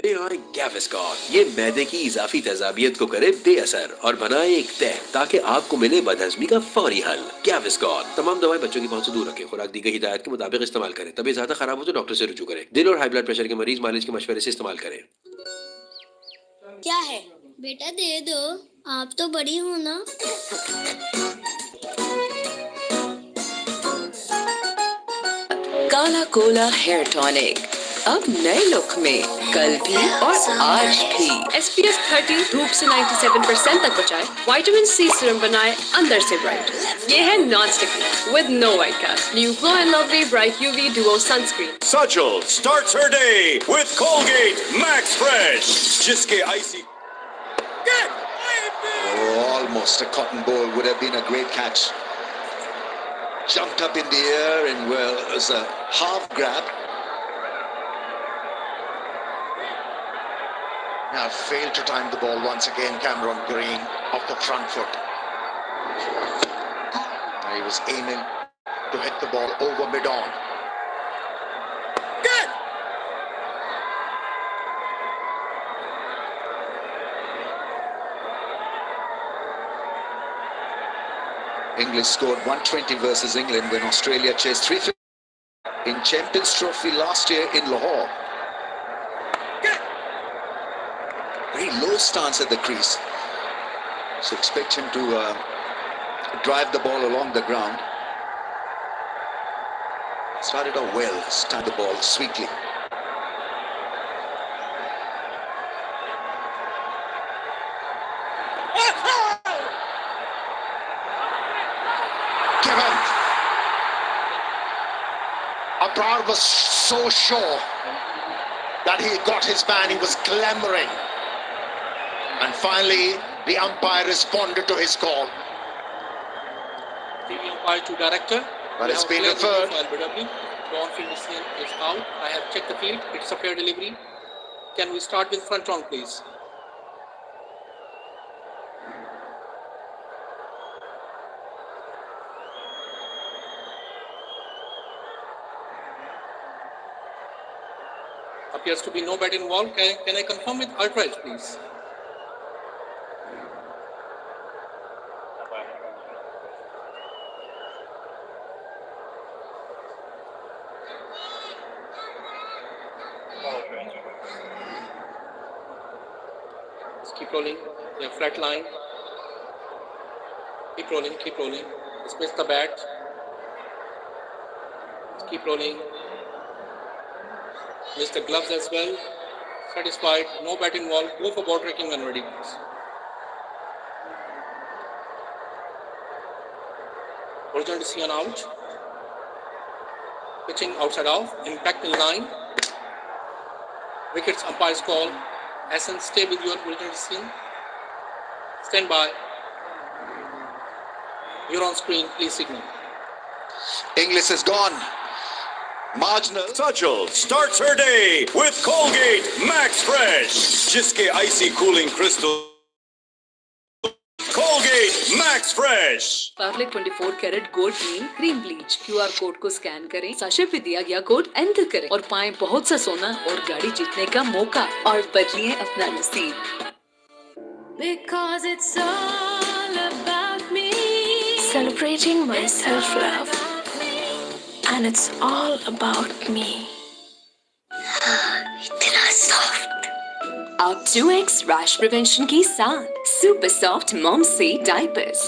ले आए गैविस्कॉन। ये मैदे की इजाफी तेजाबियत को करे बेअसर और बनाए एक तय ताकि आपको मिले बदहजमी का फौरी हल। गैविस्कॉन तमाम दवाएं बच्चों की पहुंच से दूर रखें। खुराक दी गई हिदायत के मुताबिक इस्तेमाल करें। तबीयत ज्यादा खराब हो तो डॉक्टर से रुजू करें। दिल और हाई ब्लड प्रेशर के मरीज मालिश के मशवरे से इस्तेमाल करें। क्या है बेटा, दे दो, आप तो बड़ी हो ना। काला कोला हेयर टॉनिक अब नए लुक में, कल भी और आज भी। SPF 30 धूप से 97% तक बचाए, विटामिन C सीरम बनाए अंदर से ब्राइट। ये है non sticky with no white cast, new glow and lovely bright UV Duo sunscreen. Sajal starts her day with Colgate Max Fresh, जिसके icy. Oh, almost a cotton ball would have been a great catch. Jumped up in the air and well, it was a half grab. Now failed to time the ball once again, Cameron Green off the front foot. He was aiming to hit the ball over mid-on. English scored 120 versus England when Australia chased 350 in Champions Trophy last year in Lahore. Very low stance at the crease. So expect him to drive the ball along the ground. Started off well, started the ball sweetly. Given. Abrar was so sure that he got his man. He was clamoring. And finally, the umpire responded to his call. TV umpire to director. But it's been referred. LBW. The on-field decision is out. I have checked the field. It's a fair delivery. Can we start with front on, please? Appears to be no bat involved. Can I confirm with Ultra, please? Let's keep rolling. Yeah, flat line. Keep rolling, keep rolling. Dismiss the bat. Let's keep rolling. Miss the gloves as well. Satisfied. No bat involved. Go for ball tracking when ready, please. Original decision out. Pitching outside off. Impact in line. Wickets umpire's call. Hassan, stay with your original decision. Stand by. You're on screen. Please signal. English is gone. Marginal. Sajal starts her day with Colgate Max Fresh, जिसके icy cooling crystal. Colgate Max Fresh. Parley 24 carat gold मील cream bleach QR code को scan करें, sachet पे दिया गया code enter करें और पाएं बहुत सा सोना और गाड़ी जीतने का मौका और बदलिए अपना नसीब। Because it's all about me. Celebrating my self-love. And it's all about me. इतना सॉफ्ट। अब 2X रैश प्रिवेंशन के साथ super soft mom safe diapers.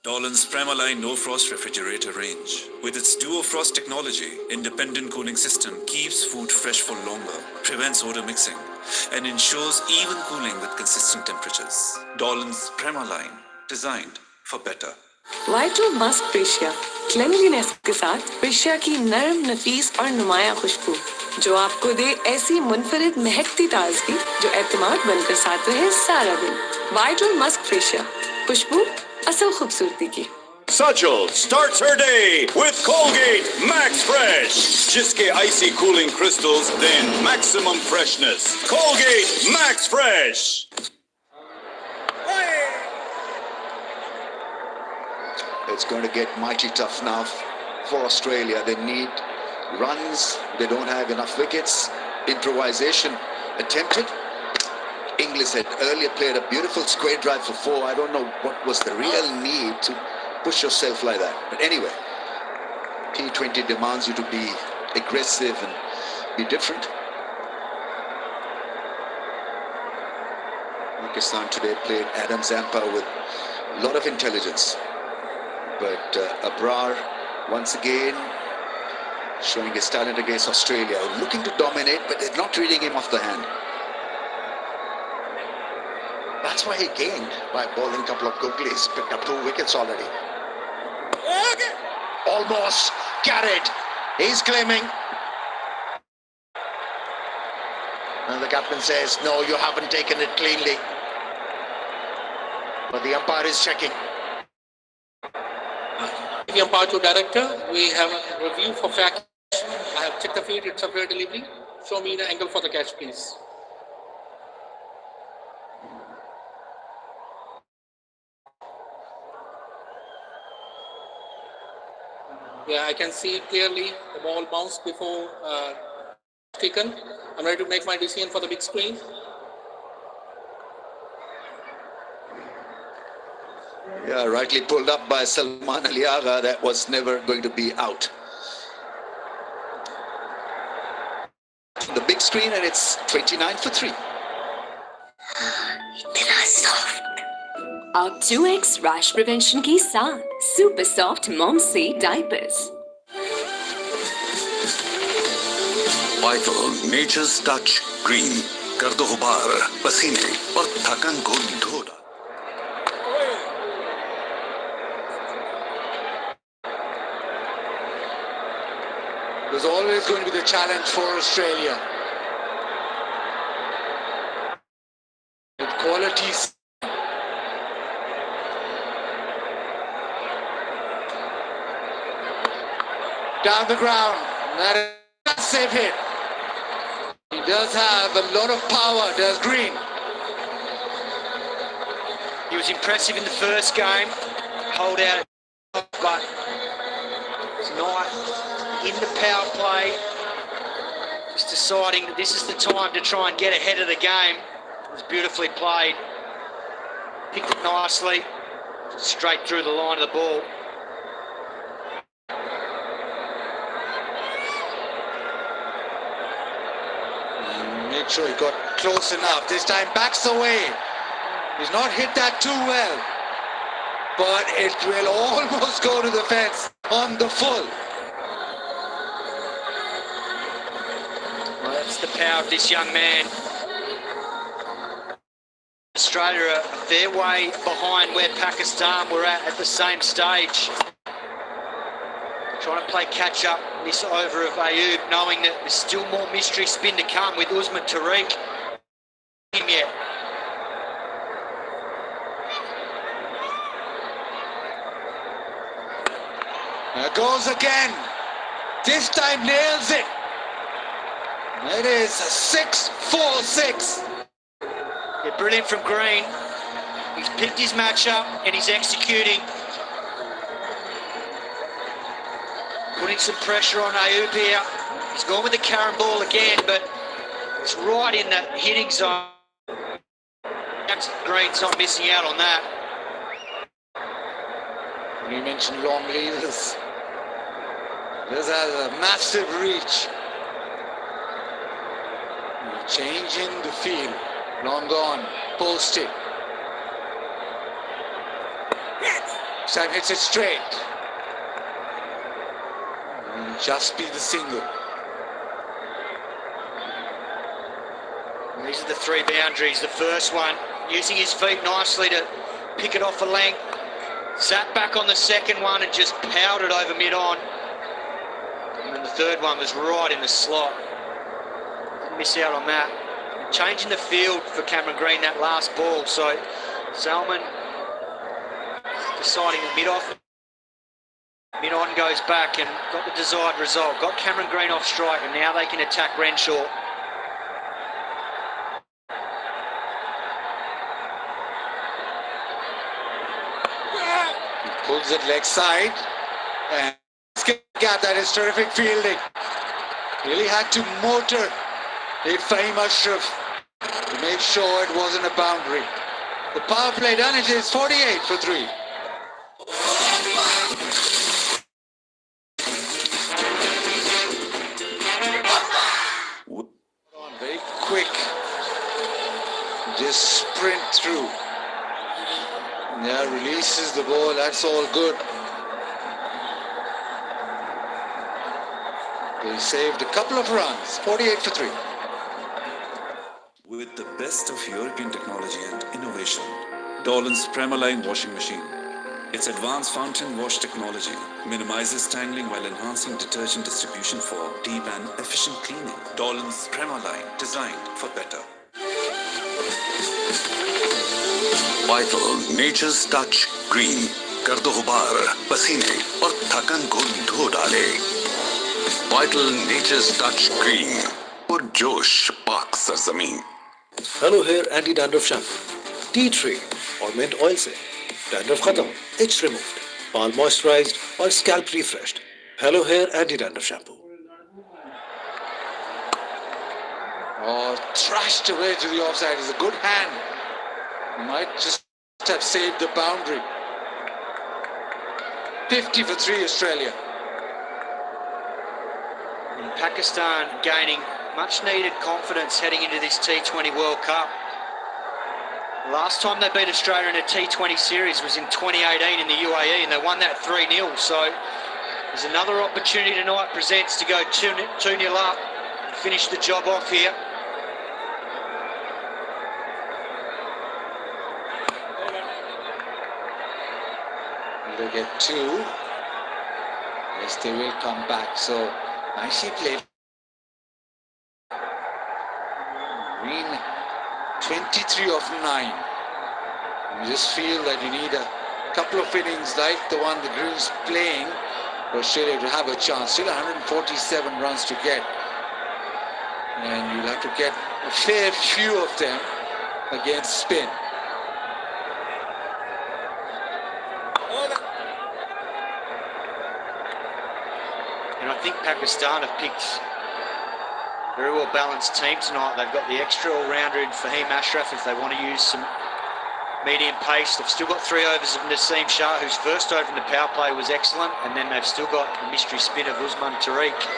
Dolan's Premaline No Frost Refrigerator range. With its Duo Frost technology, independent cooling system keeps food fresh for longer, prevents odor mixing, and ensures even cooling with consistent temperatures. Dolan's Premaline, designed for better. Vital musk प्रेशिया cleanliness के साथ प्रेशिया की नरम नफीस और नुमाया खुशबू जो आपको दे ऐसी मुनफरिद महकती ताजगी जो एतमाद बनकर साथ रहे सारा दिन। वाइटल मस्क प्रेशिया, खुशबू असल खूबसूरती की। Sajal starts her day with Colgate Max Fresh, जिसके icy cooling crystals then maximum freshness. Colgate Max Fresh. it's going to get mighty tough now for Australia. They need runs. They don't have enough wickets. Improvisation attempted. Inglis had earlier played a beautiful square drive for 4. I don't know what was the real need to push yourself like that. But anyway, T20 demands you to be aggressive and be different. Pakistan today played Adam Zampa with a lot of intelligence. But Abrar, once again, showing his talent against Australia, looking to dominate, but they're not reading him off the hand. That's why he gained by bowling a couple of googlies. Picked up 2 wickets already. Almost carried. He's claiming. And the captain says, no, you haven't taken it cleanly. But the umpire is checking. The umpire to director, we have a review for fair catch. I have checked the field, it's a fair delivery. Show me the angle for the catch, please. Yeah, I can see clearly the ball bounced before taken. I'm ready to make my decision for the big screen. Yeah, rightly pulled up by Salman Ali Agha. That was never going to be out. The big screen, and it's 29 for 3. इतना soft. अब 2x rash prevention के साथ super soft mom safe diapers. Vital Nature's Touch Green कर दो गुबार, पसीने और थकन को धो डालो। There's always going to be the challenge for Australia. With qualities. Down the ground. That is a safe hit. He does have a lot of power, does Green. He was impressive in the first game. Hold out, but tonight in the power play, just deciding that this is the time to try and get ahead of the game. It was beautifully played. Picked it nicely, straight through the line of the ball. Make sure he got close enough. This time backs away. He's not hit that too well. But it will almost go to the fence on the full. Well, that's the power of this young man. Australia are a fair way behind where Pakistan were at the same stage. Trying to play catch up this over of Ayub, knowing that there's still more mystery spin to come with Usman Tariq. Him yet. There goes again. This time nails it. It is a 6-4-6. Yeah, brilliant from Green. He's picked his matchup and he's executing. Putting some pressure on Ayub here. He's gone with the Karen ball again, but it's right in the hitting zone. Green's not missing out on that. You mentioned long levers. This has a massive reach. Changing the field. Long gone. Post it. Sam hits it straight. And just be the single. And these are the 3 boundaries. The first one, using his feet nicely to pick it off a length. Sat back on the second one and just powered it over mid-on. And then the third one was right in the slot. Didn't miss out on that. Changing the field for Cameron Green that last ball. So Salman deciding that mid-on goes back and got the desired result. Got Cameron Green off strike and now they can attack Renshaw. Pulls it leg side. And gap, that is terrific fielding. Really had to motor it Fahim Ashraf to make sure it wasn't a boundary. The power play done, it is 48 for 3. Very quick. Just sprint through. Yeah, releases the ball, that's all good. They saved a couple of runs, 48 for 3. With the best of European technology and innovation, Dolan's Premaline washing machine. Its advanced fountain wash technology minimizes tangling while enhancing detergent distribution for deep and efficient cleaning. Dolan's Premaline, designed for better. Vital Nature's Touch Green. कर दो गुबार, पसीने और थकन को धो डाले. Vital Nature's Touch Green. और जोश पाक सरजमीन. Hello hair anti dandruff shampoo, tea tree और मिंट ऑयल से डैंड्रफ खत्म, इच रिमूव्ड, बाल मॉइस्चराइज्ड और scalp refreshed. Hello hair anti dandruff shampoo. Oh, thrashed away to the offside. It's a good hand. Might just have saved the boundary. 50 for 3 Australia. And Pakistan gaining much needed confidence heading into this T20 World Cup. Last time they beat Australia in a T20 series was in 2018 in the UAE, and they won that 3-0. So there's another opportunity tonight presents to go 2-0 up and finish the job off here. They get 2. Yes, they will come back. So nicely played. Green 23 of 9. You just feel that you need a couple of innings like the one the Green's playing for Australia to have a chance. Still 147 runs to get. And you'll have to get a fair few of them against spin. And I think Pakistan have picked a very well balanced team tonight. They've got the extra all-rounder in Fahim Ashraf if they want to use some medium pace. They've still got 3 overs of Naseem Shah, whose first over in the power play was excellent, and then they've still got the mystery spin of Usman Tariq.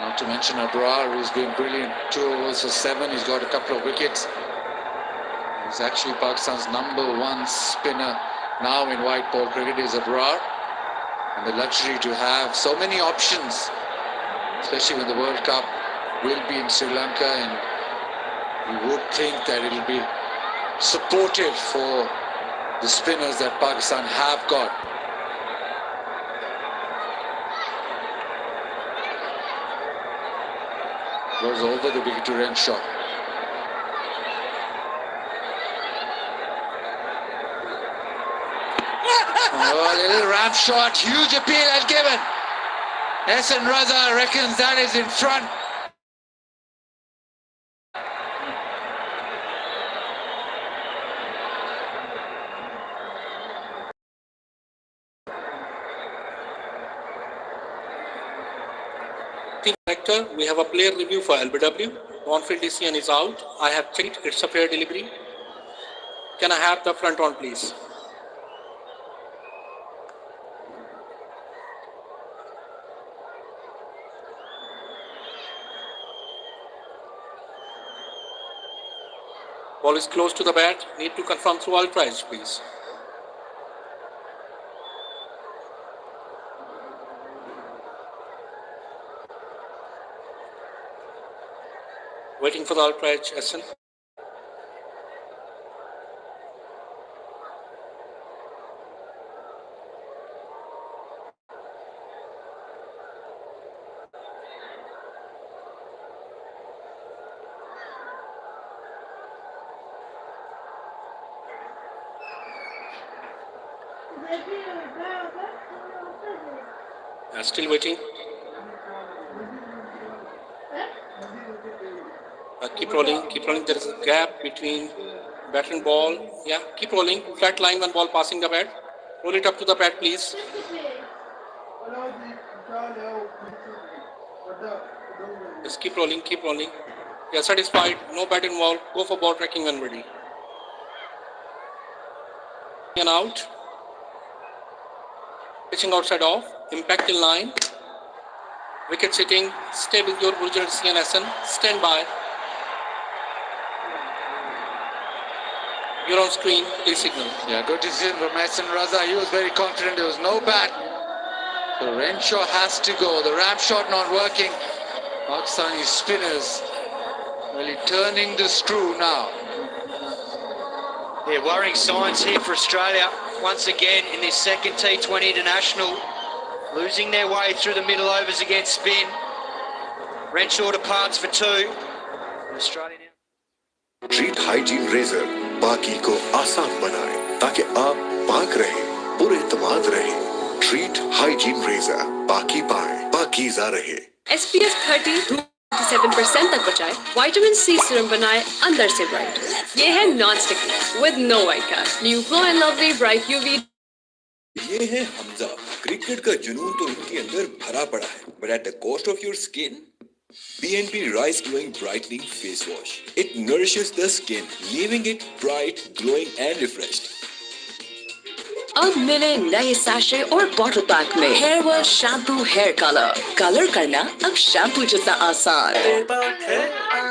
Not to mention Abrar, who's been brilliant. 2 overs for 7. He's got a couple of wickets. He's actually Pakistan's #1 spinner now in white ball cricket is Abrar. And the luxury to have so many options, especially when the World Cup will be in Sri Lanka, and you would think that it'll be supportive for the spinners that Pakistan have got. Goes over the wicket to Renshaw. Oh, a little ramp shot, huge appeal and given. Ehsan Raza reckons that is in front. Team director, we have a player review for LBW. On-field decision is out. I have checked. It's a fair delivery. Can I have the front on, please? Ball is close to the bat. Need to confirm through ultra edge, please. Waiting for the ultra edge, Ehsan. Still waiting. Keep rolling, keep rolling. There is a gap between bat and ball. Yeah, keep rolling. Flat line one ball passing the bat. Roll it up to the bat, please. Just keep rolling, keep rolling. You are satisfied, no bat involved. Go for ball tracking when ready. And out. Pitching outside off. Impact in line. Wicket sitting. Stay with your original CNSN. Stand by. You're on screen. Please signal. Yeah, good decision from Hassan Raza. He was very confident. There was no bat. So Renshaw has to go. The ramp shot not working. Pakistani spinners really turning the screw now. Yeah, worrying signs here for Australia. Once again in this second T20 International. Losing their way through the middle overs against spin. Renshaw departs for 2. Australia now. Treet hygiene razor बाकी को आसान बनाए ताकि आप पाक रहे पुरएतमाद रहे treat hygiene razor बाकी पाए पाकीज़ा रहे SPF 30 धूप 57% तक बचाए विटामिन सी सीरम बनाए अंदर से ब्राइट ये है non sticky with no white cast new glow and lovely bright UV ये है हमजा क्रिकेट का जुनून तो इनके अंदर भरा पड़ा है but at the cost of your skin BNP Rice Glowing Brightening Face Wash. It nourishes the skin, leaving it bright, glowing and refreshed. अब मिले नए सैशे और बॉटल पैक में hair wash shampoo hair colour करना अब shampoo जैसा आसान।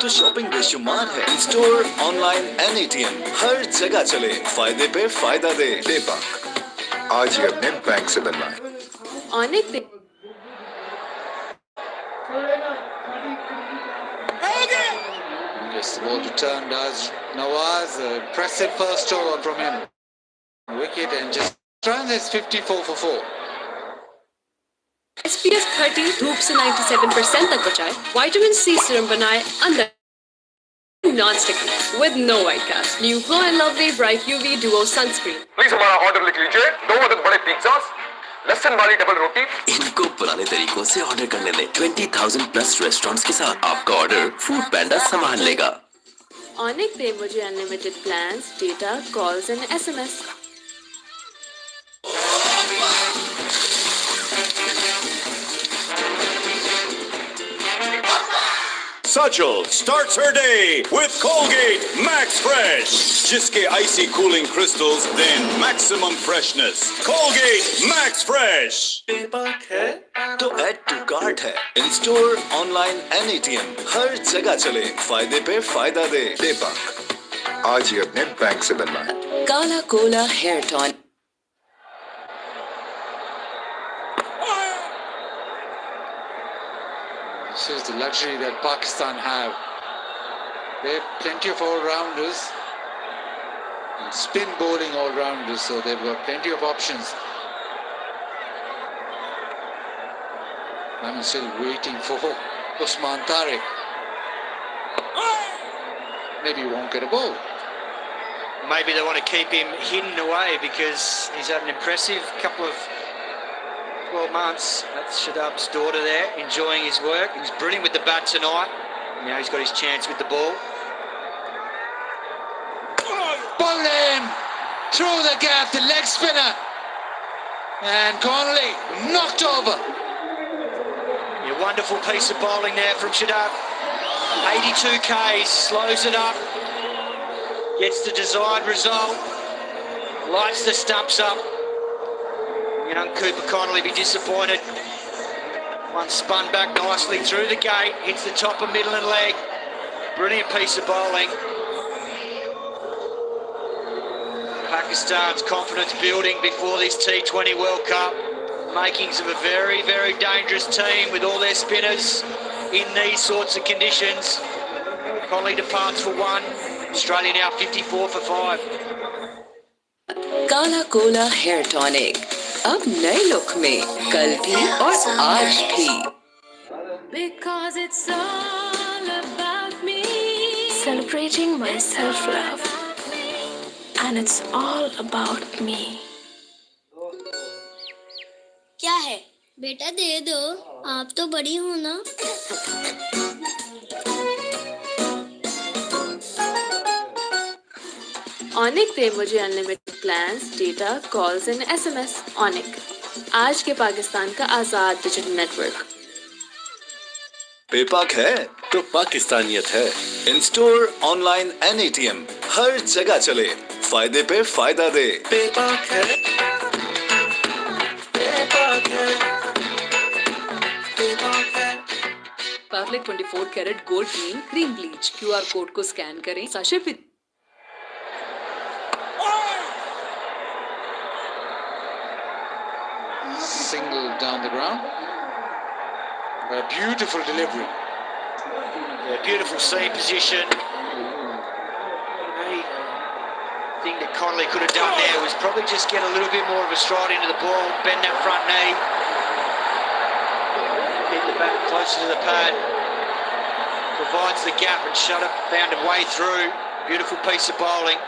तो शॉपिंग बेशुमार है स्टोर ऑनलाइन एंड ATM हर जगह चले फायदे पे फायदा दे बेबाक आज ही अपने बैंक से बनवाएं। अनेक Gets the ball returned as Nawaz. Impressive first over from him. Wicket and just runs as 54 for 4. SPF 30 धूप से 97% तक बचाए विटामिन सी सीरम बनाए अंदर non sticky with no white cast new glow and lovely bright UV duo sunscreen please हमारा order लिख लीजिए 2 अदद बड़े पिज्जास लहसुन वाली डबल रोटी इनको पुराने तरीकों से ऑर्डर करने दें 20,000 प्लस रेस्टोरेंट्स के साथ आपका ऑर्डर फूड पैंडा संभाल लेगा। अनेक दे मुझे unlimited plans data calls and SMS Sajal starts her day with Colgate Max Fresh. जिसके icy cooling crystals then maximum freshness. Colgate Max Fresh. बेबाक है तो ऐड टू कार्ट है in store online and ATM हर जगह चले फायदे पे फायदा दे बेबाक आज ही अपने बैंक से बनवाएं। Kala Kola hair tonic This is the luxury that Pakistan have. They have plenty of all-rounders and spin bowling all-rounders, so they've got plenty of options. I'm still waiting for Usman Tariq. Maybe he won't get a ball. Maybe they want to keep him hidden away because he's had an impressive couple of 12 months. That's Shadab's daughter there, enjoying his work. He's brilliant with the bat tonight. Now he's got his chance with the ball. Bowled in through the gap, the leg spinner. And Connolly knocked over. A wonderful piece of bowling there from Shadab. 82 Ks, slows it up. Gets the desired result. Lights the stumps up. Young Cooper Connolly be disappointed. One spun back nicely through the gate, hits the top of middle and leg. Brilliant piece of bowling. Pakistan's confidence building before this T20 World Cup. Makings of a very, very dangerous team with all their spinners in these sorts of conditions. Connolly departs for 1. Australia now 54 for 5. काला Kola hair tonic अब नए look में कल भी और आज भी Because it's all about me. Celebrating my self-love. And it's all about me. क्या है बेटा दे दो आप तो बड़ी हो ना Onic दे मुझे unlimited plans, data, calls and SMS. Onic, आज के पाकिस्तान का आजाद डिजिटल नेटवर्क. पेपाक है तो पाकिस्तानियत है. In store, online and ATM हर जगह चले, फायदे पे फायदा दे. पेपाक है. पेपाक है. पेपाक है. पार्ले 24 कैरेट गोल्ड मीन क्रीम ब्लीच. QR कोड को स्कैन करें. Sachet with single down the ground. A beautiful delivery. Yeah, beautiful seam position. The thing that Connolly could have done there was probably just get a little bit more of a stride into the ball, bend that front knee, get the back closer to the pad, provides the gap and shut it, found a way through. Beautiful piece of bowling.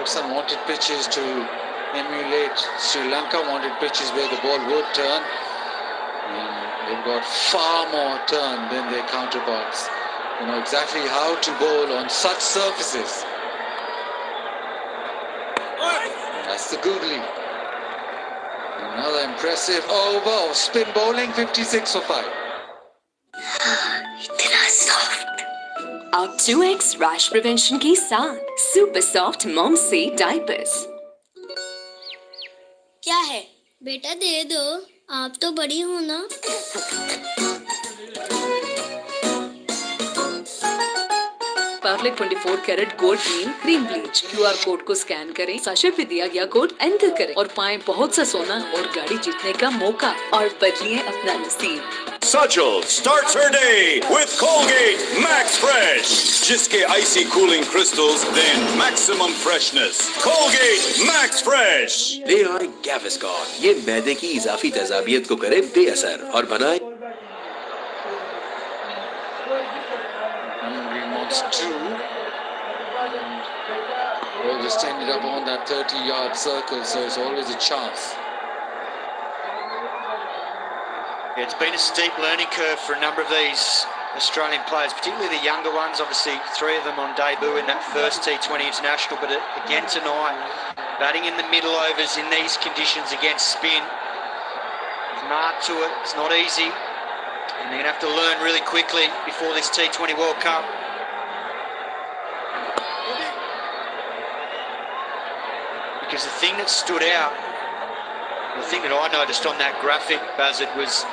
Pakistan wanted pitches to emulate Sri Lanka, wanted pitches where the ball would turn. And they've got far more turn than their counterparts. You know exactly how to bowl on such surfaces. And that's the googly. Another impressive over of spin bowling, 56 for 5. इतना soft. अब 2x rash prevention के साथ super soft mom से diapers. क्या है बेटा दे दो, आप तो बड़ी हो ना. पार्ले 24 कैरेट गोल्ड मीन क्रीम ब्लीच. QR कोड को स्कैन करें. साशे पे दिया गया कोड एंटर करें और पाएं बहुत सा सोना और गाड़ी जीतने का मौका और बदलिए अपना नसीब. Sajal starts her day with Colgate Max Fresh, जिसके icy cooling crystals then maximum freshness. Colgate Max Fresh. ले आए Gaviscon. ये मैदे की इजाफी तेजाबियत को करे बेअसर और बनाए. Wants two. Well, just ended up on that 30-yard circle, so it's always a chance. Yeah, it's been a steep learning curve for a number of these Australian players, particularly the younger ones. Obviously, 3 of them on debut in that first T20 international, but again tonight, batting in the middle overs in these conditions against spin. There's an art to it. It's not easy, and they're going to have to learn really quickly before this T20 World Cup. Because the thing that stood out, the thing that I noticed on that graphic, Bazard, was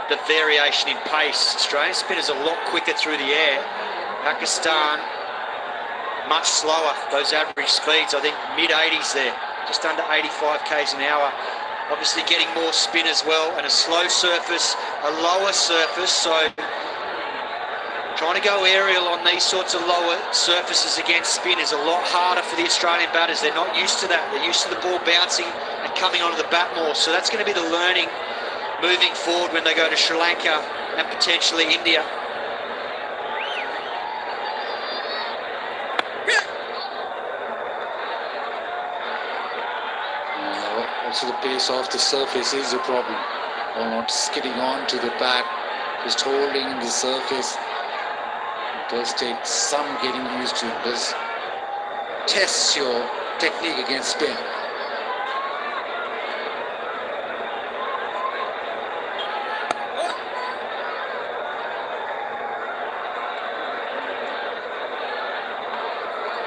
the variation in pace. Australian spinners a lot quicker through the air. Pakistan, much slower. Those average speeds, I think mid-80s there, just under 85 k's an hour. Obviously getting more spin as well, and a slow surface, a lower surface, so trying to go aerial on these sorts of lower surfaces against spin is a lot harder for the Australian batters. They're not used to that. They're used to the ball bouncing and coming onto the bat more. So that's going to be the learning moving forward when they go to Sri Lanka and potentially India. Also the pace off the surface is a problem. Or not skidding on to the bat, just holding the surface. It does take some getting used to. It does test your technique against spin.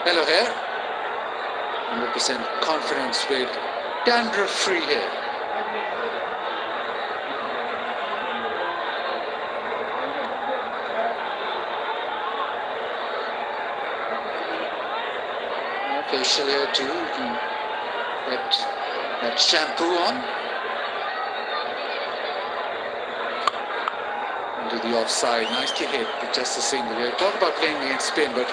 Hello here. 100% confidence with dandruff free here. Facial here too. You can get that shampoo on. Into the offside. Nicely hit, but just a single here. Talk about playing against spin, but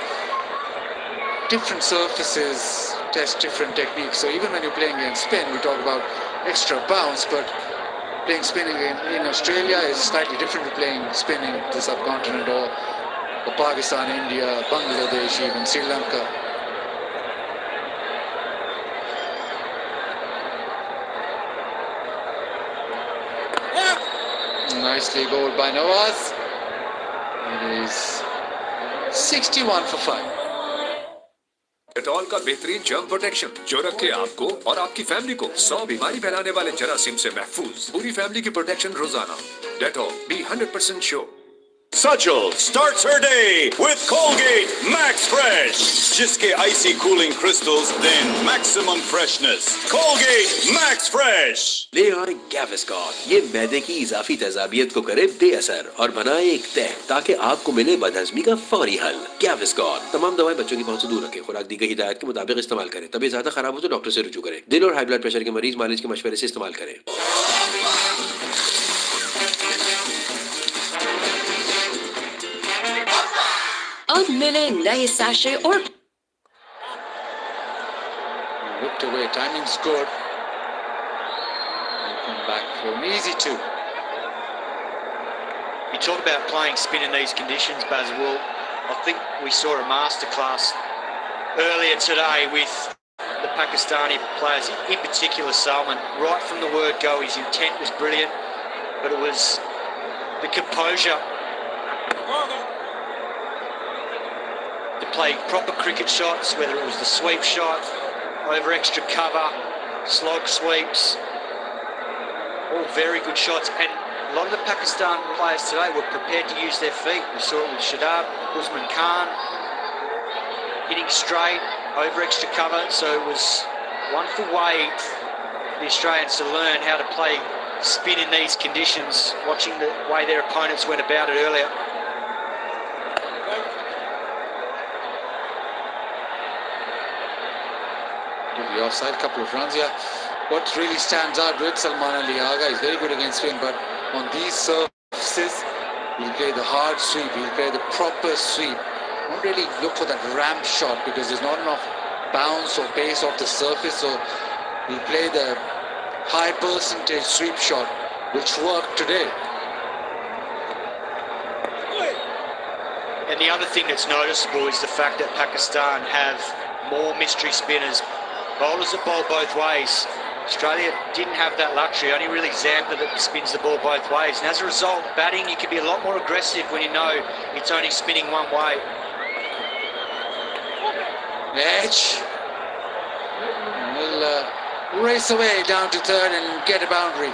different surfaces test different techniques. So even when you're playing against spin, we talk about extra bounce, but playing spinning in Australia is slightly different to playing spinning the subcontinent or Pakistan, India, Bangladesh, even Sri Lanka. nicely bowled by Nawaz. It is 61 for 5. Dettol का बेहतरीन germ protection जो रखे आपको और आपकी family को 100 बीमारी फैलाने वाले जरासीम से महफूज। पूरी फैमिली की प्रोटेक्शन रोजाना। Dettol, be 100% sure. Sajal starts her day with Colgate Max Fresh, जिसके icy cooling crystals then maximum freshness. Colgate Max Fresh. ले आए Gaviscon, ये मैदे की इजाफी तेजाबियत को करे बेअसर और बनाए एक तह ताकि आपको मिले बदहजमी का फौरी हल। Gaviscon तमाम दवाएं बच्चों की पहुंच से दूर रखें, खुराक दी गई हिदायत के मुताबिक इस्तेमाल करें। तबीयत ज्यादा खराब हो तो डॉक्टर से रुजू करें। दिल और हाई ब्लड प्रेशर के मरीज मालिश के मशवरे से इस्तेमाल करें। अब मिले नए सैशे और Looked away, timing's good. We'll come back for an easy 2. You talk about playing spin in these conditions, Basil. Well, I think we saw a masterclass earlier today with the Pakistani players, in particular Salman. Right from the word go, his intent was brilliant, but it was the composure to play proper cricket shots, whether it was the sweep shot, over extra cover, slog sweeps, all very good shots. And a lot of the Pakistan players today were prepared to use their feet. We saw it with Shadab, Usman Khan, hitting straight, over extra cover. So it was a wonderful way for the Australians to learn how to play spin in these conditions, watching the way their opponents went about it earlier. The offside, couple of runs here. What really stands out with Salman Ali Agha is very good against spin, but on these surfaces, he'll play the hard sweep, he'll play the proper sweep. Don't really look for that ramp shot because there's not enough bounce or pace off the surface, so he'll play the high percentage sweep shot, which worked today. And the other thing that's noticeable is the fact that Pakistan have more mystery spinners, bowlers that bowl both ways. Australia didn't have that luxury, only really Zampa that spins the ball both ways. And as a result, batting, you can be a lot more aggressive when you know it's only spinning one way. Edge. We'll race away down to third and get a boundary.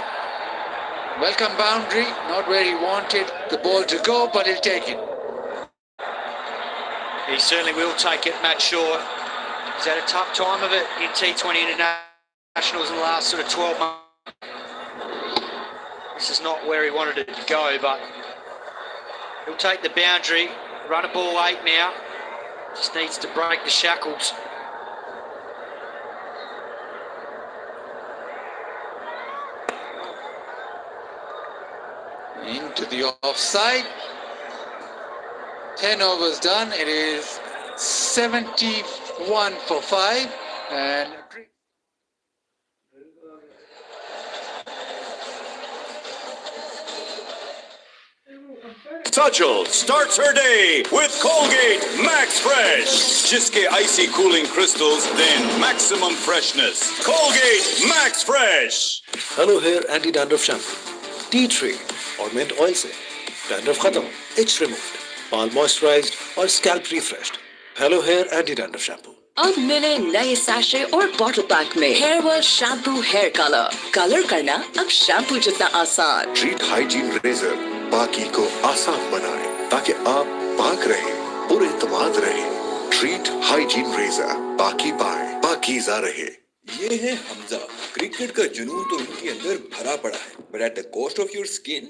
Welcome boundary, not where he wanted the ball to go, but he'll take it. He certainly will take it, Matt Shaw. He's had a tough time of it in T20 internationals in the last sort of 12 months. This is not where he wanted it to go, but he'll take the boundary. Run a ball 8 now. Just needs to break the shackles. Into the offside. 10 overs done. It is 71 for 5. And Sajal starts her day with Colgate Max Fresh, जिसके icy cooling crystals then maximum freshness. Colgate Max Fresh. Hello hair anti dandruff shampoo, tea tree और mint oil से dandruff खत्म, itch removed, बाल moisturised और scalp refreshed. Hello hair anti dandruff shampoo. अब मिले नए sachet और बॉटल पैक में hair wash shampoo hair colour करना अब शैम्पू जितना आसान। ट्रीट हाइजीन रेजर बाकी को आसान बनाए ताकि आप पाक रहे, पुरएतमाद रहे। ट्रीट हाइजीन रेजर बाकी पाए, पाकीज़ा रहे। ये है हमजा। क्रिकेट का जुनून तो इनके अंदर भरा पड़ा है, but at the cost of your skin,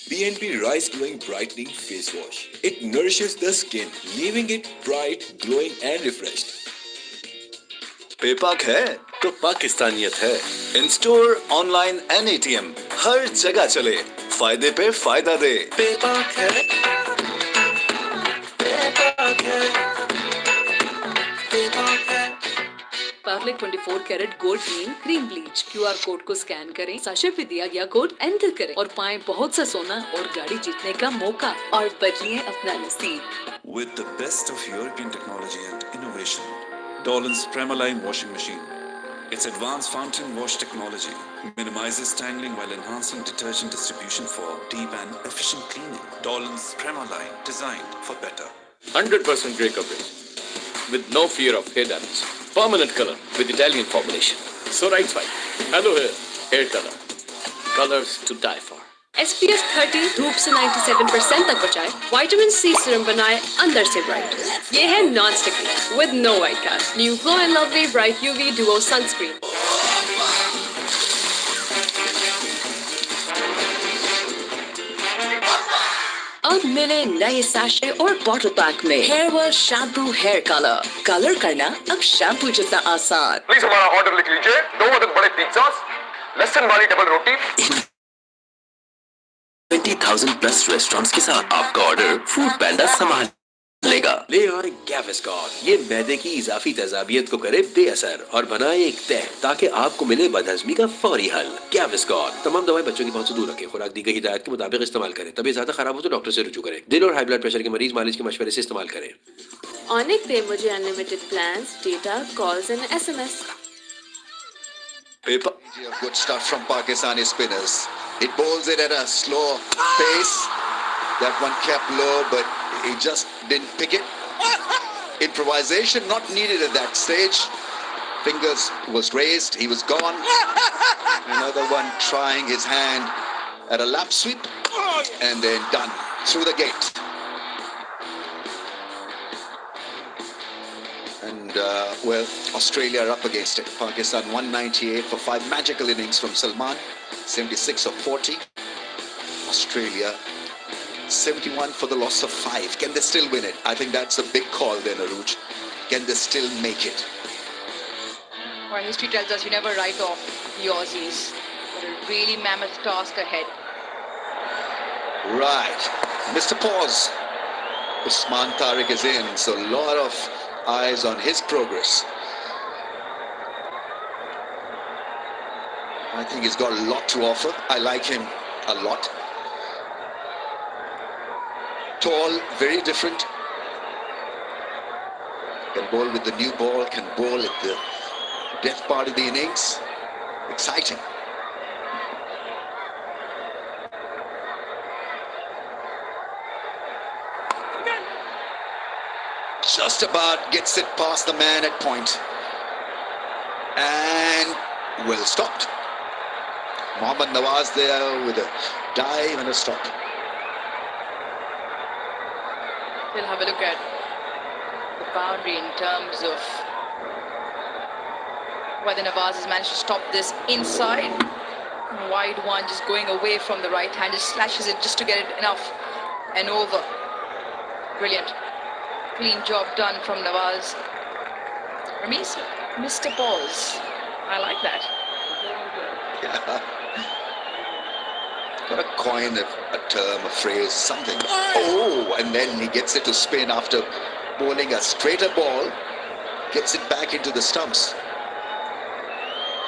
BNP Rise Glowing Brightening Face Wash. It nourishes the skin, leaving it bright, glowing and refreshed. पेपाक है तो पाकिस्तानियत है। In store, online and ATM हर जगह चले, फायदे पे फायदा दे। पेपाक है, पेपाक है, पेपाक है। पार्ले 24 कैरेट गोल्ड मीन क्रीम ब्लीच QR कोड को स्कैन करें, साशे पे दिया गया कोड एंटर करें और पाएं बहुत सा सोना और गाड़ी जीतने का मौका और बदलिए अपना नसीब। With the best of European technology and innovation, Dolan's Premaline washing machine Its advanced fountain wash technology minimizes tangling while enhancing detergent distribution for deep and efficient cleaning. Dolan's Premaline, designed for better. 100% grey coverage with no fear of hair damage. Permanent color with Italian formulation. So right side. Hello hair color. Colors to die for. SPF 30 धूप से 97% तक बचाए, vitamin C serum बनाए अंदर से bright. ये है non sticky with no white cast. New glow and lovely bright UV duo sunscreen. अब मिले नए सैशे और बॉटल पैक में hair wash shampoo hair colour. Colour करना अब शैम्पू जितना आसान। प्लीज हमारा ऑर्डर लिख लीजिए, 2 अदद बड़े पिज्जास, लहसुन वाली डबल रोटी। 20,000 प्लस रेस्टोरेंट्स के साथ आपका ऑर्डर फूड पैंडा संभाल लेगा। ले आए गैविस्कॉन, ये मैदे की इजाफी तेजाबियत को करे बेअसर और बनाए एक तह ताकि आपको मिले बदहजमी का फौरी हल। गैविस्कॉन तमाम दवाएं बच्चों की पहुंच से दूर रखें, खुराक दी गई हिदायत के मुताबिक इस्तेमाल करें। तबीयत ज्यादा खराब हो तो डॉक्टर से रुजू करें। दिल और हाई ब्लड प्रेशर के मरीज मालिश के मशवरे से इस्तेमाल करें। Onyx पे मुझे unlimited plans, data, calls and SMS। Good stuff from Pakistani spinners. It bowls it at a slow pace. That one kept low, but he just didn't pick it. Improvisation not needed at that stage. Fingers was raised, he was gone. Another one trying his hand at a lap sweep, and then done through the gate. And well, Australia are up against it. Pakistan 198 for 5 magical innings from Salman, 76 of 40. Australia 71 for the loss of 5. Can they still win it? I think that's a big call then, Aruj. Can they still make it? Well, history tells us you never write off the Aussies. But a really mammoth task ahead. Right. Mr. Pause. Usman Tariq is in, so a lot of eyes on his progress. I think he's got a lot to offer. I like him a lot. Tall, very different. Can bowl with the new ball, can bowl at the death part of the innings. Exciting. Just about gets it past the man at point. And well stopped. Mohammad Nawaz there with a dive and a stop. We'll have a look at the boundary in terms of whether Nawaz has managed to stop this inside. Wide one just going away from the right hand, just slashes it just to get it enough and over. Brilliant. Clean job done from Nawaz. Ramesh, Mr. Pause. I like that. Yeah. Got a coin, a term, a phrase, something. Oh, and then he gets it to spin after bowling a straighter ball. Gets it back into the stumps.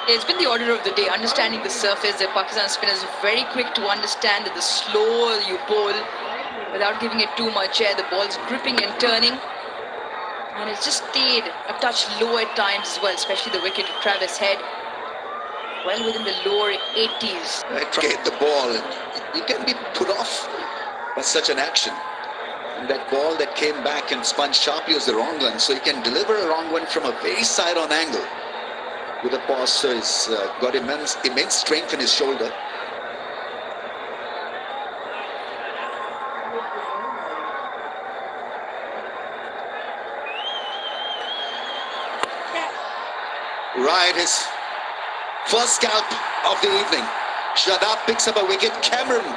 It's been the order of the day, understanding the surface. The Pakistan spinners are very quick to understand that the slower you bowl, without giving it too much air, the ball's gripping and turning. And it's just stayed a touch low at times as well, especially the wicket to Travis Head. Well within the lower 80s. Try to hit the ball. You can be put off by such an action. And that ball that came back and spun sharply was the wrong one. So you can deliver a wrong one from a very side-on angle. With a pause, so he's got immense strength in his shoulder. Right, his first scalp of the evening. Shadab picks up a wicket. Cameron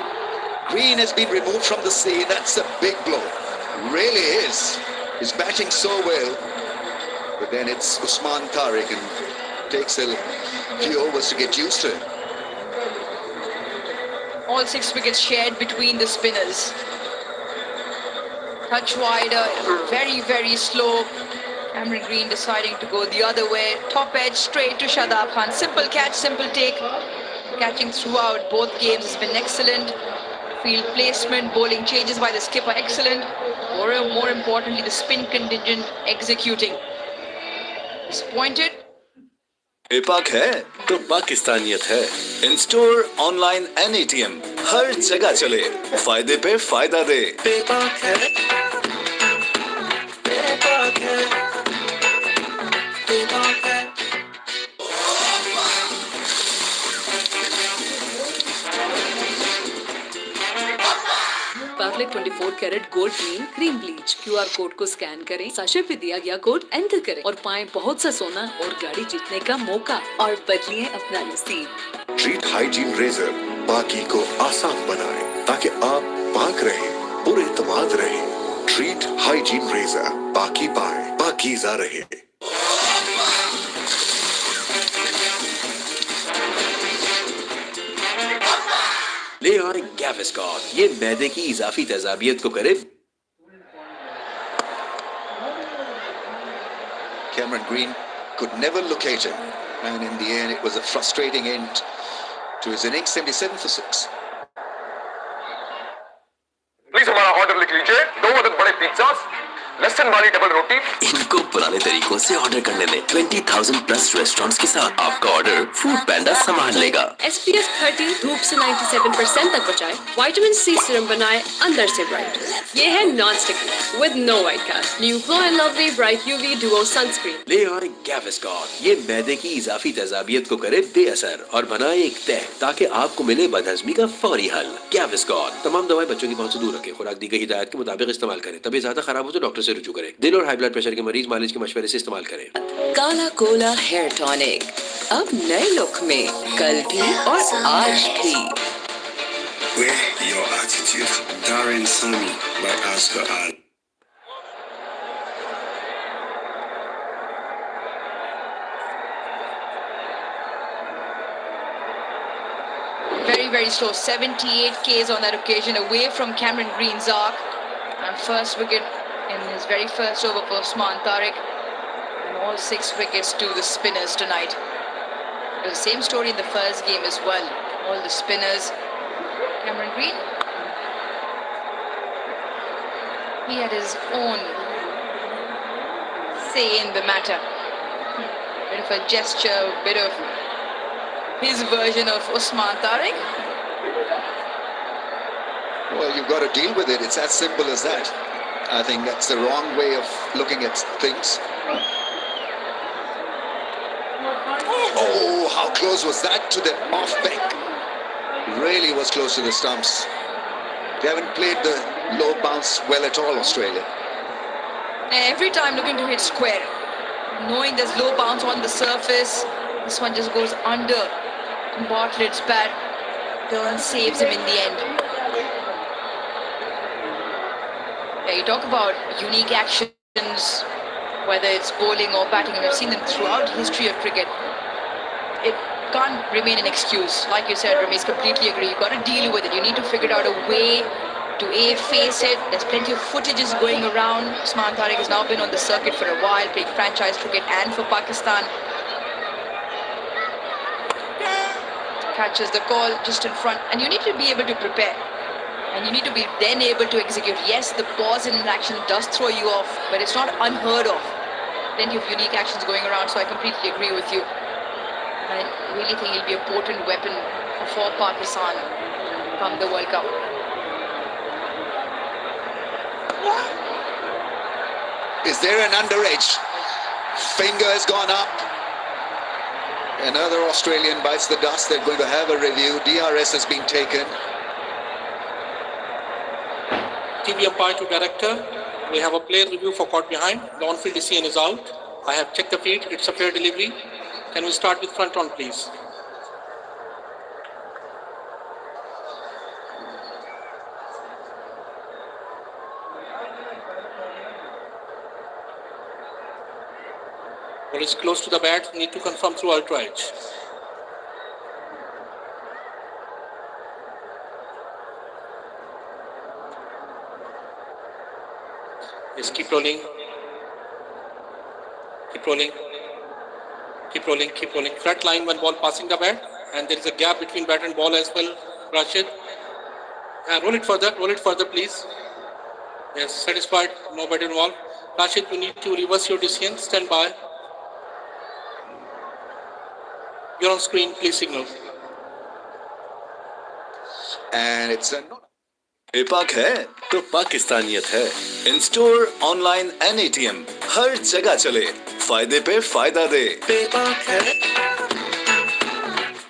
Green has been removed from the scene. That's a big blow. Really is. He's batting so well. But then it's Usman Tariq and takes a few overs to get used to it. All 6 wickets shared between the spinners. Touch wider, very, very slow. Cameron Green deciding to go the other way. Top edge straight to Shadab Khan. Simple catch, simple take. Catching throughout both games has been excellent. Field placement, bowling changes by the skipper, excellent. More importantly, the spin contingent executing. Disappointed. पेपाक है तो पाकिस्तानियत है। In store, online and ATM हर जगह चले, फायदे पे फायदा दे। पेपाक है, पेपाक है, पेपाक है। Parle 24 carat gold dream cream bleach QR code को स्कैन करें, साशे पे दिया गया कोड एंटर करें और पाएं बहुत सा सोना और गाड़ी जीतने का मौका और बदलिए अपना नसीब। ट्रीट हाइजीन रेजर बाकी को आसान बनाए ताकि आप पाक रहे, पुरएतमाद रहे। ट्रीट हाइजीन रेजर बाकी पाए, पाकीज़ा रहे। ले आए गैविस्कॉन, ये मैदे की इजाफी तेजाबियत को करे। Cameron Green could never locate him, and in the end, it was a frustrating end to his innings. 77 for 6. Please हमारा ऑर्डर लिख लीजिए, 2 अदद बड़े पिज्जास, लहसुन वाली डबल रोटी। इनको पुराने तरीकों से ऑर्डर करने दें। 20,000 प्लस रेस्टोरेंट्स के साथ आपका ऑर्डर फूड पैंडा संभाल लेगा। SPF 30 धूप से 97% तक बचाए, विटामिन C सीरम बनाए अंदर से ब्राइट। ये है non sticky with no white cast, new glow and lovely bright UV duo sunscreen. ले आए गैविस्कॉन, ये मैदे की इजाफी तेजाबियत को करे बेअसर और बनाए एक तह ताकि आपको मिले बदहजमी का फौरी हल। गैविस्कॉन तमाम दवाएं बच्चों की पहुंच से दूर रखें, खुराक दी गई हिदायत के मुताबिक इस्तेमाल करें। तबीयत ज्यादा खराब हो तो डॉक्टर से रुजू करें। दिल और हाई ब्लड प्रेशर के मरीज मालिश के मशवरे से इस्तेमाल करें। काला कोला हेयर टॉनिक अब नए लुक में, कल भी और आज भी। Wear your attitude. Darren Sammy by Oscar Al. Very slow. 78 Ks on that occasion, away from Cameron Green's arc. And first wicket in his very first over for Usman Tariq. And all 6 wickets to the spinners tonight. It was the same story in the first game as well. All the spinners. Cameron Green, he had his own say in the matter. Bit of a gesture, bit of his version of Usman Tariq. Well, you've got to deal with it. It's as simple as that. I think that's the wrong way of looking at things. Oh, how close was that to the off bank? Really was close to the stumps. They haven't played the low bounce well at all, Australia. And every time looking to hit square, knowing there's low bounce on the surface, this one just goes under Bartlett's bat. Turn saves him in the end. Yeah, you talk about unique actions, whether it's bowling or batting, and we've seen them throughout history of cricket. It can't remain an excuse. Like you said, Ramesh, completely agree. You've got to deal with it. You need to figure out a way to face it. There's plenty of footages going around. Usman Tariq has now been on the circuit for a while, playing franchise cricket and for Pakistan. Catches the call just in front, and you need to be able to prepare. And you need to be then able to execute. Yes, the pause in action does throw you off, but it's not unheard of. Plenty of unique actions going around, so I completely agree with you. I really think he'll be a potent weapon for Pakistan come the World Cup. Is there an underedge? Finger has gone up. Another Australian bites the dust. They're going to have a review. DRS has been taken. TV umpire to director. We have a player review for caught behind. The on-field decision is out. I have checked the feed. It's a fair delivery. Can we start with front on, please? Ball is close to the bat. Need to confirm through ultra edge. Yes, keep rolling. Keep rolling. Keep rolling, keep rolling. Flat line when ball passing the bat, and there is a gap between bat and ball as well. Rashid. Roll it further, please. Yes, satisfied, no bat involved. Rashid, you need to reverse your decision. Stand by. You're on screen, please signal. And it's a पाक है तो पाकिस्तानियत है। In store, online and ATM हर जगह चले, फायदे पे फायदा दे। पेपाक है,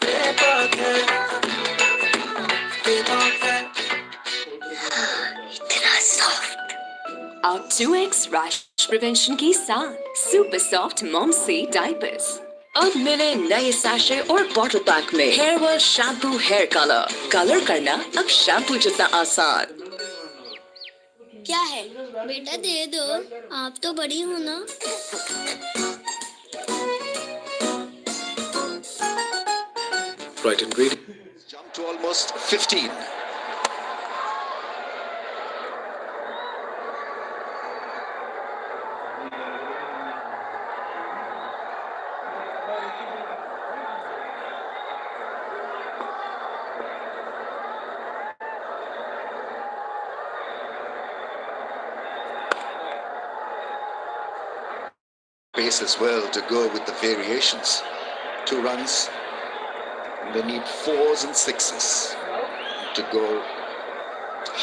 पेपाक है, पेपाक है। इतना सॉफ्ट। अब 2x रैश प्रिवेंशन के साथ सुपर सॉफ्ट मॉम से डायपर्स। अब मिले नए सैशे और बॉटल पैक में hair wash shampoo hair colour करना अब शैम्पू जैसा आसान। क्या है बेटा दे दो, आप तो बड़ी हो ना। Right ingredient. Jump to almost 15. Pace as well to go with the variations. 2 runs. They need 4s and 6s to go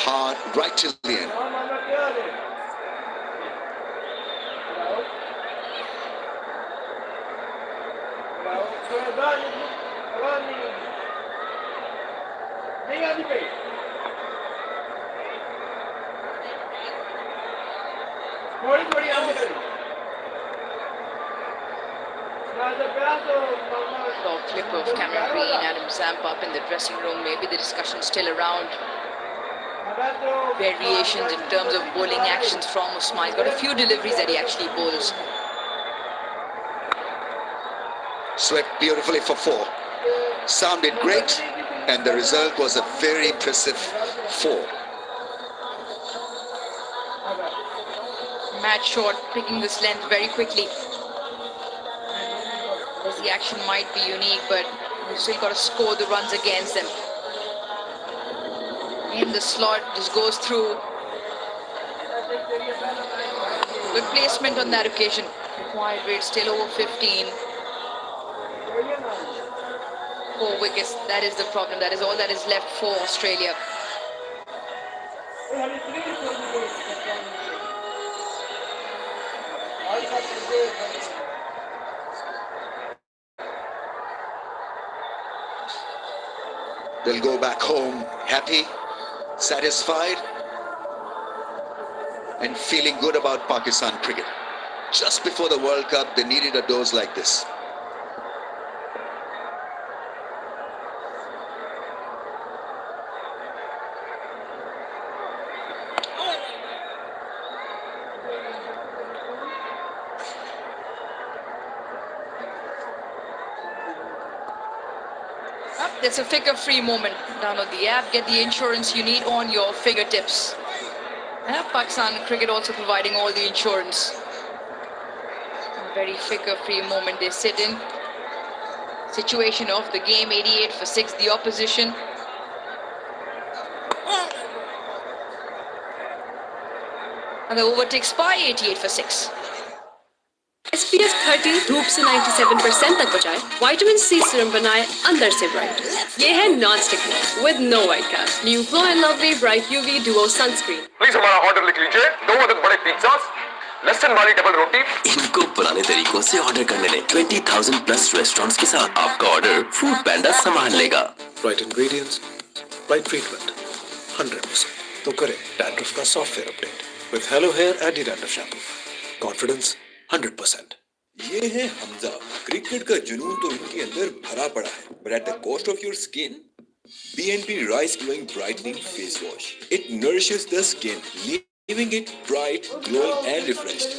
hard right till the end. Saw a clip of Cameron Green, Adam Zampa up in the dressing room. Maybe the discussion still around variations in terms of bowling actions from Usman. He's got a few deliveries that he actually bowls. Swept beautifully for 4. Sounded great, and the result was a very impressive 4. Match short, picking this length very quickly. The action might be unique, but you've still got to score the runs against them. In the slot, just goes through. Good placement on that occasion. Required rate still over 15. 4 wickets, that is the problem. That is all that is left for Australia. They'll go back home happy, satisfied, and feeling good about Pakistan cricket. Just before the World Cup, they needed a dose like this. There's a figure-free moment. Download the app, get the insurance you need on your fingertips. Pakistan cricket also providing all the insurance. A very figure-free moment they sit in. Situation of the game, 88 for 6, the opposition. And the over takes by 88 for 6. SPF 30 धूप से 97% तक बचाए, vitamin C serum बनाए अंदर से bright. ये है non sticky with no white cast, new glow and lovely bright UV duo sunscreen. Please हमारा ऑर्डर लिख लीजिए, 2 अदद बड़े पिज्जास, लहसुन वाली डबल रोटी। इनको पुराने तरीकों से ऑर्डर करने लें। 20,000 प्लस रेस्टोरेंट्स के साथ आपका ऑर्डर फूड पैंडा संभाल लेगा। Right ingredients, right treatment, 100%. तो करें डैंड्रफ का software update with Hello Hair Anti-Dandruff Shampoo. Confidence 100%. ये है हमजा। क्रिकेट का जुनून तो इनके अंदर भरा पड़ा है, but at the cost of your skin, BNP Rise Glowing Brightening Face Wash. It nourishes the skin, leaving it bright, glowing and refreshed.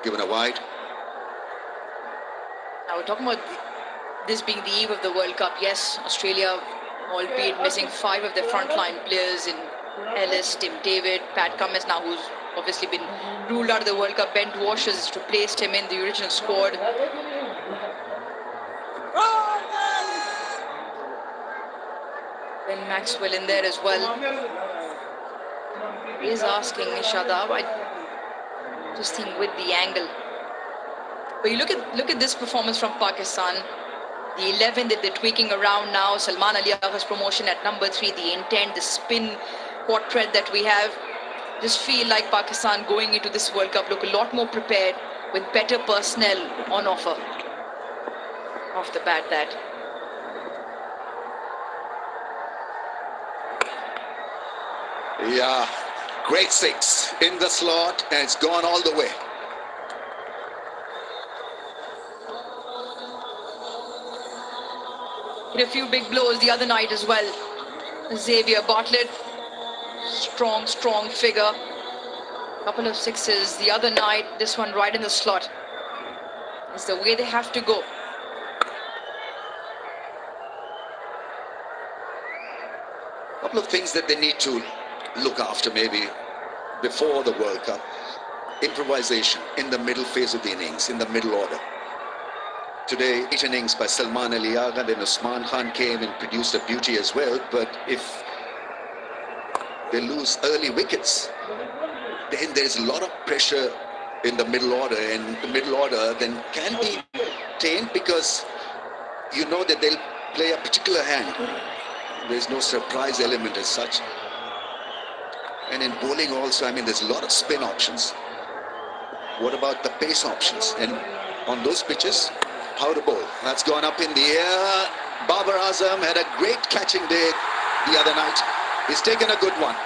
Given a wide. Now we're talking about this being the eve of the World Cup. Yes, Australia, albeit missing 5 of their frontline players in Ellis, Tim David, Pat Cummins now, who's obviously been ruled out of the World Cup. Bent Wash has replaced him in the original squad. Then Maxwell in there as well. He is asking Shadab, I just think with the angle, But you look at this performance from Pakistan. The 11 that they're tweaking around now. Salman Ali Agha's promotion at number 3. The intent, the spin quartet that we have. Just feel like Pakistan going into this World Cup look a lot more prepared with better personnel on offer. Off the bat, that. Yeah, great 6 in the slot, and it's gone all the way. Hit a few big blows the other night as well. Xavier Bartlett, strong figure. Couple of 6s the other night. This one right in the slot. It's the way they have to go. Couple of things that they need to look after maybe before the World Cup. Improvisation in the middle phase of the innings, in the middle order. Today, 8 innings by Salman Ali Agha, then Usman Khan came and produced a beauty as well. But if they lose early wickets, then there's a lot of pressure in the middle order, and the middle order then can be tamed because you know that they'll play a particular hand. There's no surprise element as such. And in bowling also, I mean, there's a lot of spin options. What about the pace options? And on those pitches, how to bowl? That's gone up in the air. Babar Azam had a great catching day the other night. He's taken a good one.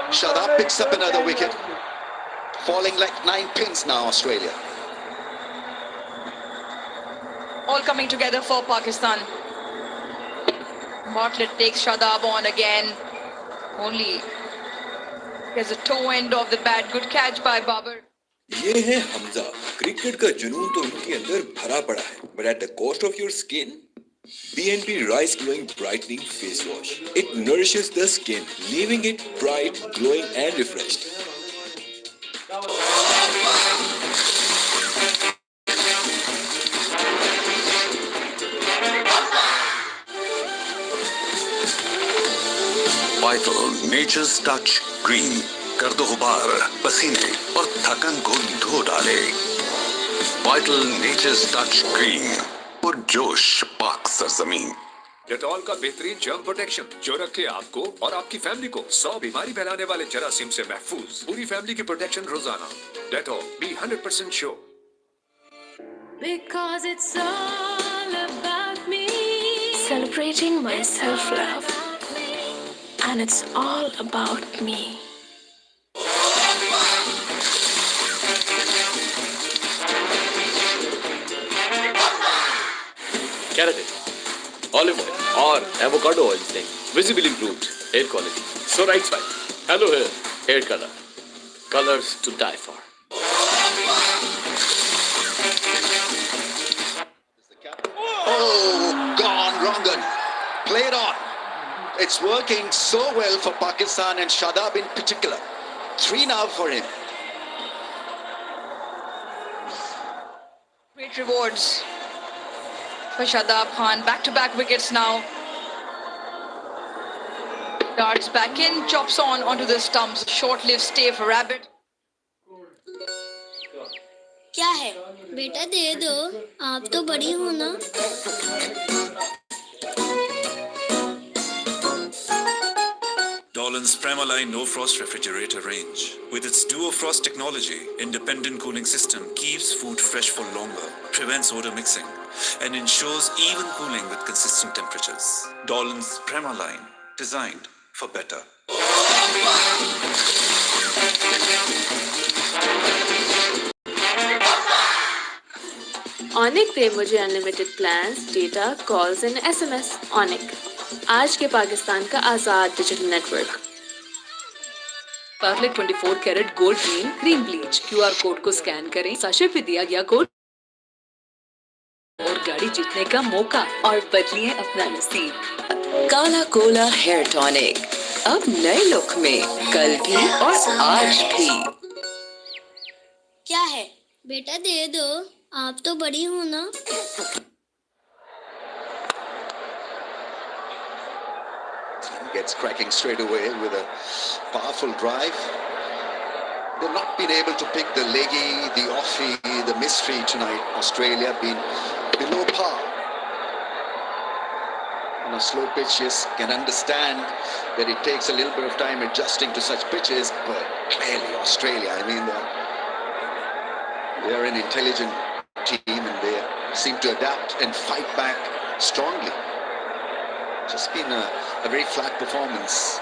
Shadab picks up another wicket. Falling like 9 pins now, Australia. All coming together for Pakistan. Bartlett takes Shadab on again. Only there's a toe end of the bat. Good catch by Babar. ये है Hamza. Cricket का जुनून तो इनके अंदर भरा पड़ा है. But at the cost of your skin, BNP Rise Glowing Brightening Face Wash. It nourishes the skin, leaving it bright, glowing and refreshed. Vital Nature's Touch Green. कर दो गुबार, पसीने और थकन को धो डाले. Vital Nature's Touch Green. और जोश पाक सरजमीन. डेटॉल का बेहतरीन जर्म प्रोटेक्शन जो रखे आपको और आपकी फैमिली को 100 बीमारी फैलाने वाले जरासीम से महफूज. पूरी फैमिली की प्रोटेक्शन रोजाना. Dettol, be 100% sure. Because it's all about me. Celebrating my self-love. And it's all about me. Keratin, olive oil or avocado oil thing, visibly improved hair quality. So right side, hello hair, hair color, colors to die for. Oh, gone, Rangan. Played on. It's working so well for Pakistan and Shadab in particular. 3 now for him. Great rewards for Shadab Khan. Back-to-back wickets now. Darts back in, chops on onto the stumps. Short-lived stay for Rabbit. क्या है बेटा दे दो आप तो बड़ी हो ना Dolan's Premaline No Frost Refrigerator range. With its Duo Frost technology, independent cooling system keeps food fresh for longer, prevents odor mixing, and ensures even cooling with consistent temperatures. Dolan's Premaline, designed for better. Onic दे मुझे unlimited plans, data, calls and SMS. Onic, आज के पाकिस्तान का आजाद digital network. Parley 24 carat gold green cream bleach. QR code को scan करें, sachet पे दिया गया कोड और गाड़ी जीतने का मौका और बदलिए अपना नसीब. काला कोला हेयर टॉनिक अब नए लुक में, कल भी और आज भी. क्या है बेटा दे दो आप तो बड़ी हो ना Gets cracking straight away with a powerful drive. They've not been able to pick the leggy, the offie, the miss chemistry tonight. Australia been below par. On a slow pitch, yes, can understand that it takes a little bit of time adjusting to such pitches, but clearly Australia, I mean, they're an intelligent team and they seem to adapt and fight back strongly. Just been a very flat performance.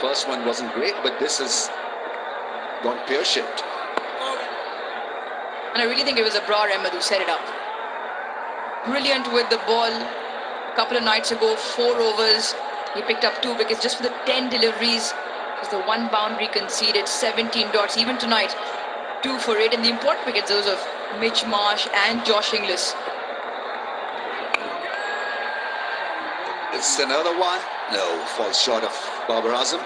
First one wasn't great, but this has gone pear-shaped. And I really think it was Abrar Ahmed who set it up. Brilliant with the ball. A couple of nights ago, 4 overs. He picked up 2 wickets just for the 10 deliveries. It was the 1 boundary conceded, 17 dots. Even tonight, 2 for 8. And the important wickets, those of Mitch Marsh and Josh Inglis. It's another one. No, falls short of Babar Azam.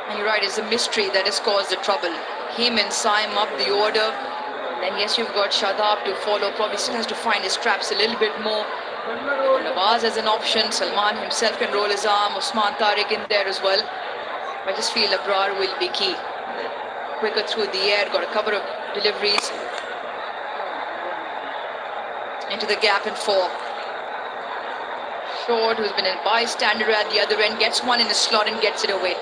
And you're right, it's a mystery that has caused the trouble. Him and Saim up the order. Then yes, you've got Shadab to follow. Probably still has to find his traps a little bit more. Nawaz as an option. Salman himself can roll his arm. Usman Tariq in there as well. I just feel Abrar will be key. Quicker through the air. Got a couple of deliveries. Into the gap and 4. Short, who's been a bystander at the other end, gets one in the slot and gets it away.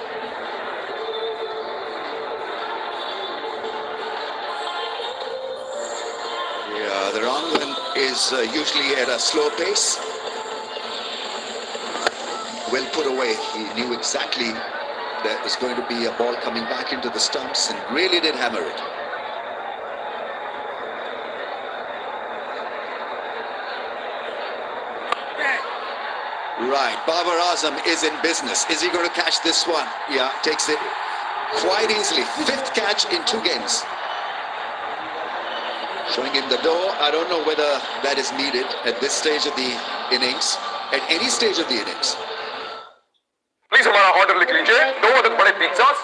Yeah, the Ranglan is usually at a slow pace. Well put away. He knew exactly that was going to be a ball coming back into the stumps and really did hammer it. Right, Babar Azam is in business. Is he going to catch this one? Yeah, takes it quite easily. 5th catch in 2 games. Showing him the door. I don't know whether that is needed at this stage of the innings, at any stage of the innings. Please हमारा order लिख लीजिए 2 अदद बड़े pizzas,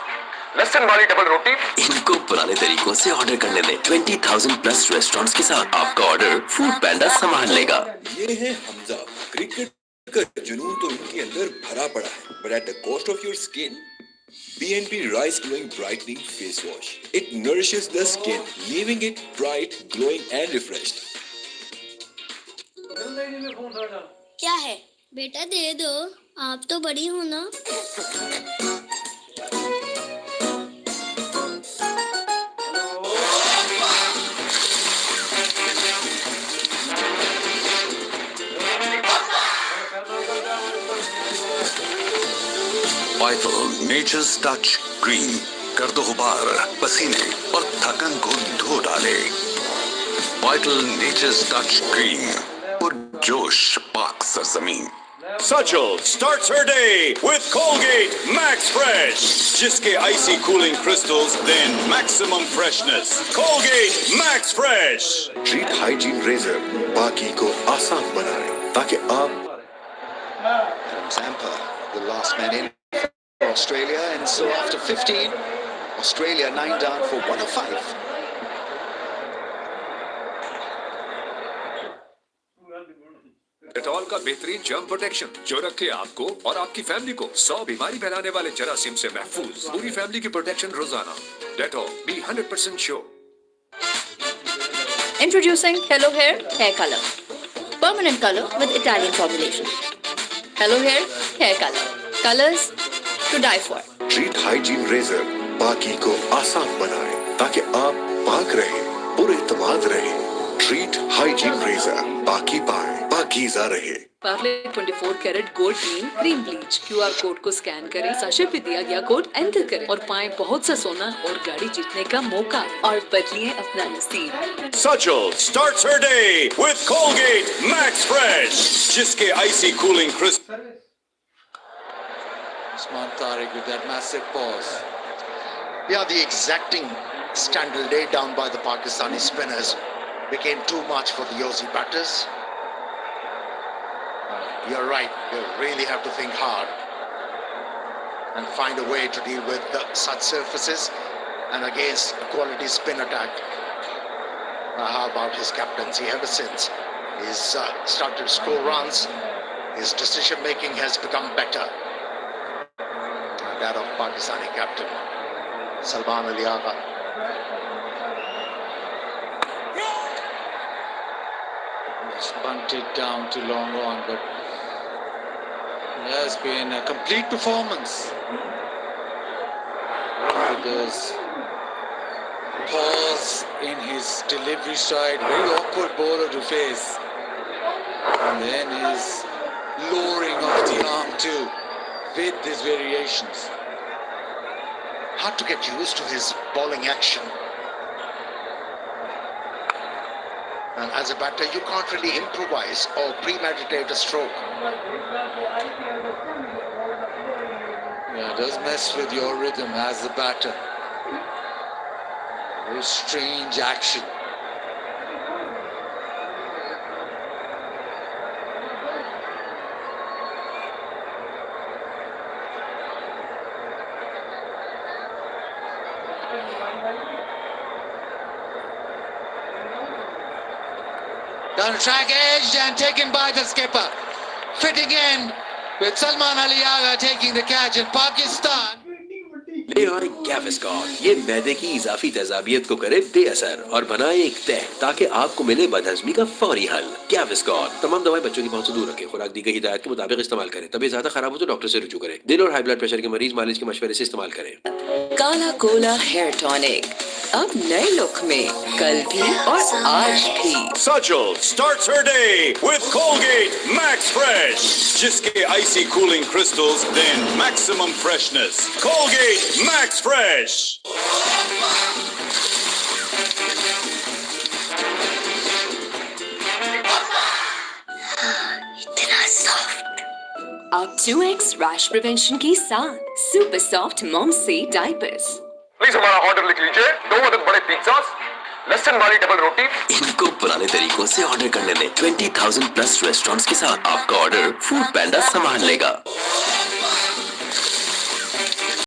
लहसुन वाली double रोटी. इनको पुराने तरीकों से ऑर्डर करने दें. 20,000 प्लस रेस्टोरेंट्स के साथ आपका ऑर्डर फूड पैंडा संभाल लेगा. ये है हमजा. क्रिकेट का जुनून तो इनके अंदर भरा पड़ा है, but at the cost of your skin. BNP Rise Glowing Brightening Face Wash. It nourishes the skin, leaving it bright, glowing and refreshed. क्या है बेटा, दे दो, आप तो बड़ी हो ना. Vital Nature's Touch Green. कर दो गुबार, पसीने और थकन को धो डाले. Vital Nature's Touch Green. पुरजोश पाक सरजमीन. Sajal starts her day with Colgate Max Fresh. जिसके icy cooling crystals then maximum freshness. Colgate Max Fresh. Treet hygiene razor बाकी को आसान बनाए ताकि आप. From Zampa, the last man in for Australia, and so after 15, Australia 9 down for 105. Dettol का बेहतरीन germ protection जो रखे आपको और आपकी फैमिली को 100 बीमारी फैलाने वाले जरासीम से महफूज. पूरी फैमिली की प्रोटेक्शन रोजाना. Dettol, be 100% sure. Introducing Hello Hair Hair Color. Permanent color with Italian formulation. Hello Hair Hair Color. Colors to die for. Treet hygiene razor बाकी को आसान बनाए ताकि आप पाक रहे, पुरएतमाद रहे. ट्रीट हाइजीन रेजर बाकी पाए, पाकीज़ा रहे. पार्ले 24 कैरेट गोल्ड मीन क्रीम ब्लीच. QR कोड को स्कैन करें, साशे पे दिया गया कोड एंटर करें और पाएं बहुत सा सोना और गाड़ी जीतने का मौका और बदलिए अपना नसीब. Sajal starts her day with Colgate Max Fresh. जिसके icy cooling crystals. Usman Tariq with that massive pause. Yeah, the exacting standard laid down by the Pakistani spinners became too much for the Aussie batters. You're right, you really have to think hard and find a way to deal with such surfaces and against a quality spin attack. How about his captaincy ever since? He's started to score runs, his decision making has become better. That of Pakistani captain Salman Ali Agha. Just bunted down to long on, but it has been a complete performance. With those pause in his delivery stride, very awkward bowler to face. And then his lowering of the arm too, with these variations. Hard to get used to his bowling action. And as a batter, you can't really improvise or premeditate a stroke. Yeah, it does mess with your rhythm as a batter. Very strange action. Down track edge and taken by the skipper. Fitting in with Salman Ali Agha taking the catch in Pakistan. ले और गैविस्कॉन ये मैदे की इजाफी तेजाबियत को करे बेअसर और बनाए एक तह ताकि आपको मिले बदहजमी का फौरी हल। गैविस्कॉन तमाम दवाएं बच्चों की पहुंच से दूर रखें, खुराक दी गई हिदायत के मुताबिक इस्तेमाल करें। तबीयत ज्यादा खराब हो तो डॉक्टर से रुजू करें। दिल और हाई ब्लड प्रेशर के मरीज मालिश के मशवरे से इस्तेमाल करें। काला कोला हेयर टॉनिक अब नए लुक में, कल भी और आज भी। Sajal starts her day with Colgate Max Fresh, जिसके icy cooling crystals then maximum freshness. Colgate Max Fresh. इतना सॉफ्ट। अब 2x रैश प्रिवेंशन के साथ सुपर सॉफ्ट मॉम से डायपर्स। प्लीज हमारा ऑर्डर लिख लीजिए, 2 अदद बड़े पिज्जास, लहसुन वाली डबल रोटी। इनको पुराने तरीकों से ऑर्डर करने दें। 20,000 प्लस रेस्टोरेंट्स के साथ आपका ऑर्डर फूड पैंडा संभाल लेगा।